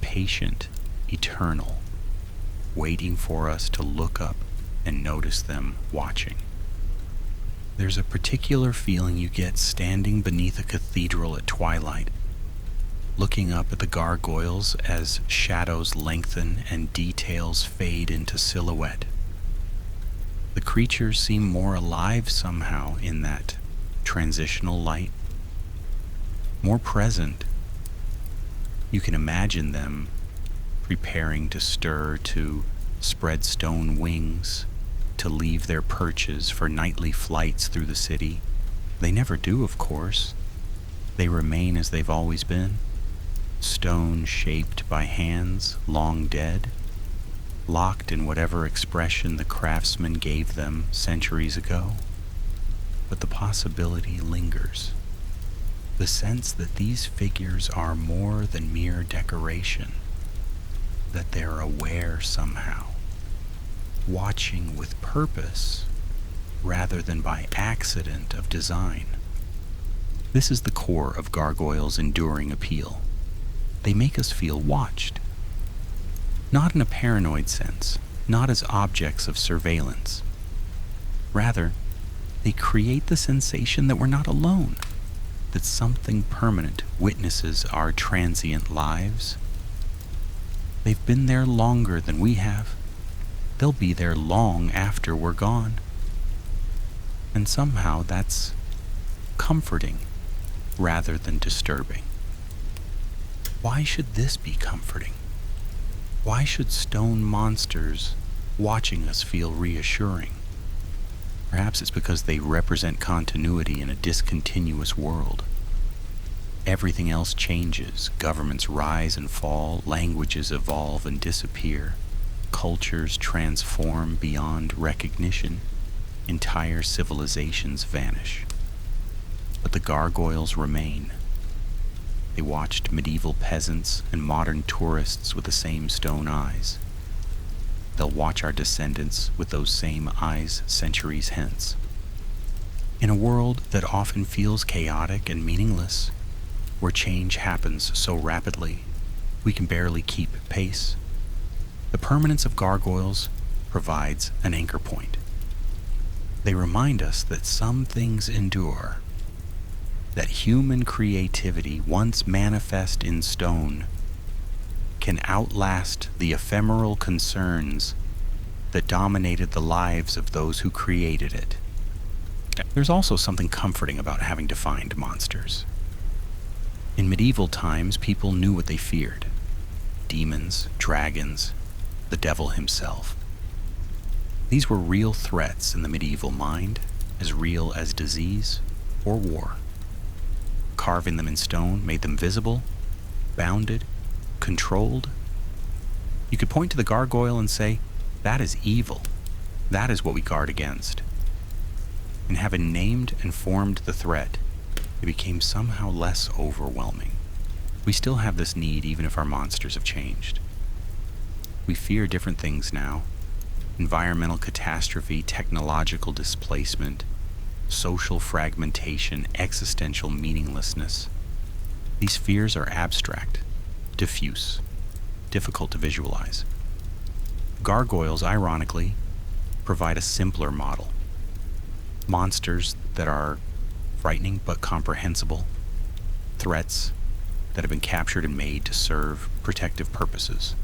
patient, eternal, waiting for us to look up and notice them watching. There's a particular feeling you get standing beneath a cathedral at twilight, looking up at the gargoyles as shadows lengthen and details fade into silhouette. The creatures seem more alive somehow in that transitional light, more present. You can imagine them preparing to stir, to spread stone wings, to leave their perches for nightly flights through the city. They never do, of course. They remain as they've always been, stone shaped by hands long dead, locked in whatever expression the craftsmen gave them centuries ago. But the possibility lingers. The sense that these figures are more than mere decoration, that they're aware somehow, watching with purpose rather than by accident of design. This is the core of gargoyles' enduring appeal. They make us feel watched, not in a paranoid sense, not as objects of surveillance. Rather, they create the sensation that we're not alone, that something permanent witnesses our transient lives. They've been there longer than we have. They'll be there long after we're gone. And somehow that's comforting rather than disturbing. Why should this be comforting? Why should stone monsters watching us feel reassuring? Perhaps it's because they represent continuity in a discontinuous world. Everything else changes. Governments rise and fall, languages evolve and disappear, cultures transform beyond recognition, entire civilizations vanish. But the gargoyles remain. They watched medieval peasants and modern tourists with the same stone eyes. They'll watch our descendants with those same eyes centuries hence. In a world that often feels chaotic and meaningless, where change happens so rapidly, we can barely keep pace, the permanence of gargoyles provides an anchor point. They remind us that some things endure, that human creativity, once manifest in stone, can outlast the ephemeral concerns that dominated the lives of those who created it. There's also something comforting about having defined monsters. In medieval times, people knew what they feared: demons, dragons, the devil himself. These were real threats in the medieval mind, as real as disease or war. Carving them in stone made them visible, bounded, controlled. You could point to the gargoyle and say, that is evil. That is what we guard against. And having named and formed the threat, it became somehow less overwhelming. We still have this need even if our monsters have changed. We fear different things now: environmental catastrophe, technological displacement, social fragmentation, existential meaninglessness. These fears are abstract, diffuse, difficult to visualize. Gargoyles, ironically, provide a simpler model. Monsters that are frightening but comprehensible, threats that have been captured and made to serve protective purposes.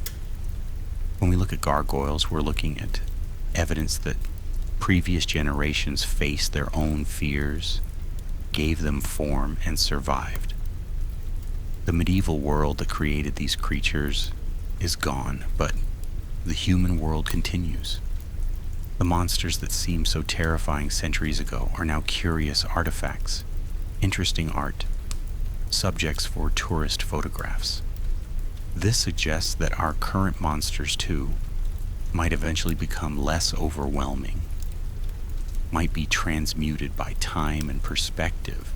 When we look at gargoyles, we're looking at evidence that previous generations faced their own fears, gave them form, and survived. The medieval world that created these creatures is gone, but the human world continues. The monsters that seemed so terrifying centuries ago are now curious artifacts, interesting art, subjects for tourist photographs. This suggests that our current monsters, too, might eventually become less overwhelming, might be transmuted by time and perspective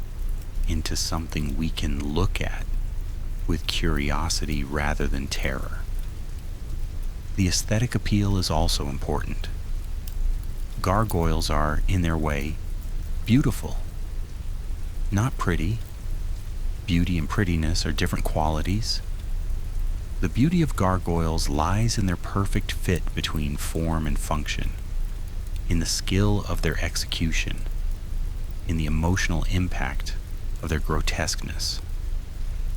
into something we can look at with curiosity rather than terror. The aesthetic appeal is also important. Gargoyles are, in their way, beautiful. Not pretty. Beauty and prettiness are different qualities. The beauty of gargoyles lies in their perfect fit between form and function, in the skill of their execution, in the emotional impact of their grotesqueness.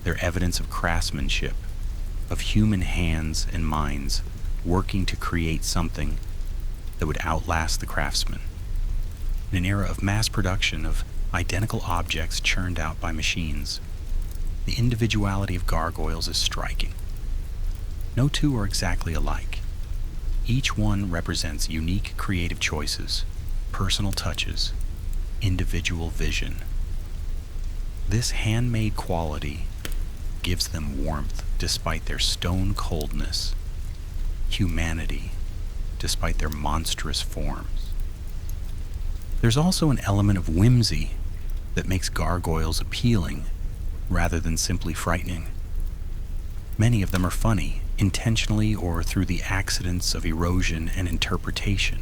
They're evidence of craftsmanship, of human hands and minds working to create something that would outlast the craftsman. In an era of mass production of identical objects churned out by machines, the individuality of gargoyles is striking. No two are exactly alike. Each one represents unique creative choices, personal touches, individual vision. This handmade quality gives them warmth despite their stone coldness, humanity despite their monstrous forms. There's also an element of whimsy that makes gargoyles appealing rather than simply frightening. Many of them are funny, intentionally or through the accidents of erosion and interpretation.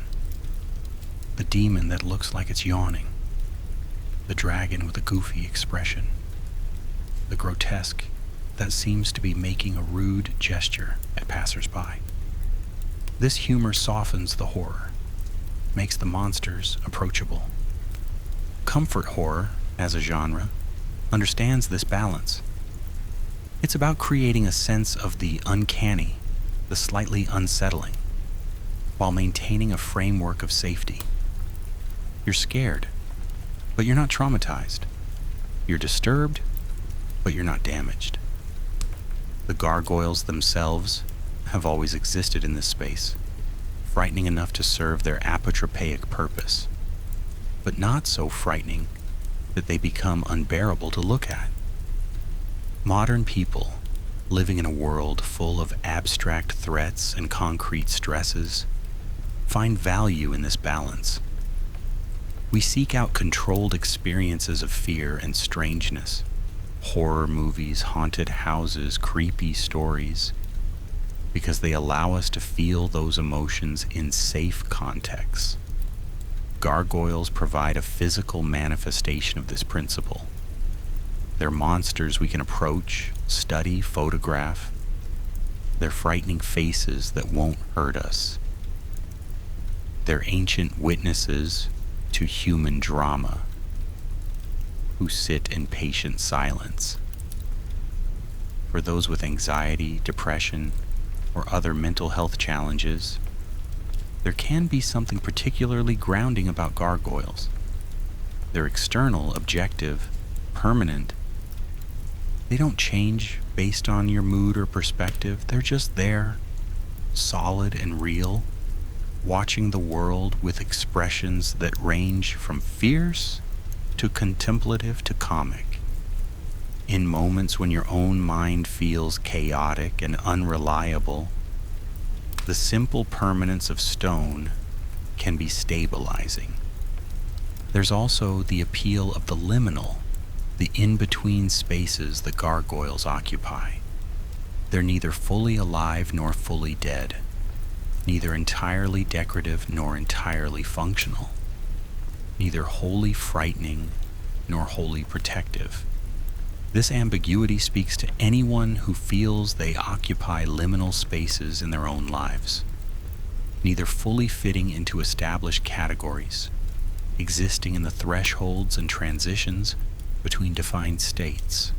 The demon that looks like it's yawning, the dragon with a goofy expression, the grotesque that seems to be making a rude gesture at passers-by. This humor softens the horror, makes the monsters approachable. Comfort horror, as a genre, understands this balance. It's about creating a sense of the uncanny, the slightly unsettling, while maintaining a framework of safety. You're scared, but you're not traumatized. You're disturbed, but you're not damaged. The gargoyles themselves have always existed in this space, frightening enough to serve their apotropaic purpose, but not so frightening that they become unbearable to look at. Modern people, living in a world full of abstract threats and concrete stresses, find value in this balance. We seek out controlled experiences of fear and strangeness, horror movies, haunted houses, creepy stories, because they allow us to feel those emotions in safe contexts. Gargoyles provide a physical manifestation of this principle. They're monsters we can approach, study, photograph. They're frightening faces that won't hurt us. They're ancient witnesses to human drama who sit in patient silence. For those with anxiety, depression, or other mental health challenges, there can be something particularly grounding about gargoyles. They're external, objective, permanent. They don't change based on your mood or perspective. They're just there, solid and real, watching the world with expressions that range from fierce to contemplative to comic. In moments when your own mind feels chaotic and unreliable, the simple permanence of stone can be stabilizing. There's also the appeal of the liminal, the in-between spaces that gargoyles occupy. They're neither fully alive nor fully dead, neither entirely decorative nor entirely functional, neither wholly frightening nor wholly protective. This ambiguity speaks to anyone who feels they occupy liminal spaces in their own lives. neither fully fitting into established categories, existing in the thresholds and transitions between defined states.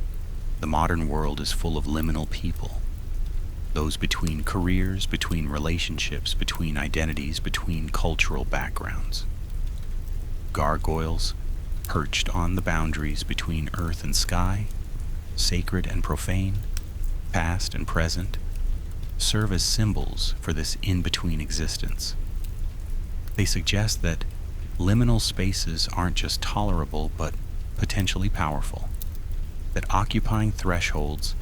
The modern world is full of liminal people, those between careers, between relationships, between identities, between cultural backgrounds. Gargoyles, perched on the boundaries between earth and sky, sacred and profane, past and present, serve as symbols for this in-between existence. They suggest that liminal spaces aren't just tolerable, but potentially powerful, that occupying thresholds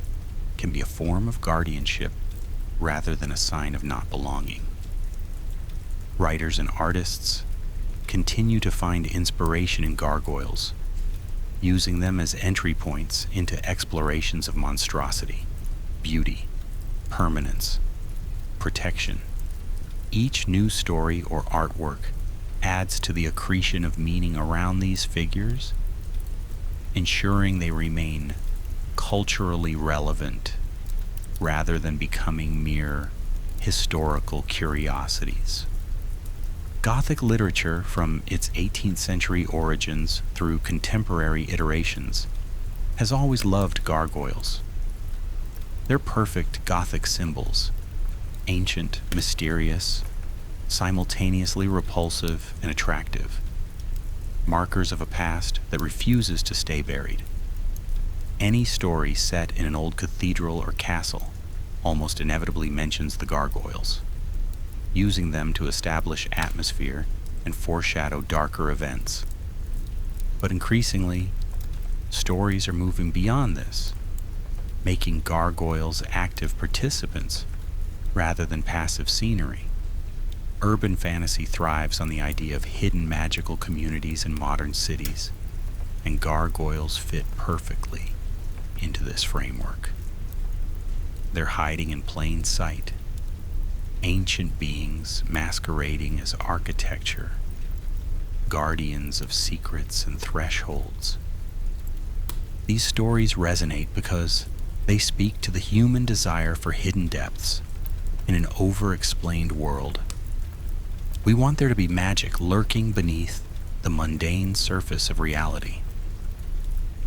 can be a form of guardianship rather than a sign of not belonging. Writers and artists continue to find inspiration in gargoyles, using them as entry points into explorations of monstrosity, beauty, permanence, protection. Each new story or artwork adds to the accretion of meaning around these figures, ensuring they remain culturally relevant rather than becoming mere historical curiosities. Gothic literature, from its 18th century origins through contemporary iterations, has always loved gargoyles. They're perfect Gothic symbols, ancient, mysterious, simultaneously repulsive and attractive, markers of a past that refuses to stay buried. Any story set in an old cathedral or castle almost inevitably mentions the gargoyles, using them to establish atmosphere and foreshadow darker events. But increasingly, stories are moving beyond this, making gargoyles active participants rather than passive scenery. Urban fantasy thrives on the idea of hidden magical communities in modern cities, and gargoyles fit perfectly into this framework. They're hiding in plain sight, ancient beings masquerading as architecture, guardians of secrets and thresholds. These stories resonate because they speak to the human desire for hidden depths in an over-explained world. We want there to be magic lurking beneath the mundane surface of reality.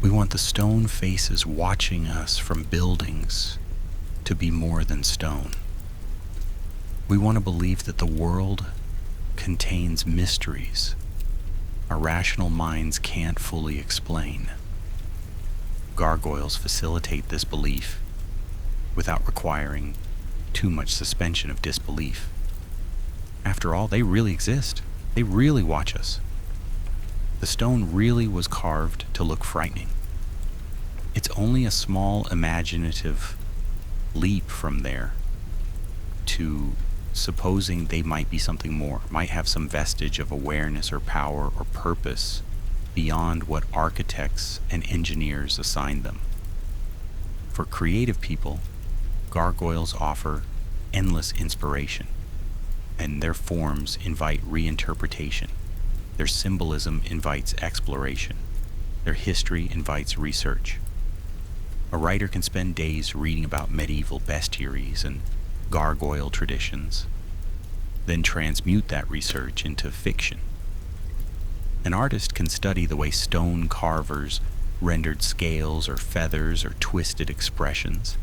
We want the stone faces watching us from buildings to be more than stone. We want to believe that the world contains mysteries our rational minds can't fully explain. Gargoyles facilitate this belief without requiring too much suspension of disbelief. After all, they really exist. They really watch us. The stone really was carved to look frightening. It's only a small imaginative leap from there to supposing they might be something more, might have some vestige of awareness or power or purpose beyond what architects and engineers assigned them. For creative people, gargoyles offer endless inspiration, and their forms invite reinterpretation. Their symbolism invites exploration. Their history invites research. A writer can spend days reading about medieval bestiaries and gargoyle traditions, then transmute that research into fiction. An artist can study the way stone carvers rendered scales or feathers or twisted expressions,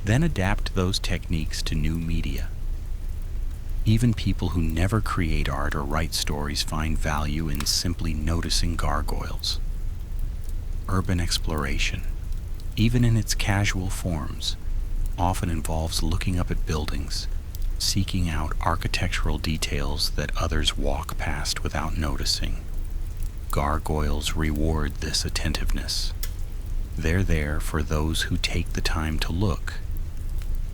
then adapt those techniques to new media. Even people who never create art or write stories find value in simply noticing gargoyles. Urban exploration, even in its casual forms, often involves looking up at buildings, seeking out architectural details that others walk past without noticing. Gargoyles reward this attentiveness. They're there for those who take the time to look,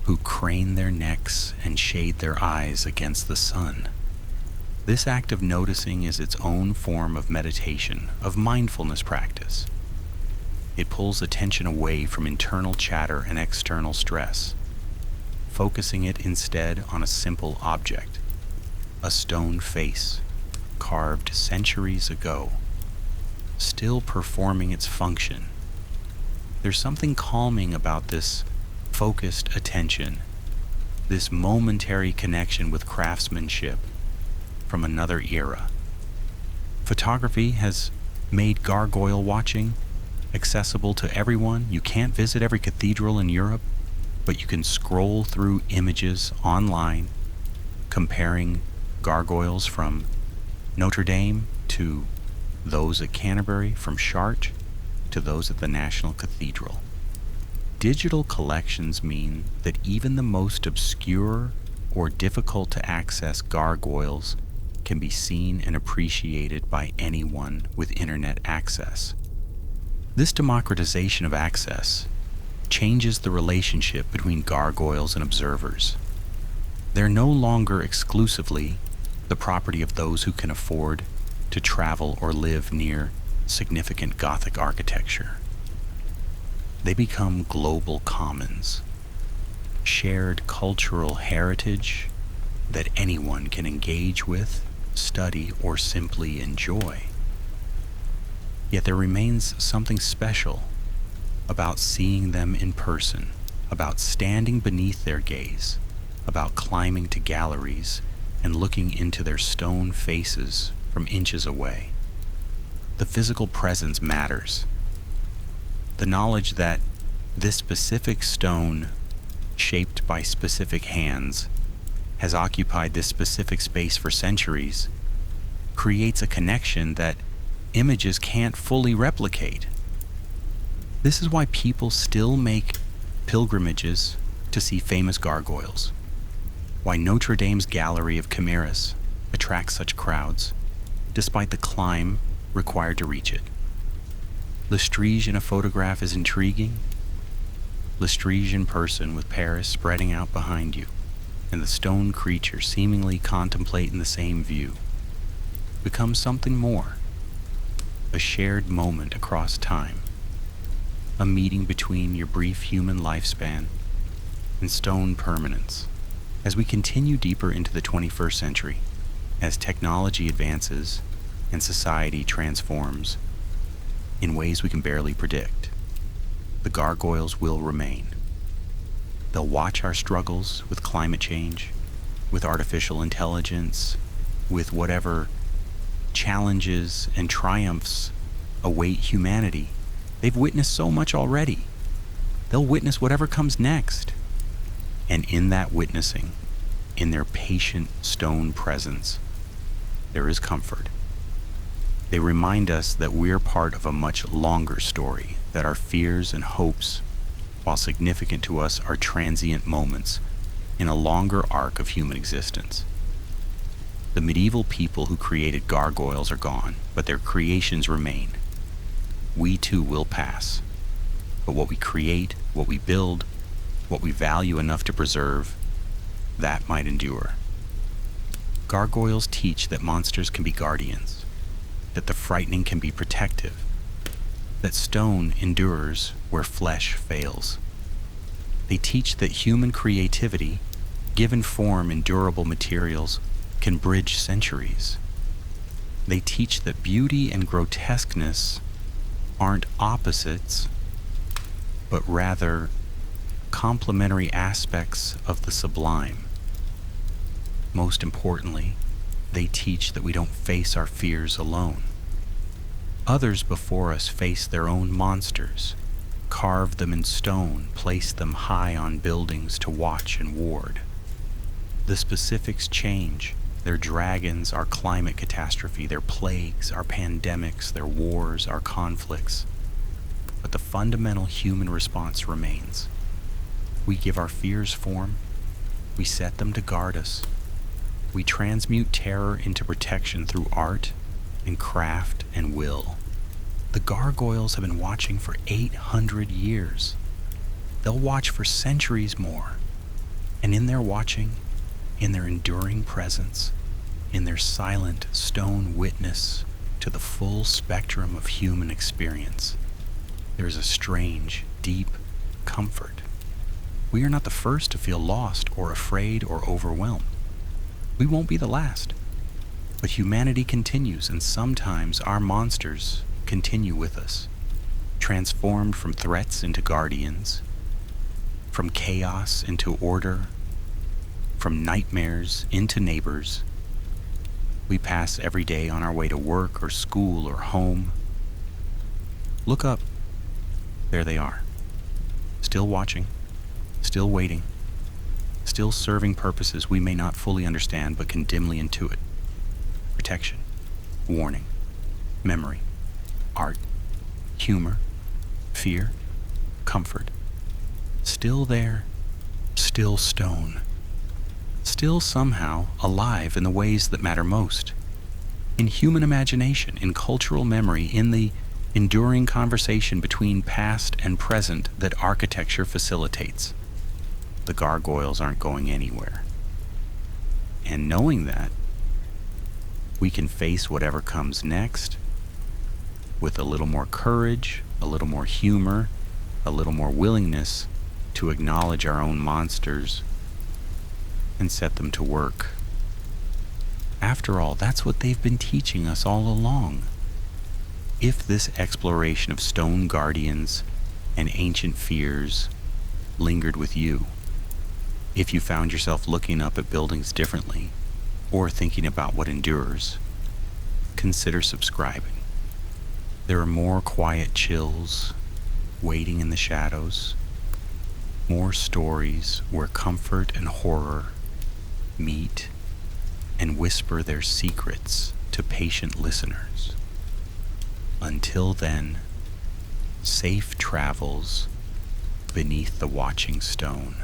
who crane their necks and shade their eyes against the sun. This act of noticing is its own form of meditation, of mindfulness practice. It pulls attention away from internal chatter and external stress, focusing it instead on a simple object, a stone face carved centuries ago, still performing its function. There's something calming about this focused attention, this momentary connection with craftsmanship from another era. Photography has made gargoyle watching accessible to everyone. You can't visit every cathedral in Europe, but you can scroll through images online comparing gargoyles from Notre Dame to those at Canterbury, from Chartres to those at the National Cathedral. Digital collections mean that even the most obscure or difficult to access gargoyles can be seen and appreciated by anyone with internet access. This democratization of access changes the relationship between gargoyles and observers. They're no longer exclusively the property of those who can afford to travel or live near significant Gothic architecture. They become global commons, shared cultural heritage that anyone can engage with, study, or simply enjoy. Yet there remains something special about seeing them in person, about standing beneath their gaze, about climbing to galleries and looking into their stone faces from inches away. The physical presence matters. The knowledge that this specific stone, shaped by specific hands, has occupied this specific space for centuries, creates a connection that images can't fully replicate. This is why people still make pilgrimages to see famous gargoyles, why Notre Dame's gallery of chimeras attracts such crowds, despite the climb required to reach it. Lestrige in a photograph is intriguing. Lestrige in person, with Paris spreading out behind you, and the stone creature seemingly contemplating the same view, becomes something more. A shared moment across time. A meeting between your brief human lifespan and stone permanence. As we continue deeper into the 21st century, as technology advances and society transforms in ways we can barely predict, the gargoyles will remain. They'll watch our struggles with climate change, with artificial intelligence, with whatever challenges and triumphs await humanity. They've witnessed so much already. They'll witness whatever comes next. And in that witnessing, in their patient stone presence, there is comfort. They remind us that we're part of a much longer story, that our fears and hopes, while significant to us, are transient moments in a longer arc of human existence. The medieval people who created gargoyles are gone, but their creations remain. We too will pass, but what we create, what we build, what we value enough to preserve, that might endure. Gargoyles teach that monsters can be guardians, that the frightening can be protective, that stone endures where flesh fails. They teach that human creativity, given form in durable materials, can bridge centuries. They teach that beauty and grotesqueness aren't opposites, but rather complementary aspects of the sublime. Most importantly, they teach that we don't face our fears alone. Others before us faced their own monsters, carved them in stone, placed them high on buildings to watch and ward. The specifics change. Their dragons, our climate catastrophe, their plagues, our pandemics, their wars, our conflicts. But the fundamental human response remains. We give our fears form. We set them to guard us. We transmute terror into protection through art and craft and will. The gargoyles have been watching for 800 years. They'll watch for centuries more. And in their watching, in their enduring presence, in their silent stone witness to the full spectrum of human experience, there is a strange, deep comfort. We are not the first to feel lost or afraid or overwhelmed. We won't be the last. But humanity continues, and sometimes our monsters continue with us, transformed from threats into guardians, from chaos into order, from nightmares into neighbors. We pass every day on our way to work or school or home. Look up. There they are. Still watching, still waiting, still serving purposes we may not fully understand but can dimly intuit. Protection, warning, memory, art, humor, fear, comfort. Still there, still stone. Still somehow alive in the ways that matter most. In human imagination, in cultural memory, in the enduring conversation between past and present that architecture facilitates. The gargoyles aren't going anywhere. And knowing that, we can face whatever comes next with a little more courage, a little more humor, a little more willingness to acknowledge our own monsters and set them to work. After all, that's what they've been teaching us all along. If this exploration of stone guardians and ancient fears lingered with you, if you found yourself looking up at buildings differently or thinking about what endures, consider subscribing. There are more quiet chills waiting in the shadows, more stories where comfort and horror meet and whisper their secrets to patient listeners. Until then, safe travels beneath the watching stone.